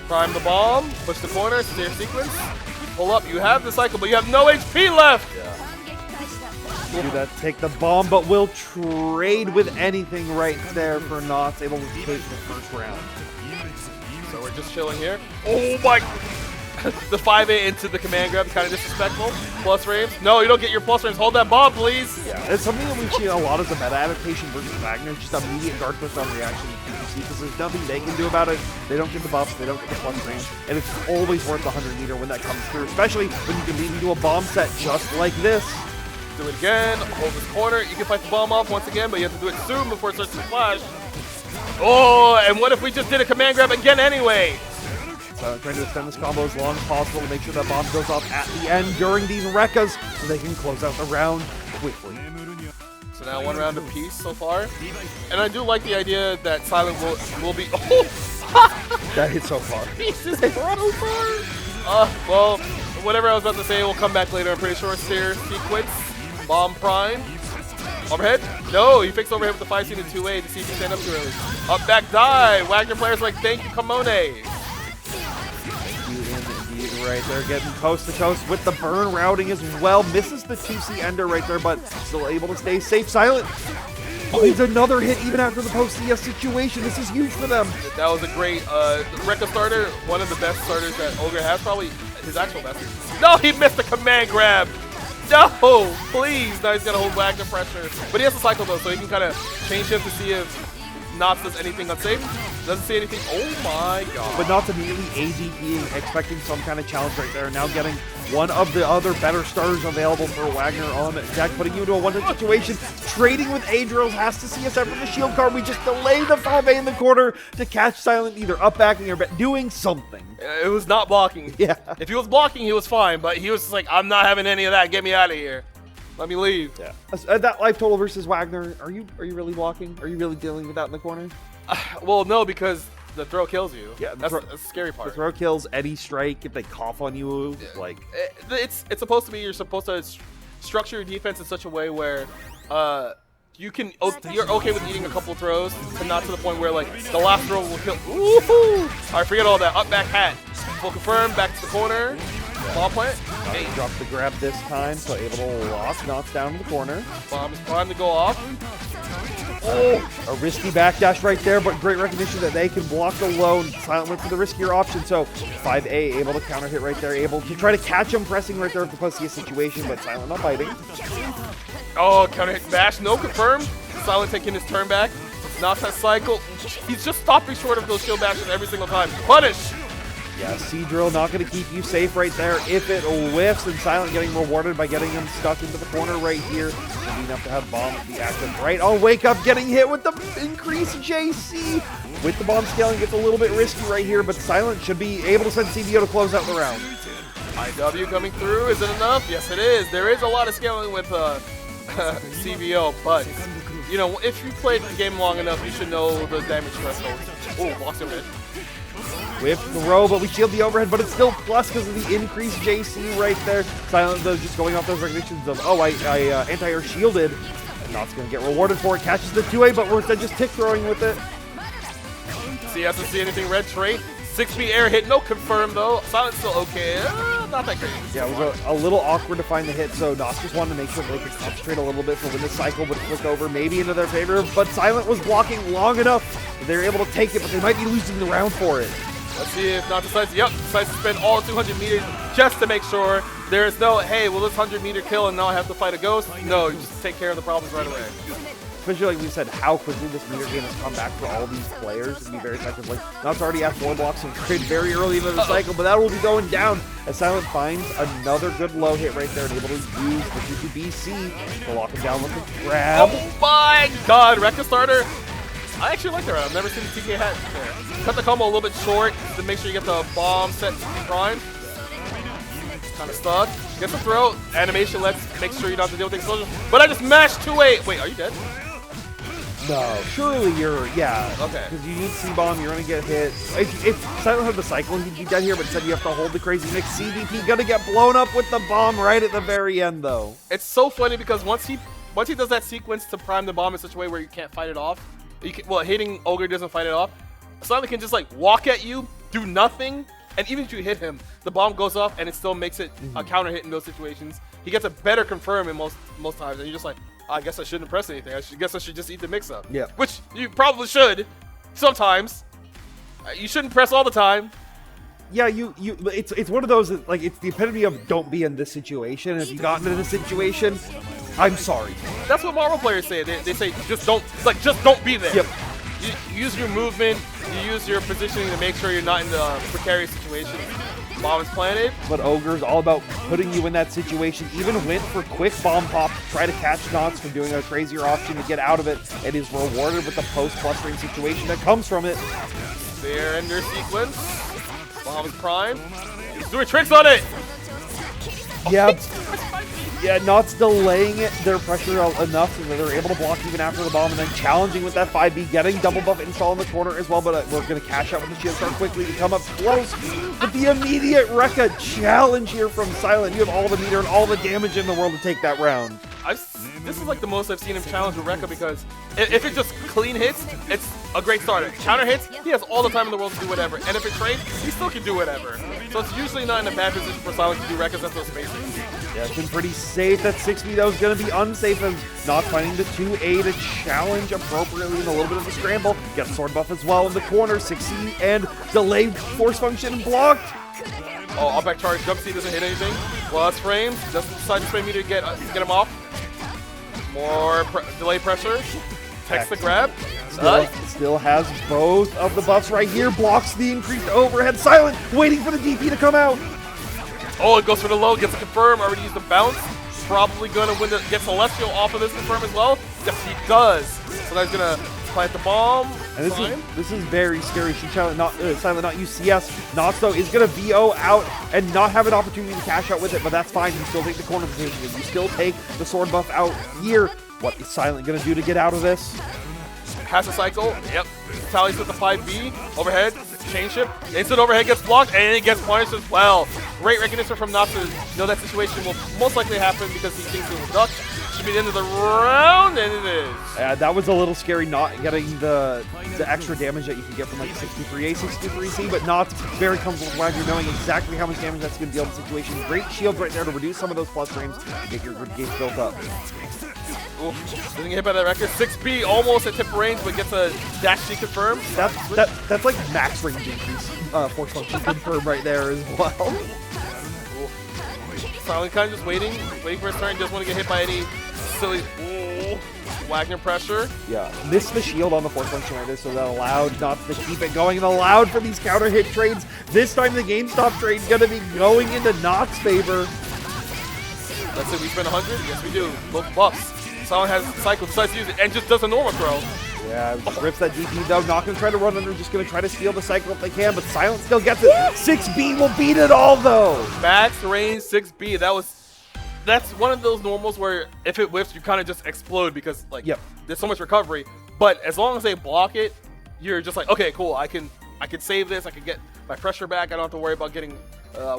Prime the bomb, push the corner, steer sequence. You pull up, you have the cycle, but you have no HP left. Do that, take the bomb, but will trade with anything right there for Knott's, able to take the first round. So we're just chilling here. Oh my. The 5A into the command grab is kind of disrespectful. Plus frames. No, you don't get your plus frames. Hold that bomb, please. Yeah, it's something that we've seen a lot as a meta adaptation versus Wagner. Just immediate guard push on reaction because there's nothing they can do about it. They don't get the buffs, they don't get the plus frames, and it's always worth the 100 meter when that comes through, especially when you can lead into a bomb set just like this. Do it again. Hold this corner. You can fight the bomb off once again, but you have to do it soon before it starts to flash. Oh, and what if we just did a command grab again anyway? So trying to extend this combo as long as possible to make sure that bomb goes off at the end during these Rekkas so they can close out the round quickly. So now 1 round apiece so far. And I do like the idea that Silent will be... Oh! That hit so far. Jesus well, whatever I was about to say will come back later. I'm pretty sure. Steer sequence. Bomb prime. Overhead? No, he fixed overhead with the 5C to 2A to see if he stand up too early. Up back dive. Wagner players like, thank you, Kamone. Right there, getting coast to coast with the burn routing as well. Misses the 2C ender right there, but still able to stay safe. Silent. Oh, he's another hit even after the post CS situation. This is huge for them. That was a great Rekka starter, one of the best starters that Ogre has, probably his actual best. No, he missed the command grab. No, please. Now he's got to hold Wagner pressure. But he has to cycle though, so he can kind of change him to see if Knott's does anything unsafe. Doesn't see anything. Oh my god. But Knott's immediately ADPing, expecting some kind of challenge right there. Now getting one of the other better starters available for Wagner on deck, putting you into a 1-hit situation. Trading with Adriels, has to see us after the shield card. We just delay the 5A in the corner to catch Silent, either up backing or doing something. It was not blocking. Yeah. If he was blocking, he was fine, but he was just like, I'm not having any of that. Get me out of here. Let me leave. Yeah. That life total versus Wagner, are you really blocking? Are you really dealing with that in the corner? Well, no, because the throw kills you. Yeah, that's the scary part. The throw kills, Eddie strike, if they cough on you, like... It's supposed to be, you're supposed to structure your defense in such a way where you can, you're okay with eating a couple throws, but not to the point where, like, the last throw will kill. Woohoo! All right, forget all that. Up, back, hat. Full confirm, back to the corner. Ball plant. Hey. Drop the grab this time, so able to lock, knocks down in the corner. Bomb is primed to go off. Oh, a risky backdash right there, but great recognition that they can block alone. Silent went for the riskier option, so 5A able to counter hit right there, able to try to catch him pressing right there with the post-CS situation, but Silent not biting. Oh, counter hit bash, no confirm. Silent taking his turn back. Not that cycle. He's just stopping short of those shield bashes every single time. Punish! Yeah, C-Drill not going to keep you safe right there if it whiffs, and Silent getting rewarded by getting him stuck into the corner right here. Should be enough to have Bomb be active right on Wake Up, getting hit with the increased JC. With the bomb scaling, gets a little bit risky right here, but Silent should be able to send CBO to close out the round. IW coming through, is it enough? Yes, it is. There is a lot of scaling with CBO, but You know, if you played the game long enough, you should know the damage threshold. Oh, lost him in. Whip throw, but we shield the overhead, but it's still plus because of the increased JC right there. Silent though, just going off those recognitions of, oh, I anti-air shielded. And Not's going to get rewarded for it. Catches the 2A, but we're instead just tick throwing with it. See, hasn't seen anything red trait. 6B air hit, no confirm though. Silent's still okay. Not that great. Yeah, it was a little awkward to find the hit, so Knox just wanted to make sure that they could concentrate a little bit for when the cycle would flick over, maybe into their favor. But Silent was blocking long enough that they were able to take it, but they might be losing the round for it. Let's see if Knox decides to spend all 200 meters just to make sure there is no, hey, will this 100-meter kill and now I have to fight a ghost? No, you just take care of the problems right away. Especially like we said, how quickly this meter game has come back for all these players to be very effective. Like, Knox already at 4 blocks and grid very early into the cycle, but that will be going down as Silent finds another good low hit right there and able to use the 2BC to lock him down with the grab. Oh my god, Rekka starter. I actually like that round. I've never seen the TK hat there. Cut the combo a little bit short to make sure you get the bomb set in prime. Kind of stuck. Gets the throw. Animation lets make sure you don't have to deal with the explosion. But I just mashed 2-8. Wait, are you dead? No, surely you're, yeah. Okay. Because you need C-Bomb, you're going to get hit. If Silent had the cycle, he'd be dead here, but instead you have to hold the crazy mix. CDP going to get blown up with the bomb right at the very end, though. It's so funny because once he does that sequence to prime the bomb in such a way where you can't fight it off, well, hitting Ogre doesn't fight it off, Silent can just like walk at you, do nothing, and even if you hit him, the bomb goes off and it still makes it a counter hit in those situations. He gets a better confirm in most times, and you're just like, I guess I shouldn't press anything. I guess I should just eat the mix-up. Yeah. Which you probably should, sometimes. You shouldn't press all the time. Yeah, it's one of those that, like, it's the epitome of don't be in this situation. And if you got into this situation, I'm sorry. That's what Marvel players say. They say just don't be there. Yep. You use your movement, you use your positioning to make sure you're not in the precarious situation. Bomb is planted. But Ogre's all about putting you in that situation. Even went for quick bomb pop to try to catch Knox from doing a crazier option to get out of it. And is rewarded with the post-plus ring situation that comes from it. There ender sequence. Bomb is prime. He's doing tricks on it. Yeah. Yeah, Knott's delaying their pressure enough so that they're able to block even after the bomb and then challenging with that 5B, getting double buff install in the corner as well, but we're going to cash out with the shield start quickly to come up close with the immediate Rekka challenge here from Silent. You have all the meter and all the damage in the world to take that round. This is like the most I've seen him challenge with Rekka because if it just clean hits, it's a great starter. Counter hits, he has all the time in the world to do whatever. And if it trades, he still can do whatever. So it's usually not in a bad position for Silent to do Rekkas at those spaces. Yeah, it's been pretty safe. That 6B, though, is going to be unsafe as not finding the 2A to challenge appropriately in a little bit of the scramble. Gets sword buff as well in the corner. 6C and delayed force function blocked. Oh, all back charge. Jump C doesn't hit anything. Plus frames. Just decide to spray me to get him off. More delay pressure. Text the grab. Still has both of the buffs right here. Blocks the increased overhead. Silent, waiting for the DP to come out. Oh, it goes for the low. Gets a confirm. Already used the bounce. Probably going to get Celestial off of this confirm as well. Yes, he does. So that's going to plant the bomb. And this is very scary. Silent not use CS. Nox, though, is going to VO out and not have an opportunity to cash out with it, but that's fine. You still take the corner position. You still take the sword buff out here. What is Silent going to do to get out of this? Has a cycle. Yep. Tallies with the 5B. Overhead. Chain ship. Instant overhead gets blocked and it gets punished as well. Great recognition from Nox to know that situation will most likely happen because he thinks it will duck. Should be the end of the round, and it is. Yeah, that was a little scary not getting the extra damage that you can get from like 63A, 63C, but not very comfortable with Wagner knowing exactly how much damage that's going to deal in the situation. Great shield right there to reduce some of those plus frames and get your grid gauge built up. Oof, doesn't get hit by that record. 6B almost at tip range, but gets a dash C confirm. That's like max range increase force function confirm right there as well. Silent kind of just waiting for his turn. Doesn't want to get hit by any silly Wagner pressure. Yeah, missed the shield on the force function right there, so that allowed not to keep it going and allowed for these counter hit trades. This time the GameStop trade is going to be going into Nox's favor. Let's say we spend 100. Yes, we do. Both buffs. Silent has cycle, decides to use it, and just does a normal throw. Yeah, rips that DP though. Not going to try to run under, just going to try to steal the cycle if they can, but Silent still gets it. 6B will beat it all though. Max range 6B. That was that's one of those normals where if it whiffs, you kind of just explode because like Yep. there's so much recovery. But as long as they block it, you're just like, okay, cool. I can save this. I can get my pressure back. I don't have to worry about getting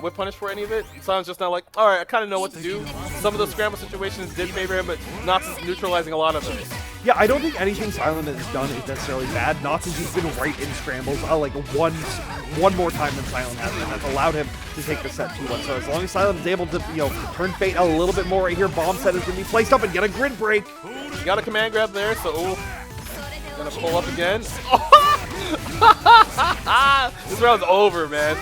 whip punished for any of it. Silent's just now like, all right, I kind of know what to do. Some of those scramble situations did favor him, but Nox is neutralizing a lot of those. Yeah, I don't think anything Silent has done is necessarily bad. Nox has just been right in scrambles like one more time than Silent has, and that's allowed him to take the set 2-1. So as long as Silent is able to, turn fate a little bit more right here, bomb set is going to be placed up and get a grid break. Got a command grab there, so gonna pull up again. This round's over, man.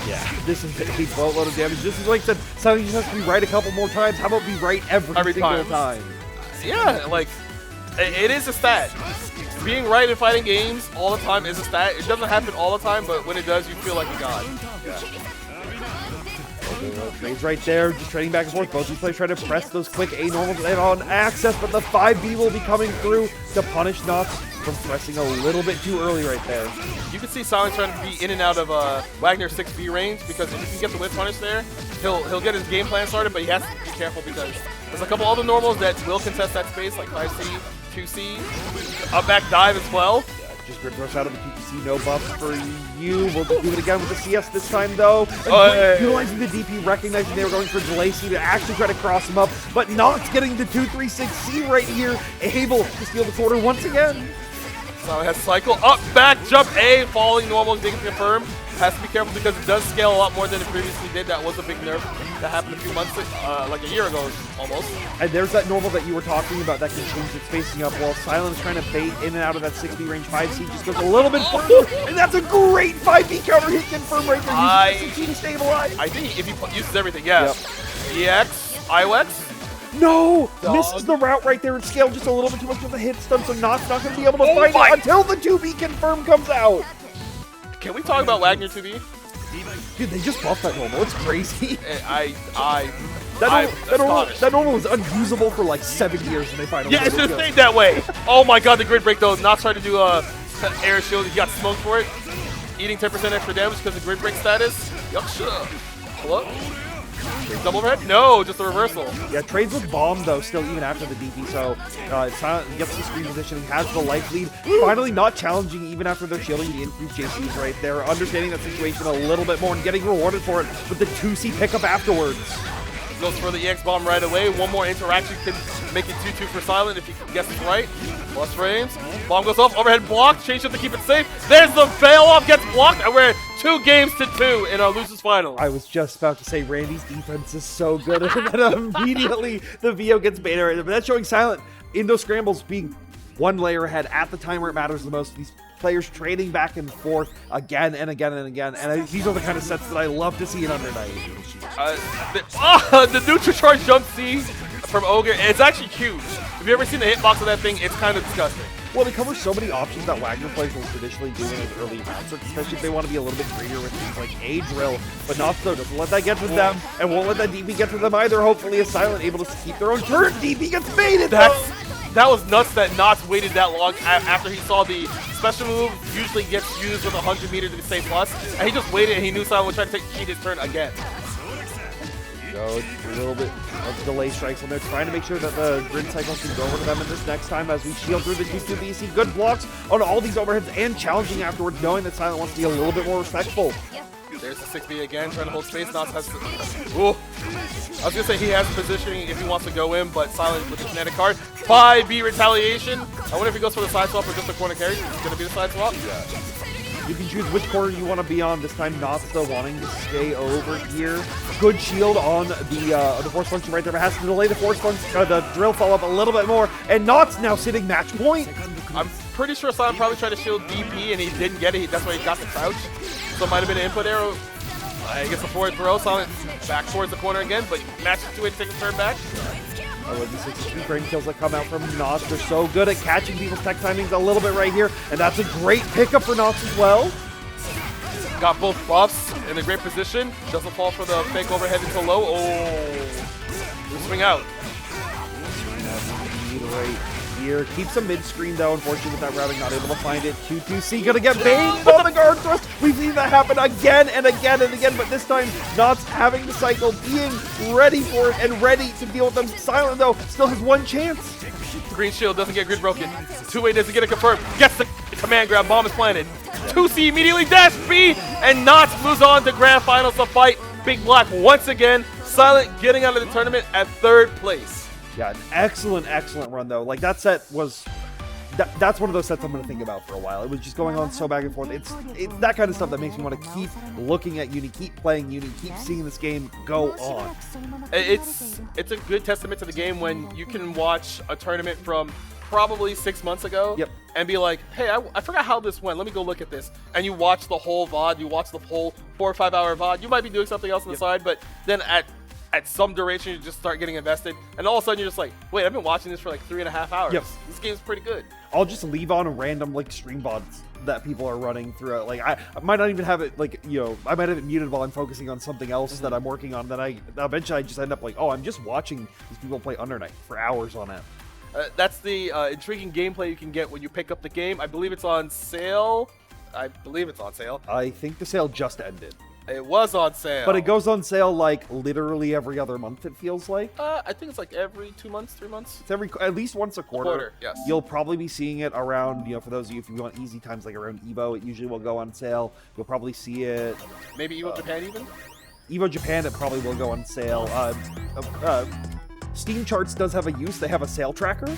Yeah, this is a boatload of damage. This is like the Silent just has to be right a couple more times. How about be right every single time? Yeah, like, it is a stat. Being right in fighting games all the time is a stat. It doesn't happen all the time, but when it does, you feel like a god. Yeah. Trades right there, just trading back and forth. Both these players try to press those quick A normals and on access, but the 5B will be coming through to punish Nox from pressing a little bit too early right there. You can see Silent trying to be in and out of Wagner's 6B range because if he can get the whip punish there, he'll get his game plan started, but he has to be careful because there's a couple other normals that will contest that space, like 5C, 2C, up back dive as well. Just grid rush out of the PPC, no buffs for you. We'll do it again with the CS this time, though. Utilizing the DP, recognizing they were going for delay C to actually try to cross him up, but Nox getting the 236C right here, able to steal the quarter once again. So it has cycle, up, back, jump A, falling normal, didn't confirm. Has to be careful because it does scale a lot more than it previously did. That was a big nerf that happened a few months, like a year ago almost. And there's that normal that you were talking about that can change its spacing up while Silent is trying to bait in and out of that 6B range. 5C just goes a little bit far, and that's a great 5B counter hit confirm right there. Using 6C to stabilize. I think if he uses everything, yeah. Yep. EX, IWX. No! Misses the route right there and scaled just a little bit too much of the hit stun, so Nox not going to be able to fight it until the 2B confirm comes out. Can we talk about Wagner 2B? Dude, they just buffed that normal. It's crazy. That normal was unusable for like 7 years and they finally it's just stayed that way. Oh my god, the grid break though. Nox tried to do air shield. He got smoked for it. Eating 10% extra damage because of grid break status. Yucksha. Hello? Double overhead? No, just a reversal. Yeah, trades with bomb though, still even after the DP, so Silent gets the screen position, he has the life lead. Finally not challenging even after they're shielding the increased JCs right there, understanding that situation a little bit more and getting rewarded for it with the 2C pickup afterwards. Goes for the EX bomb right away. One more interaction can make it 2-2 for Silent if he guesses right. Plus frames. Bomb goes off. Overhead blocked. Change it to keep it safe. There's the fail off. Gets blocked. And we're 2-2 in our losers final. I was just about to say Randy's defense is so good, and then immediately the VO gets beta right there. But that's showing Silent in those scrambles being one layer ahead at the time where it matters the most. These players trading back and forth again and again and again. And these are the kind of sets that I love to see in Under Night. The neutral charge jump C from Ogre, it's actually huge. Have you ever seen the hitbox of that thing? It's kind of disgusting. Well, they cover so many options that Wagner players will traditionally do in his early round circuit, especially if they want to be a little bit greedier with things like A drill, but not so. Doesn't let that get to them, and won't let that DP get to them either. Hopefully, is Silent able to keep their own turn. DP gets baited. That was nuts that Nox waited that long after he saw the special move usually gets used with 100 meters to say plus, and he just waited and he knew Silent would try to cheat his turn again. Go a little bit of delay strikes on there, trying to make sure that the grid cycle can go over to them in this next time as we shield through the 2-2 BC. Good blocks on all these overheads and challenging afterwards, knowing that Silent wants to be a little bit more respectful. There's the 6B again, trying to hold space. Nox has to... Ooh. I was going to say he has the positioning if he wants to go in, but Silent with the kinetic card. 5B retaliation. I wonder if he goes for the side swap or just the corner carry. It's going to be the side swap. Yeah. You can choose which corner you want to be on. This time, Nox wanting to stay over here. Good shield on the force function right there, but has to delay the force function, the drill follow up a little bit more, and Nox now sitting match point. I'm pretty sure Silent probably tried to shield DP and he didn't get it. That's why he got the crouch. So it might have been an input arrow. I guess a forward throw. Silent back towards the corner again, but matches to it to take a turn back. I love these 62 frame kills that come out from Nox. They're so good at catching people's tech timings a little bit right here, and that's a great pickup for Nox as well. Got both buffs in a great position. Doesn't fall for the fake overhead until low. Oh, we swing out. here. Keeps him mid-screen, though. Unfortunately, with that routing, not able to find it. 2-2-C gonna get baited on the guard thrust. We've seen that happen again and again and again, but this time, Knott's having the cycle, being ready for it and ready to deal with them. Silent, though, still has one chance. Green shield doesn't get grid broken. Two-way doesn't get it confirmed. Gets the command grab. Bomb is planted. 2C immediately dash B, and Knots moves on to grand finals to fight Big Black once again. Silent getting out of the tournament at 3rd place. Yeah, an excellent, excellent run, though. Like, that set was... That's one of those sets I'm going to think about for a while. It was just going on so back and forth. It's that kind of stuff that makes me want to keep looking at Uni, keep playing Uni, keep seeing this game go on. It's a good testament to the game when you can watch a tournament from probably 6 months ago and be like, hey, I forgot how this went. Let me go look at this. And you watch the whole VOD. You watch the whole 4 or 5 hour VOD. You might be doing something else on the side, but then at some duration, you just start getting invested. And all of a sudden, you're just like, wait, I've been watching this for like 3.5 hours. This game's pretty good. I'll just leave on random like stream VODs that people are running throughout. Like I might not even have it like, you know, I might have it muted while I'm focusing on something else that I'm working on. Then eventually I just end up like, oh, I'm just watching these people play Under Night for hours on it. That's the intriguing gameplay you can get when you pick up the game. I believe it's on sale. I think the sale just ended. It was on sale. But it goes on sale like literally every other month, it feels like. I think it's like every 2 months, 3 months. It's at least once a quarter. Yes. You'll probably be seeing it around, you know, for those of you if you want easy times like around Evo, it usually will go on sale. You'll probably see it. Maybe Evo Japan even? Evo Japan, it probably will go on sale. Steam Charts does have a use. They have a sale tracker.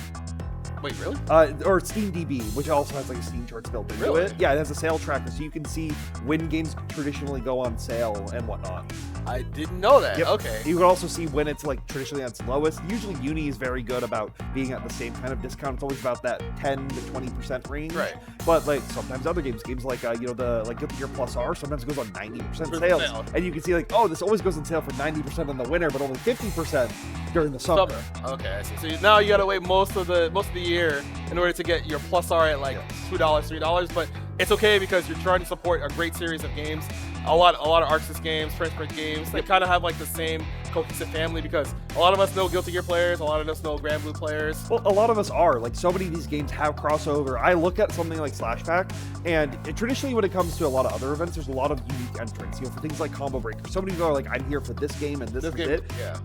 Wait, really? Or Steam DB, which also has like a Steam Charts built into it. Yeah, it has a sale tracker, so you can see when games traditionally go on sale and whatnot. I didn't know that. Okay. You can also see when it's like traditionally at its lowest. Usually Uni is very good about being at the same kind of discount. It's always about that 10 to 20% range. Right. But like sometimes other games like you know the like Guilty Gear Plus R sometimes goes on 90% sales, and you can see like, oh, this always goes on sale for 90% in the winter, but only 50% during the summer. Okay, I see. So now you gotta wait most of the year in order to get your Plus R at like $2, $3, but it's okay because you're trying to support a great series of games. A lot of ArcSys games, French Print games, they kind of have like the same cohesive family because a lot of us know Guilty Gear players, a lot of us know Grand Blue players. Well, a lot of us are. Like, so many of these games have crossover. I look at something like Slashback, and traditionally when it comes to a lot of other events, there's a lot of unique entrants. You know, for things like Combo Breaker. So many people are like, I'm here for this game and this is game, it. Yeah.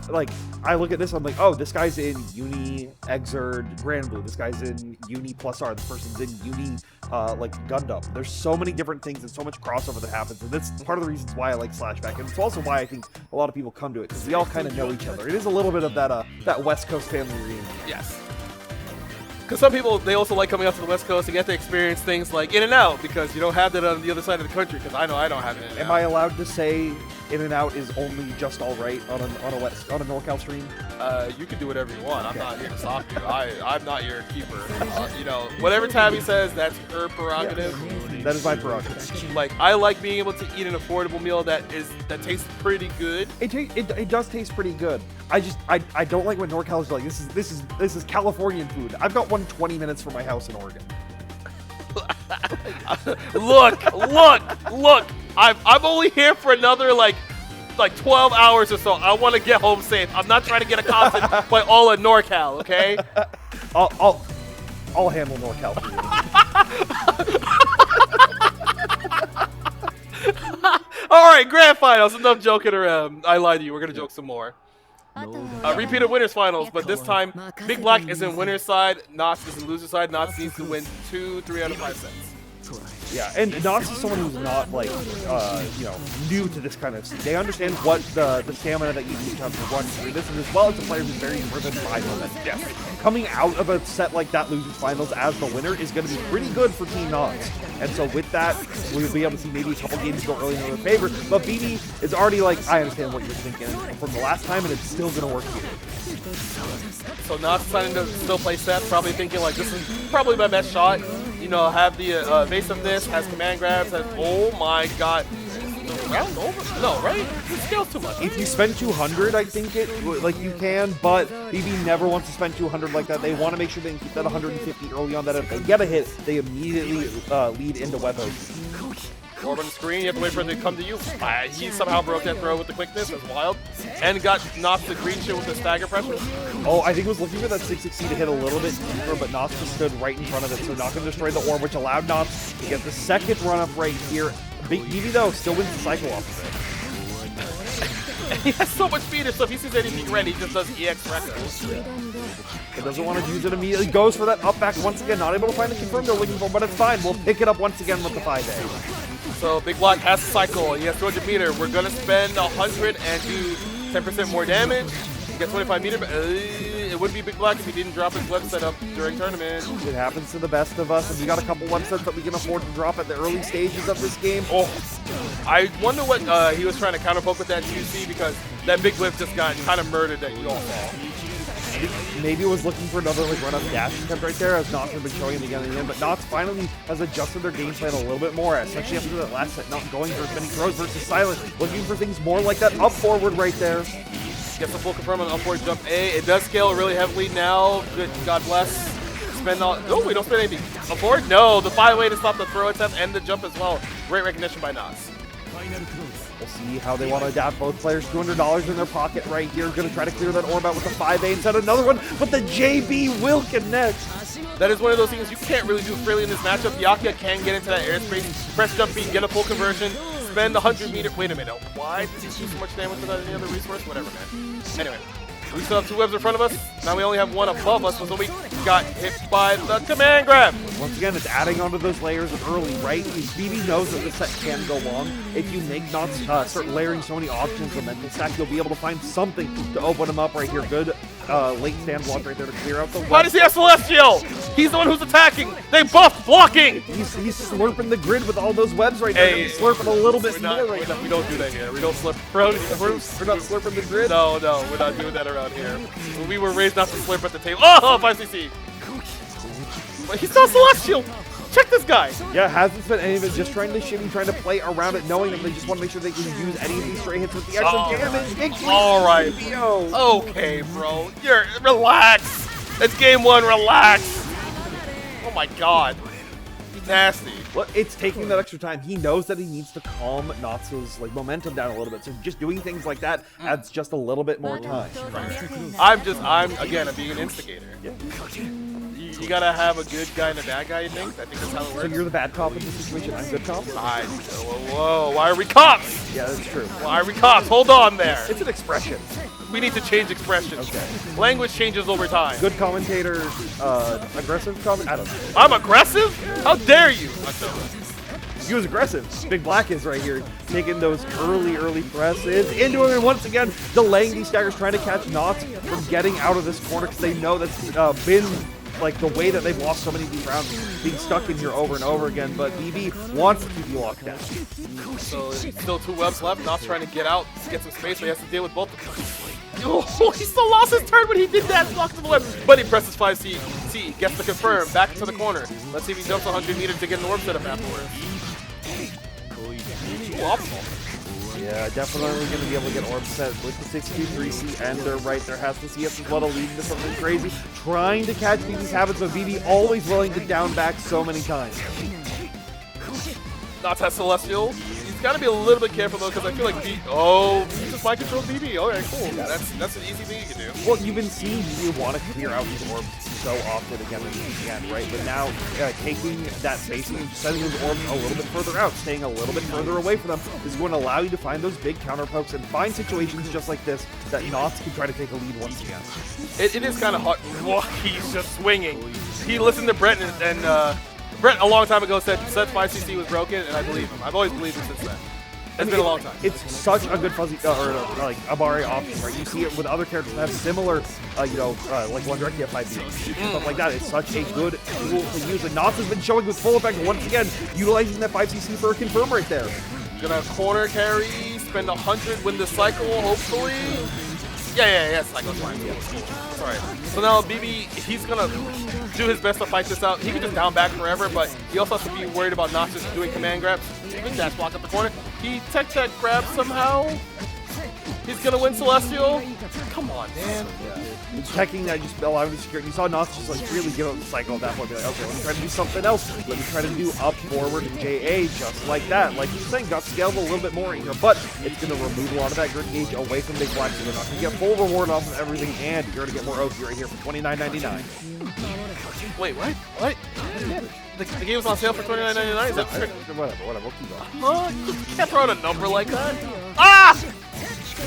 Like, I look at this, I'm like, oh, this guy's in Uni, Exerd, Grand Blue. This guy's in Uni Plus R. This person's in Uni, like Gundam. There's so many different things and so much crossover that happens, and that's part of the reasons why I like Slashback, and it's also why I think a lot of people come to it, because we all kind of know each other. It is a little bit of that West Coast family reunion. Yes. Because some people, they also like coming out to the West Coast and get to experience things like In-N-Out, because you don't have that on the other side of the country, because I know I don't have it. Am I allowed to say In-N-Out is only just all right on a NorCal stream? You can do whatever you want. I'm not here to stop you. I'm not your keeper. You know, whatever Tabby says, that's her prerogative. Yes. That is my prerogative. Like, I like being able to eat an affordable meal that tastes pretty good. It does taste pretty good. I don't like when NorCal is like, this is Californian food. I've got 20 minutes from my house in Oregon. Look! I'm only here for another like 12 hours or so. I want to get home safe. I'm not trying to get accosted by all of NorCal, okay? I'll handle NorCal for you. All right, grand finals. Enough joking around. I lied to you. We're gonna joke some more. Repeat of winners finals, but this time Big Black is in winner's side, Knots is in loser's side. Knots needs to win 3 out of 5 sets. Yeah, and Knots is someone who's not like you know, new to this kind of scene. They understand what the stamina that you need to have to run through this, and as well as a player who's very driven by momentum. Yes. Coming out of a set like that, losers finals as the winner is going to be pretty good for Team Knots. And so with that, we'll be able to see maybe a couple games go early in their favor. But BD is already like, I understand what you're thinking from the last time, and it's still going to work here. So Knots deciding to still play sets, probably thinking like, this is probably my best shot. You know, have the evasiveness, has command grabs, has, oh my god. Round over? No, right? It scales too much. If you spend 200, I think like you can, but BB never wants to spend 200 like that. They want to make sure they can keep that 150 early on, that if they get a hit, they immediately lead into weapons. Orb on the screen, you have to wait for it to come to you. He somehow broke that throw with the quickness, that's wild. And got knocked the green shit with the stagger pressure. Oh, I think it was looking for that 660 to hit a little bit deeper, but Knox just stood right in front of it, so not going to destroy the orb, which allowed Knox to get the second run-up right here. Big Eevee, though, still wins the cycle off of it. He has so much speed, so if he sees anything red, he just does EX Recco. He doesn't want to use it immediately. Goes for that up back once again. Not able to find the confirm they're looking for, but it's fine. We'll pick it up once again with the 5A. So Big Black has to cycle. He has 200 meter. We're going to spend 100 and do 10% more damage. Get 25 meter. It would be Big Black if he didn't drop his website up during tournament. It happens to the best of us, and we got a couple websites that we can afford to drop at the early stages of this game. Oh, I wonder what he was trying to counter poke with that QC, because that big whip just got kind of murdered that you all saw. Maybe it was looking for another like run-up dash attempt right there, as Knox has been showing again and again, but Knox finally has adjusted their game plan a little bit more, especially after that last set, not going for as many throws versus Silent, looking for things more like that up forward right there. Gets the full confirm on the upward jump A. It does scale really heavily now. Good, God bless. Spend all. No, we don't spend anything. Up forward? No, the 5-way to stop the throw attempt and the jump as well. Great recognition by Knox. We'll see how they want to adapt. Both players, $200 in their pocket right here. Going to try to clear that orb out with the 5A and set another one, but the JB will connect. That is one of those things you can't really do freely in this matchup. Yakia can get into that airspace, press jump beat, get a full conversion, spend 100 meter. Wait a minute, why did he do so much damage without any other resource? Whatever, man. Anyway, we still have 2 webs in front of us. Now we only have 1 above us, so we got hit by the command grab. Once again, it's adding onto those layers of early, right? BB knows that this set can go long. If you make Knox start layering so many options of mental stack, you'll be able to find something to open him up right here. Good late stand block right there to clear out the Why does he have Celestial? He's the one who's attacking. They buffed blocking. He's slurping the grid with all those webs right there. Hey, slurping a little bit more right now. We don't do that here. We don't slurp. We're not slurping the grid? No, we're not doing that around here. We were raised not to slurp at the table. Oh, 5cc. But he's not Celestial. Check this guy. Yeah, hasn't spent any of it, just trying to shimmy, trying to play around it, knowing that they just want to make sure they can use any of these straight hits with the extra damage. All right. Okay, bro. Relax. It's game 1. Relax. Oh my God. Nasty. Well, it's taking that extra time. He knows that he needs to calm Knox's momentum down a little bit. So just doing things like that adds just a little bit more time. I'm being an instigator. Yeah. You gotta have a good guy and a bad guy, you think? I think that's how it works. So you're the bad cop in this situation, I'm good cop? Whoa, why are we cops? Yeah, that's true. Why are we cops? Hold on there. It's an expression. We need to change expressions. Okay. Language changes over time. Good commentator, aggressive comment? I don't know. I'm aggressive? How dare you? He was aggressive. Big Black is right here, taking those early presses into him, and once again, delaying these staggers, trying to catch Knox from getting out of this corner, because they know that's been like the way that they've lost so many of these rounds, being stuck in here over and over again, but BB wants to keep you locked down. So still 2 webs left. Knox trying to get out, get some space, so he has to deal with both of them. Oh, he still lost his turn when he did that, blocked the web, but he presses 5C, gets the confirm, back into the corner. Let's see if he jumps 100 meters to get an orb set up afterwards. Yeah, definitely going to be able to get orb set with the 623C ender right there. Has to see us as well to lead into something crazy. Trying to catch BB's habits, but BB always willing to down back so many times. Not has Celestial. He's got to be a little bit careful though, because I feel like he just mind control BB. All right, cool. That's an easy thing you can do. Well, you've been seeing BB want to clear out these orbs so often again and again, right? But now taking that spacing and sending those orbs a little bit further out, staying a little bit further away from them, is going to allow you to find those big counter pokes and find situations just like this that Knox can try to take a lead once again. It is kind of hard. Whoa, he's just swinging. He listened to Brett and Brett a long time ago said 5cc was broken, and I believe him. I've always believed him since then. It's been a long time. It's such a good fuzzy like Abari option, right? You see it with other characters that have similar, like One Direct F5B, stuff like that. It's such a good tool to use. And Knox has been showing with full effect once again, utilizing that 5cc for a confirm right there. Gonna corner carry, spend 100, win the cycle, hopefully. Yeah, cycle's fine. Yeah, cool. That's alright. So now BB, he's gonna do his best to fight this out. He can just down back forever, but he also has to be worried about not just doing command grabs. Good dash block up the corner. He tech that grab somehow. He's gonna win Celestial. Come on, man. Checking that just allowed him to secure. You saw Knots just like really give up the cycle at that point. Be like, okay, let me try to do something else. Let me try to do up, forward, and JA just like that. Like you're saying, got scaled a little bit more in here, but it's going to remove a lot of that grid gauge away from Big Black, so you're not going to get full reward off of everything, and you're going to get more OP right here for $29.99. Wait, what? What? The game was on sale for $29.99? Is that fair? Whatever, we'll keep going. You can't throw out a number like that. Ah!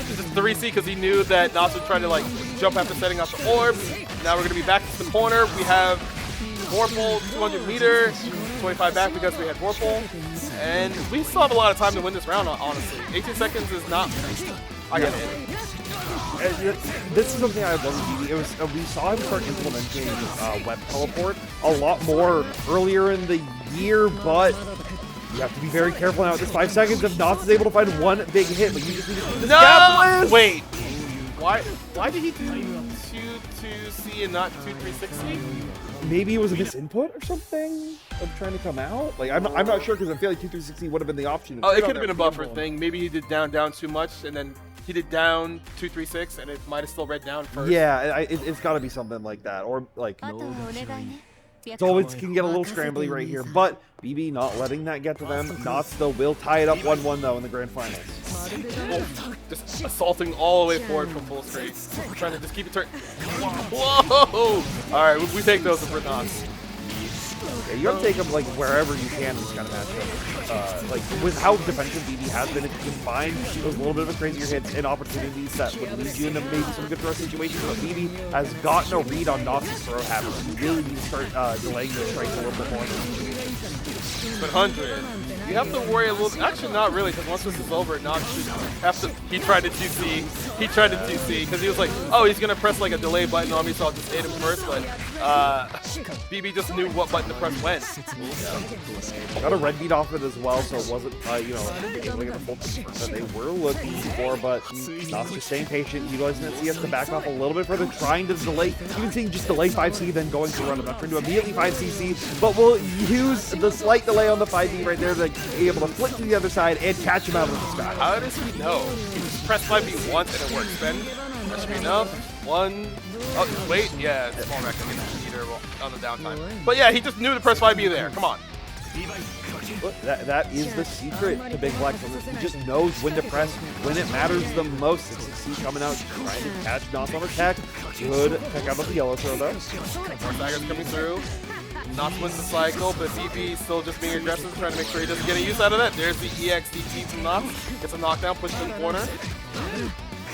This is 3C because he knew that Nas was trying to like jump after setting off the orb. Now we're going to be back to the corner. We have Vorpal 200 meter, 25 back because we had Vorpal. And we still have a lot of time to win this round, honestly. 18 seconds is not... I got it. This is something I love with BB. It was we saw him start implementing web teleport a lot more earlier in the year, but you have to be very careful now at this 5 seconds. If Knots is able to find one big hit, but you just need to keep this gap list. Wait, why did he do 2-2-C and not 2-3-6-C? Maybe it was a misinput or something of trying to come out. Like I'm not sure because I feel like 2-3-6-C would have been the option. Oh, it could have been a buffer thing. Maybe he did down too much, and then he did down 2-3-6, and it might have still read down first. Yeah, it's got to be something like that, or like. It's always can get a little scrambly right here, but BB not letting that get to them. Knots though will tie it up 1-1 though in the grand finals. Oh, just assaulting all the way forward from full straight. Trying to just keep it turn. Whoa! Alright, we take those for Knots. Yeah, you gotta take them like wherever you can in this kind of matchup. Like with how defensive BB has been, if you can find those little bit of a crazier hits and opportunities that would lead you into maybe some good throw situations. But BB has gotten a read on Knots' throw habits. You really need to start delaying your strikes a little bit more. But 100, you have to worry a little. Actually, not really, because once this is over, Knox should have to. He tried to 2C. He tried to 2C because he was like, oh, he's gonna press like a delay button on me, so I'll just hit him first. But BB just knew what button to press when. Got a red beat off it as well, so it wasn't, you know, like the full that they were looking for, but Knox just staying patient, utilizing that CS to back off a little bit further, trying to delay, even seeing just delay 5C, then going to run. I'm not trying to immediately 5CC, but we'll use the slight delay on the 5B right there to be able to flip to the other side and catch him out of the sky. How does he know? He just pressed 5B once and it works. Ben, that should be enough. One. Oh, wait, yeah, it's more back to get meter on the downtime. But yeah, he just knew to press 5B there. Come on. Look, that is the secret to Big Black. He just knows when to press, when it matters the most. 6C coming out, trying to catch Knots on attack. Good check out the yellow throw though. More daggers coming through. Knots wins the cycle, but BB still just being aggressive, trying to make sure he doesn't get any use out of that. There's the EXDT from Knots. Gets a knockdown, pushed in the corner.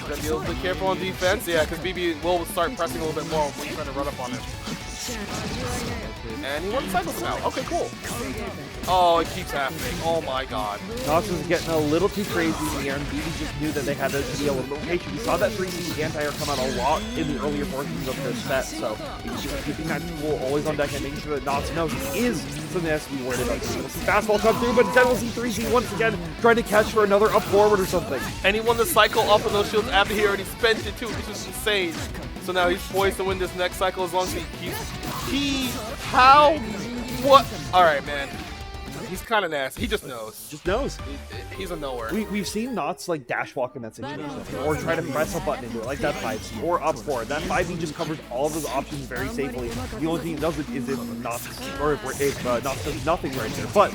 Gotta be a little bit careful on defense. Yeah, because BB will start pressing a little bit more when he's trying to run up on him. And he won the cycle now. Okay, cool. Oh, it keeps happening. Oh my god. Knox was getting a little too crazy in the air, and BB just knew that they had to be a little bit patient. We saw that 3C anti-air come out a lot in the earlier portions of this set, so he's just keeping that tool always on deck and making sure that Knox knows he is something that has to be worried about. We'll see fastball come through, but then we'll see 3C once again trying to catch for another up forward or something. And he won the cycle off of those shields after he already spent it too, which is insane. So now he's poised to win this next cycle as long as what? Alright, man. He's kind of nasty. He just knows. Just knows. He's a knower. We've seen Knots like dash walk in that situation, or try to press a button into it, like that 5C, or up forward. That 5B just covers all of those options very safely. The only thing it does is if Knots, or if Knots does nothing right there. But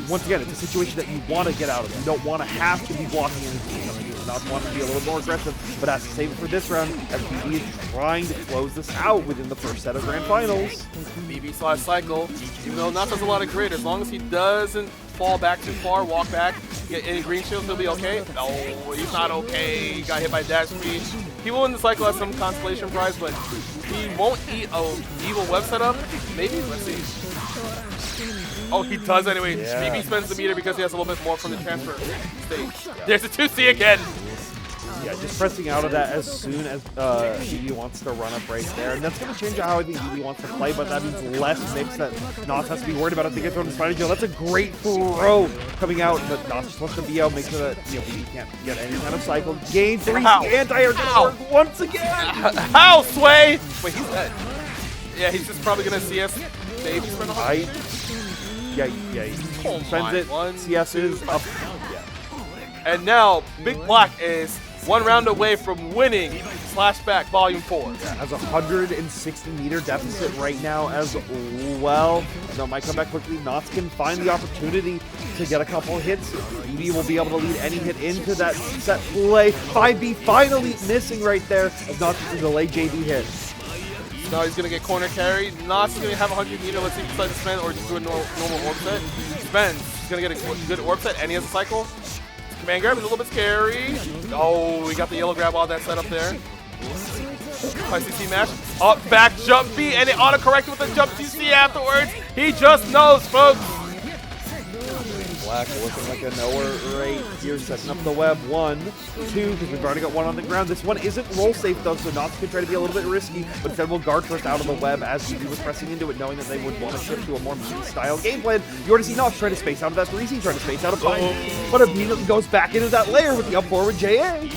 once again, it's a situation that you want to get out of. You don't want to have to be blocking anything. Knots want to be a little more aggressive, but has to save it for this round as BB is trying to close this out within the first set of grand finals. BB slash cycle, even though Knots has a lot of grid, as long as he doesn't fall back too far, walk back, get any green shields, he'll be okay. No, he's not okay. He got hit by dash speed. He will win the cycle as some consolation prize, but he won't eat a evil web setup. Maybe? Let's see. Oh, he does anyway. Yeah. BB spends the meter because he has a little bit more from the transfer stage. There's a 2C again. Yeah, just pressing out of that as soon as BB wants to run up right there. And that's going to change how I think BB wants to play, but that means less mix that Knots has to be worried about if they get thrown to Spider Jail. That's a great throw coming out, but Knots just wants to be out, make sure that BB can't get any kind of cycle. Gain 3 anti-air work once again! How, Sway? Wait, he's dead. Yeah, he's just probably going to CS maybe spend a high. Yeah, he spends it. One, CS is up. Yeah. And now, Big Black is one round away from winning Slashback Volume 4. Has a 160-meter deficit right now as well. No, might come back quickly. Knots can find the opportunity to get a couple hits. BB will be able to lead any hit into that set play. 5B finally missing right there as Knots can delay JD hit. Now he's going to get corner carry. Knots is going to have 100 meter. Let's see if he decides to spend or just do a normal orb set. Spends. He's going to get a good orb set and he has a cycle. Command grab is a little bit scary. Oh, we got the yellow grab all that set up there. High CC match. Up, back, jump B, and it auto-corrected with a jump CC afterwards. He just knows, folks. Black looking like a knower right here, setting up the web. 1, 2, because we've already got one on the ground. This one isn't roll safe though, so Knots can try to be a little bit risky, but instead will guard first out of the web as BB was pressing into it, knowing that they would want to shift to a more style game plan. You already see Knots trying to space out of that 3C, trying to space out of 5, but immediately goes back into that layer with the up forward JA.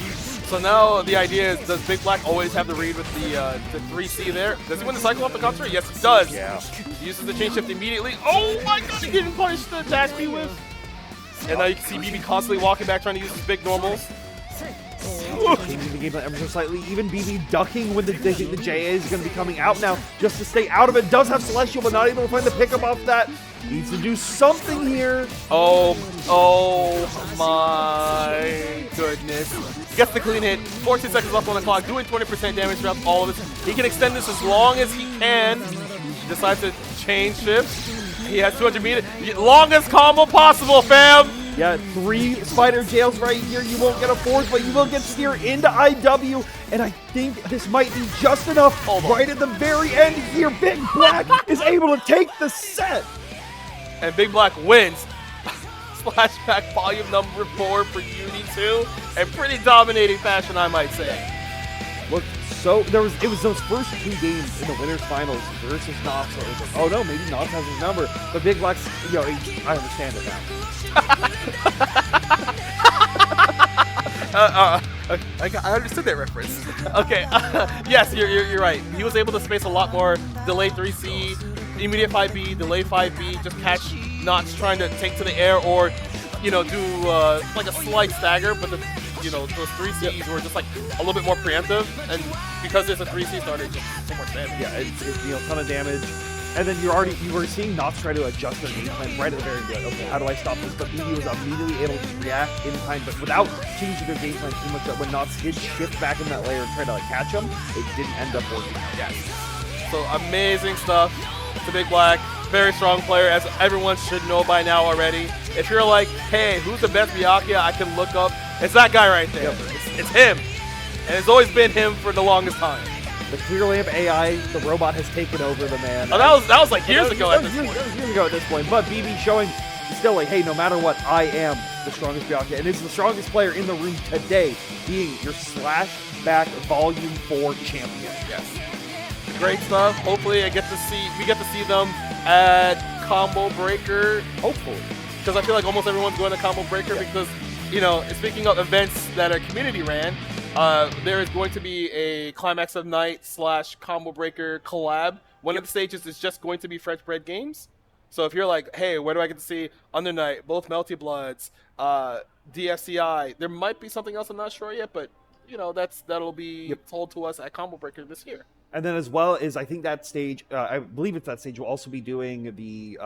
So now the idea is, does Big Black always have the read with the 3C there? Does he win the cycle off the counter? Yes, he does. Yeah. He uses the chain shift immediately. Oh my god, he didn't punish the dash B whiff. And now you can see BB constantly walking back, trying to use his big normals. Changing the game plan ever so slightly. Even BB ducking when they think the JA is going to be coming out now just to stay out of it. Does have Celestial, but not able to find the pickup off that. Needs to do something here. Oh my goodness. Gets the clean hit. 14 seconds left on the clock, doing 20% damage throughout all of this. He can extend this as long as he can. He decides to chain shift. He has 200 meters. Longest combo possible, fam. Yeah, 3 spider jails right here. You won't get a 4th, but you will get steer into IW. And I think this might be just enough. Right at the very end here, Big Black is able to take the set. And Big Black wins Slashback Volume number 4 for Uni 2. In pretty dominating fashion, I might say. Look, so it was those first 2 games in the winners finals versus Knox. So it was like, oh no, maybe Knox has his number. But Big Black's, I understand it now. I understood that reference. Okay, yes, you're right. He was able to space a lot more. Delay 3C, immediate 5B, delay 5B, just catch Knots trying to take to the air or, do like a slight stagger, but those 3Cs were just like a little bit more preemptive, and because there's a 3C starter, just so much damage. Yeah, it's a ton of damage. And then you were seeing Knots try to adjust their game plan right at the very end. Okay, how do I stop this? But BB was immediately able to react in time, but without changing their game plan too much. That when Knots did shift back in that layer and try to catch him, it didn't end up working. Yes. So amazing stuff. The Big Black, very strong player, as everyone should know by now already. If you're like, hey, who's the best Byakuya I can look up? It's that guy right there. Yep. It's him. And it's always been him for the longest time. The Clear Lamp AI, the robot has taken over the man. Oh, that was like years ago at this point. Years ago at this point. But BB showing still like, hey, no matter what, I am the strongest Byakuya. And is the strongest player in the room today, being your Slashback Volume 4 champion. Yes. Great stuff. Hopefully we get to see them at Combo Breaker. Hopefully. Because I feel like almost everyone's going to Combo Breaker because, speaking of events that are community ran, there is going to be a Climax of Night / Combo Breaker collab. One of the stages is just going to be Fresh Bread Games. So if you're like, hey, where do I get to see Under Night, both Melty Bloods, DFCI, there might be something else I'm not sure yet, but that'll be told to us at Combo Breaker this year. And then as well as I think that stage, I believe it's that stage, will also be doing the,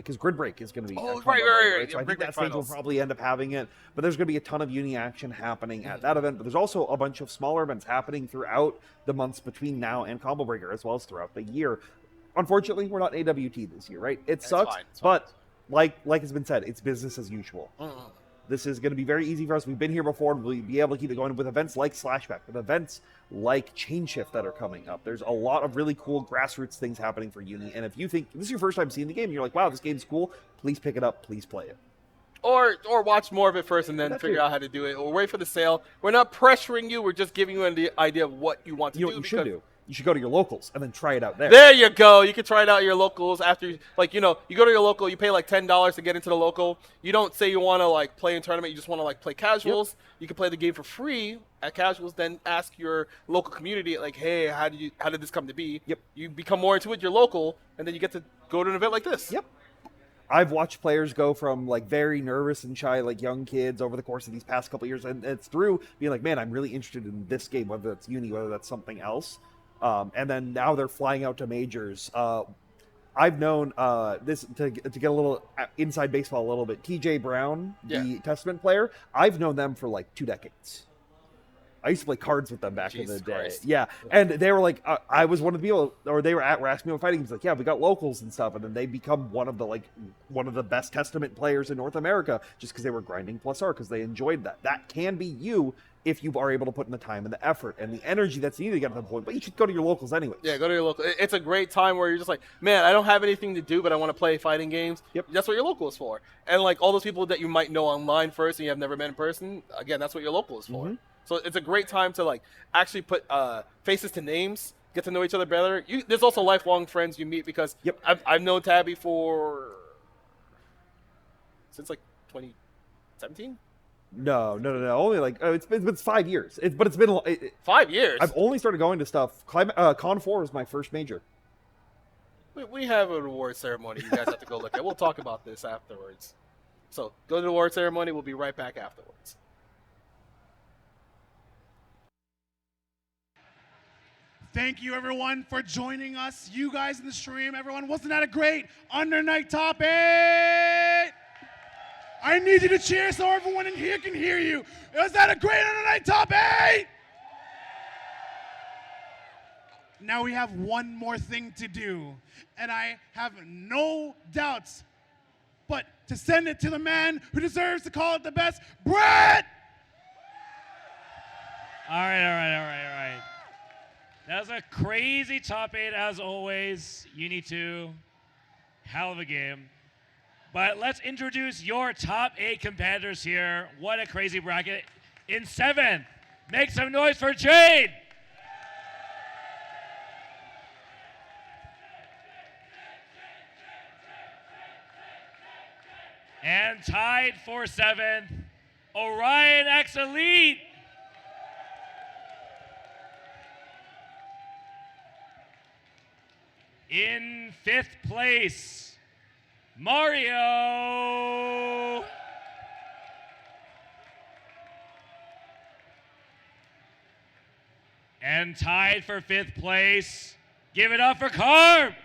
his Grid Break is going to be. Oh, right. So I think that stage will probably end up having it. But there's going to be a ton of uni action happening at that event. But there's also a bunch of smaller events happening throughout the months between now and Combo Breaker, as well as throughout the year. Unfortunately, we're not AWT this year, right? It sucks, but like has been said, it's business as usual. This is going to be very easy for us. We've been here before, and we'll be able to keep it going with events like Slashback, with events like Chain Shift that are coming up. There's a lot of really cool grassroots things happening for Uni, and if you think this is your first time seeing the game, and you're like, wow, this game's cool, please pick it up, please play it. Or watch more of it first and then figure out how to do it, or wait for the sale. We're not pressuring you, we're just giving you an idea of what you want to do. What you should do. You should go to your locals and then try it out there. There you go. You can try it out at your locals after, you go to your local, you pay like $10 to get into the local. You don't say you want to play in tournament, you just want to play casuals. Yep. You can play the game for free at casuals, then ask your local community hey, how did this come to be? Yep. You become more into it, your local, and then you get to go to an event like this. Yep. I've watched players go from like very nervous and shy, like young kids, over the course of these past couple years, and it's through being like, man, I'm really interested in this game, whether that's Uni, whether that's something else, and then now they're flying out to majors. I've known this to get a little inside baseball a little bit. TJ Brown, the Testament player, I've known them for like 2 decades. I used to play cards with them back in the day. Christ. Yeah, and they were like, I was one of the people, or they were asking me about fighting games. Like, yeah, we got locals and stuff, and then they become one of the best Testament players in North America just because they were grinding plus R because they enjoyed that. That can be you if you are able to put in the time and the effort and the energy that's needed to get to the point. But you should go to your locals anyway. Yeah, go to your local. It's a great time where you're just like, man, I don't have anything to do, but I want to play fighting games. Yep. That's what your local is for. And like all those people that you might know online first and you have never met in person, again, that's what your local is for. Mm-hmm. So it's a great time to like actually put faces to names, get to know each other better. There's also lifelong friends you meet because I've known Tabby since like 2017. No. Only like it's been 5 years. But it's been 5 years. I've only started going to stuff. Con 4 was my first major. We have an award ceremony. You guys have to go look at. We'll talk about this afterwards. So go to the award ceremony. We'll be right back afterwards. Thank you, everyone, for joining us. You guys in the stream, everyone, wasn't that a great Under Night Top 8? I need you to cheer so everyone in here can hear you. Was that a great Under Night Top 8? Now we have one more thing to do, and I have no doubts but to send it to the man who deserves to call it the best, Brett! All right. That was a crazy top 8 as always. Uni 2, hell of a game. But let's introduce your top 8 competitors here. What a crazy bracket. In 7th, make some noise for Jade. And tied for 7th, Orion X Elite. In 5th place, Mario. And tied for 5th place, give it up for Carb.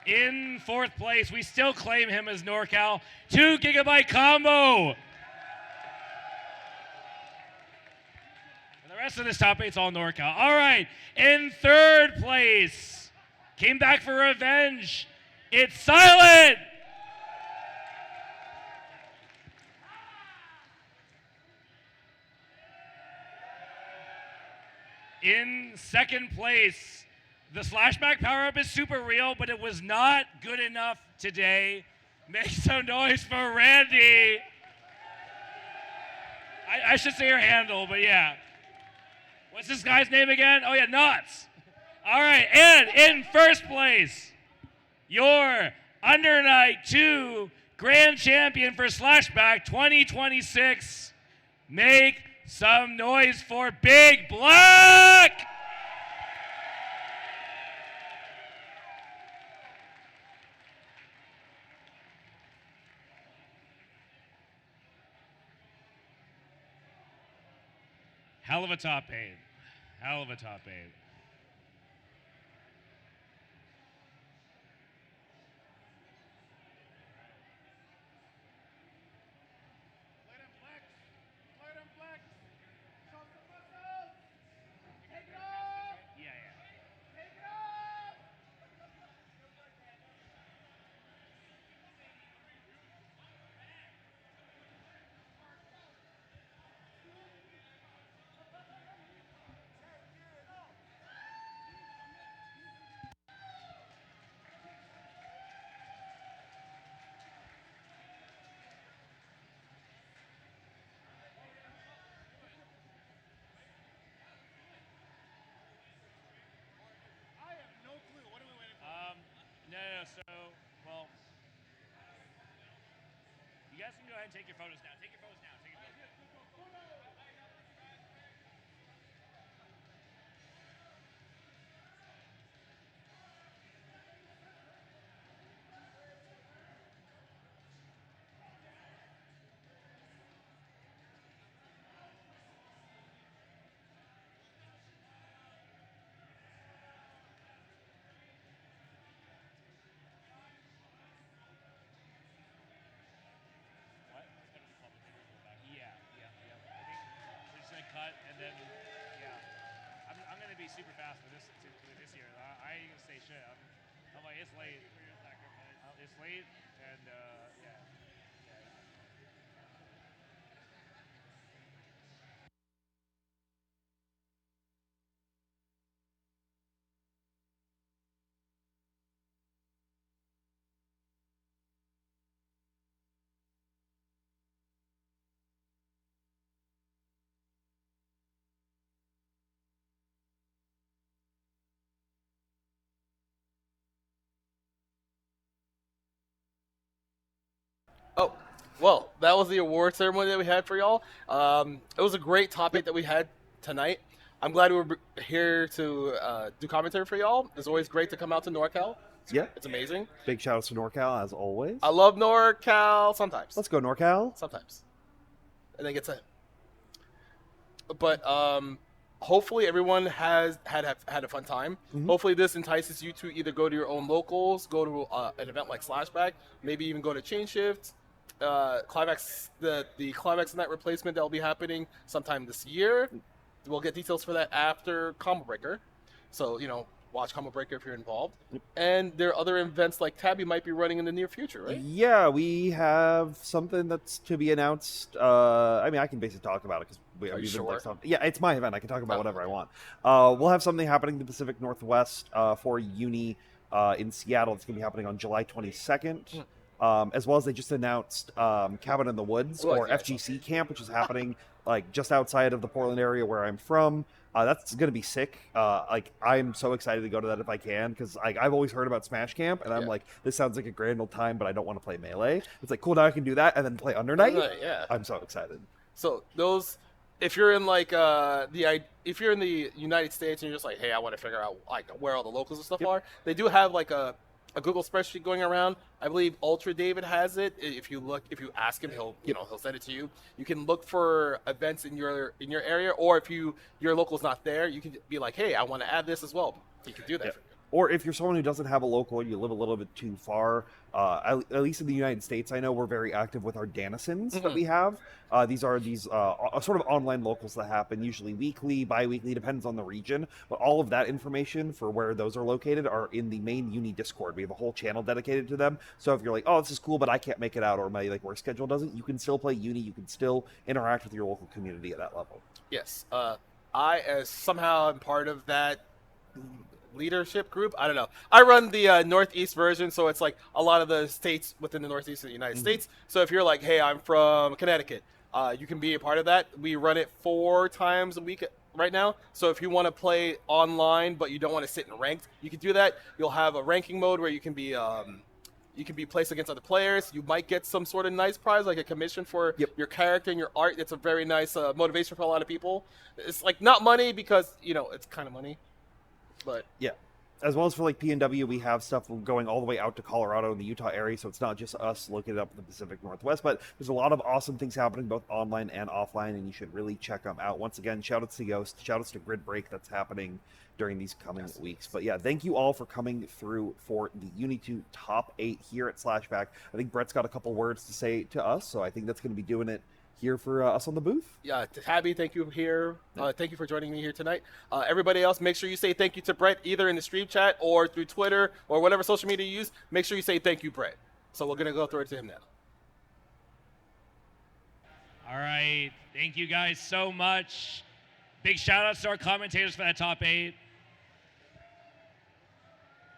In 4th place, we still claim him as NorCal, 2 GB combo. The rest of this top 8's all NorCal. All right, in 3rd place, came back for revenge. It's Silent. In 2nd place, the Slashback power-up is super real, but it was not good enough today. Make some noise for Randy. I should say her handle, but yeah. What's this guy's name again? Oh, yeah, Knots. All right, and in 1st place, your Under Night 2 Grand Champion for Slashback 2026. Make some noise for Big Black. Hell of a top 8. Hell of a top 8. Let him flex. Show some muscles. Take it off. Yeah. Take it off. I have no clue. What are we waiting for? No, so, well, you guys can go ahead and take your photos now. Take your photos now. then I'm gonna be super fast for this year. I ain't gonna say shit. I'm like, it's late. It's late, and yeah. Oh, well, that was the award ceremony that we had for y'all. It was a great topic that we had tonight. I'm glad we were here to do commentary for y'all. It's always great to come out to NorCal. Yeah. It's amazing. Big shout outs to NorCal as always. I love NorCal sometimes. Let's go NorCal. Sometimes. And then gets in. But hopefully everyone has had a fun time. Mhm. Hopefully this entices you to either go to your own locals, go to an event like Slashback, maybe even go to Chain Shift. Climax, the Climax Night replacement that will be happening sometime this year. We'll get details for that after Combo Breaker. So, watch Combo Breaker if you're involved. And there are other events like Tabby might be running in the near future, right? Yeah, we have something that's to be announced. I mean, I can basically talk about it because Are you we've been sure? yeah, it's my event. I can talk about Oh, whatever I okay. want. We'll have something happening in the Pacific Northwest for Uni in Seattle. It's going to be happening on July 22nd. As well as they just announced Cabin in the Woods, Oh, or yeah, FGC Camp, which is happening like just outside of the Portland area where I'm from. That's gonna be sick. I'm so excited to go to that if I can, because I've always heard about Smash Camp, and I'm Yeah. like, this sounds like a grand old time, but I don't want to play Melee. It's like, cool, now I can do that and then play Under Night. Yeah. I'm so excited. So those, if you're in if you're in the United States and you're just like, hey, I want to figure out like where all the locals and stuff Yep. are, they do have like a Google spreadsheet going around. I believe Ultra David has it. If you ask him, he'll send it to you. You can look for events in your area, or if your local's not there, you can be like, hey, I want to add this as well. He can do that Yep. for you. Or if you're someone who doesn't have a local and you live a little bit too far, at least in the United States, I know we're very active with our Danisons that we have. These are sort of online locals that happen usually weekly, bi-weekly, depends on the region. But all of that information for where those are located are in the main Uni Discord. We have a whole channel dedicated to them. So if you're like, oh, this is cool, but I can't make it out, or my work schedule doesn't, you can still play Uni. You can still interact with your local community at that level. Yes. I as somehow am part of that leadership group. I don't know. I run the Northeast version, so it's like a lot of the states within the Northeast of the United States. So if you're like, hey, I'm from Connecticut, you can be a part of that. We run it 4 times a week right now. So if you want to play online but you don't want to sit in ranked, you can do that. You'll have a ranking mode where you can be placed against other players. You might get some sort of nice prize, like a commission for your character and your art. It's a very nice motivation for a lot of people. It's like not money because it's kind of money. But yeah, as well as for like PNW, we have stuff going all the way out to Colorado and the Utah area, so it's not just us located up in the Pacific Northwest, but there's a lot of awesome things happening both online and offline, and you should really check them out. Once again, shout outs to Ghost, shout outs to Grid Break that's happening during these coming weeks. But yeah, thank you all for coming through for the Uni 2 Top 8 here at Slashback. I think Brett's got a couple words to say to us, so I think that's going to be doing it here for us on the booth. Yeah, to Tabby, thank you here. Thank you for joining me here tonight. Everybody else, make sure you say thank you to Brett either in the stream chat or through Twitter or whatever social media you use. Make sure you say thank you, Brett. So we're gonna go through it to him now. All right. Thank you guys so much. Big shout outs to our commentators for that top 8.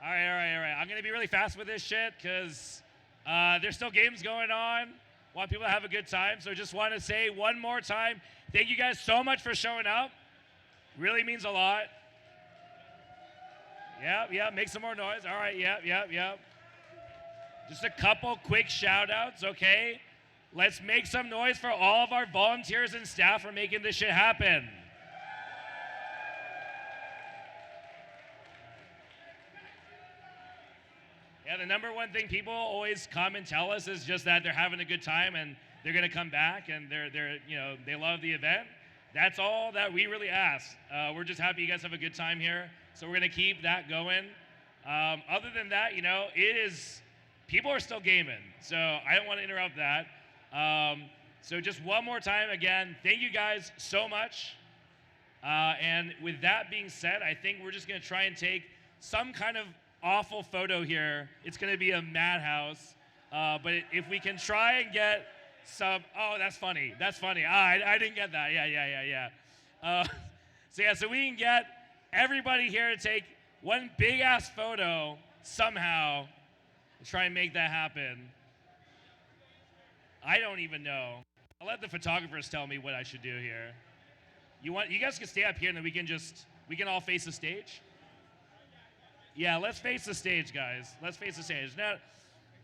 All right. I'm going to be really fast with this shit because there's still games going on. Want people to have a good time. So just want to say one more time, thank you guys so much for showing up. Really means a lot. Yeah, make some more noise. All right, yeah. Just a couple quick shout outs, okay? Let's make some noise for all of our volunteers and staff for making this shit happen. Yeah, the number one thing people always come and tell us is just that they're having a good time and they're gonna come back and they love the event. That's all that we really ask. We're just happy you guys have a good time here, so we're gonna keep that going. Other than that, people are still gaming, so I don't want to interrupt that. So just one more time, again, thank you guys so much. And with that being said, I think we're just going to try and take some kind of awful photo here. It's going to be a madhouse. But if we can try and get some... Oh, that's funny. That's funny. I didn't get that. Yeah. So we can get everybody here to take one big-ass photo somehow and try and make that happen. I don't even know. I'll let the photographers tell me what I should do here. You guys can stay up here and then we can all face the stage? Yeah, let's face the stage, guys. Let's face the stage. Now,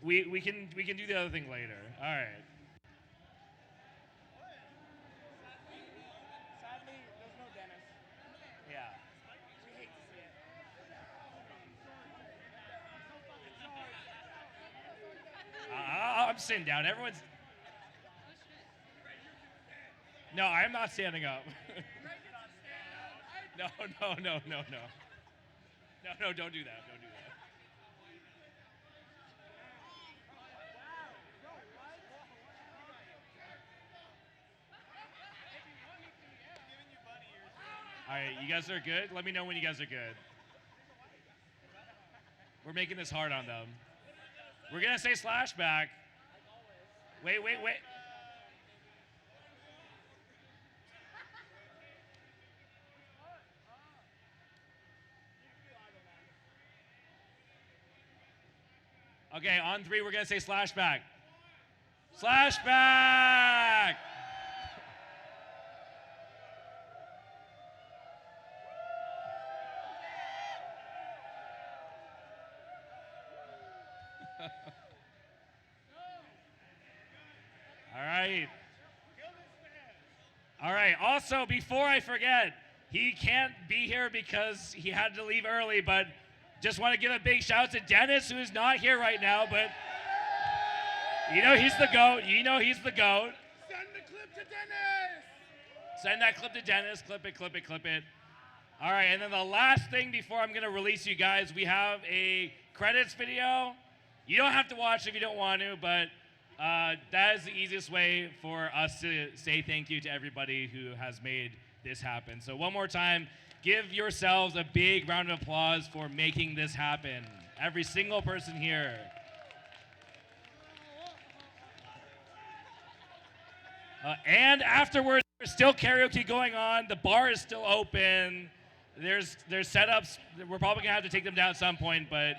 we can do the other thing later. All right. Sadly, there's no Dennis. Yeah. We hate to see it. I'm sitting down. Everyone's... No, I'm not standing up. No, don't do that. Don't do that. All right, you guys are good? Let me know when you guys are good. We're making this hard on them. We're going to say Slashback. Wait. Okay, on 3, we're going to say Slashback. Slashback! All right. Also, before I forget, he can't be here because he had to leave early, but just want to give a big shout out to Dennis, who is not here right now, but he's the GOAT. He's the GOAT. Send the clip to Dennis. Send that clip to Dennis. Clip it. All right, and then the last thing before I'm going to release you guys, we have a credits video. You don't have to watch if you don't want to, but that is the easiest way for us to say thank you to everybody who has made this happen. So one more time, give yourselves a big round of applause for making this happen. Every single person here. And afterwards, there's still karaoke going on. The bar is still open. There's setups. We're probably going to have to take them down at some point, but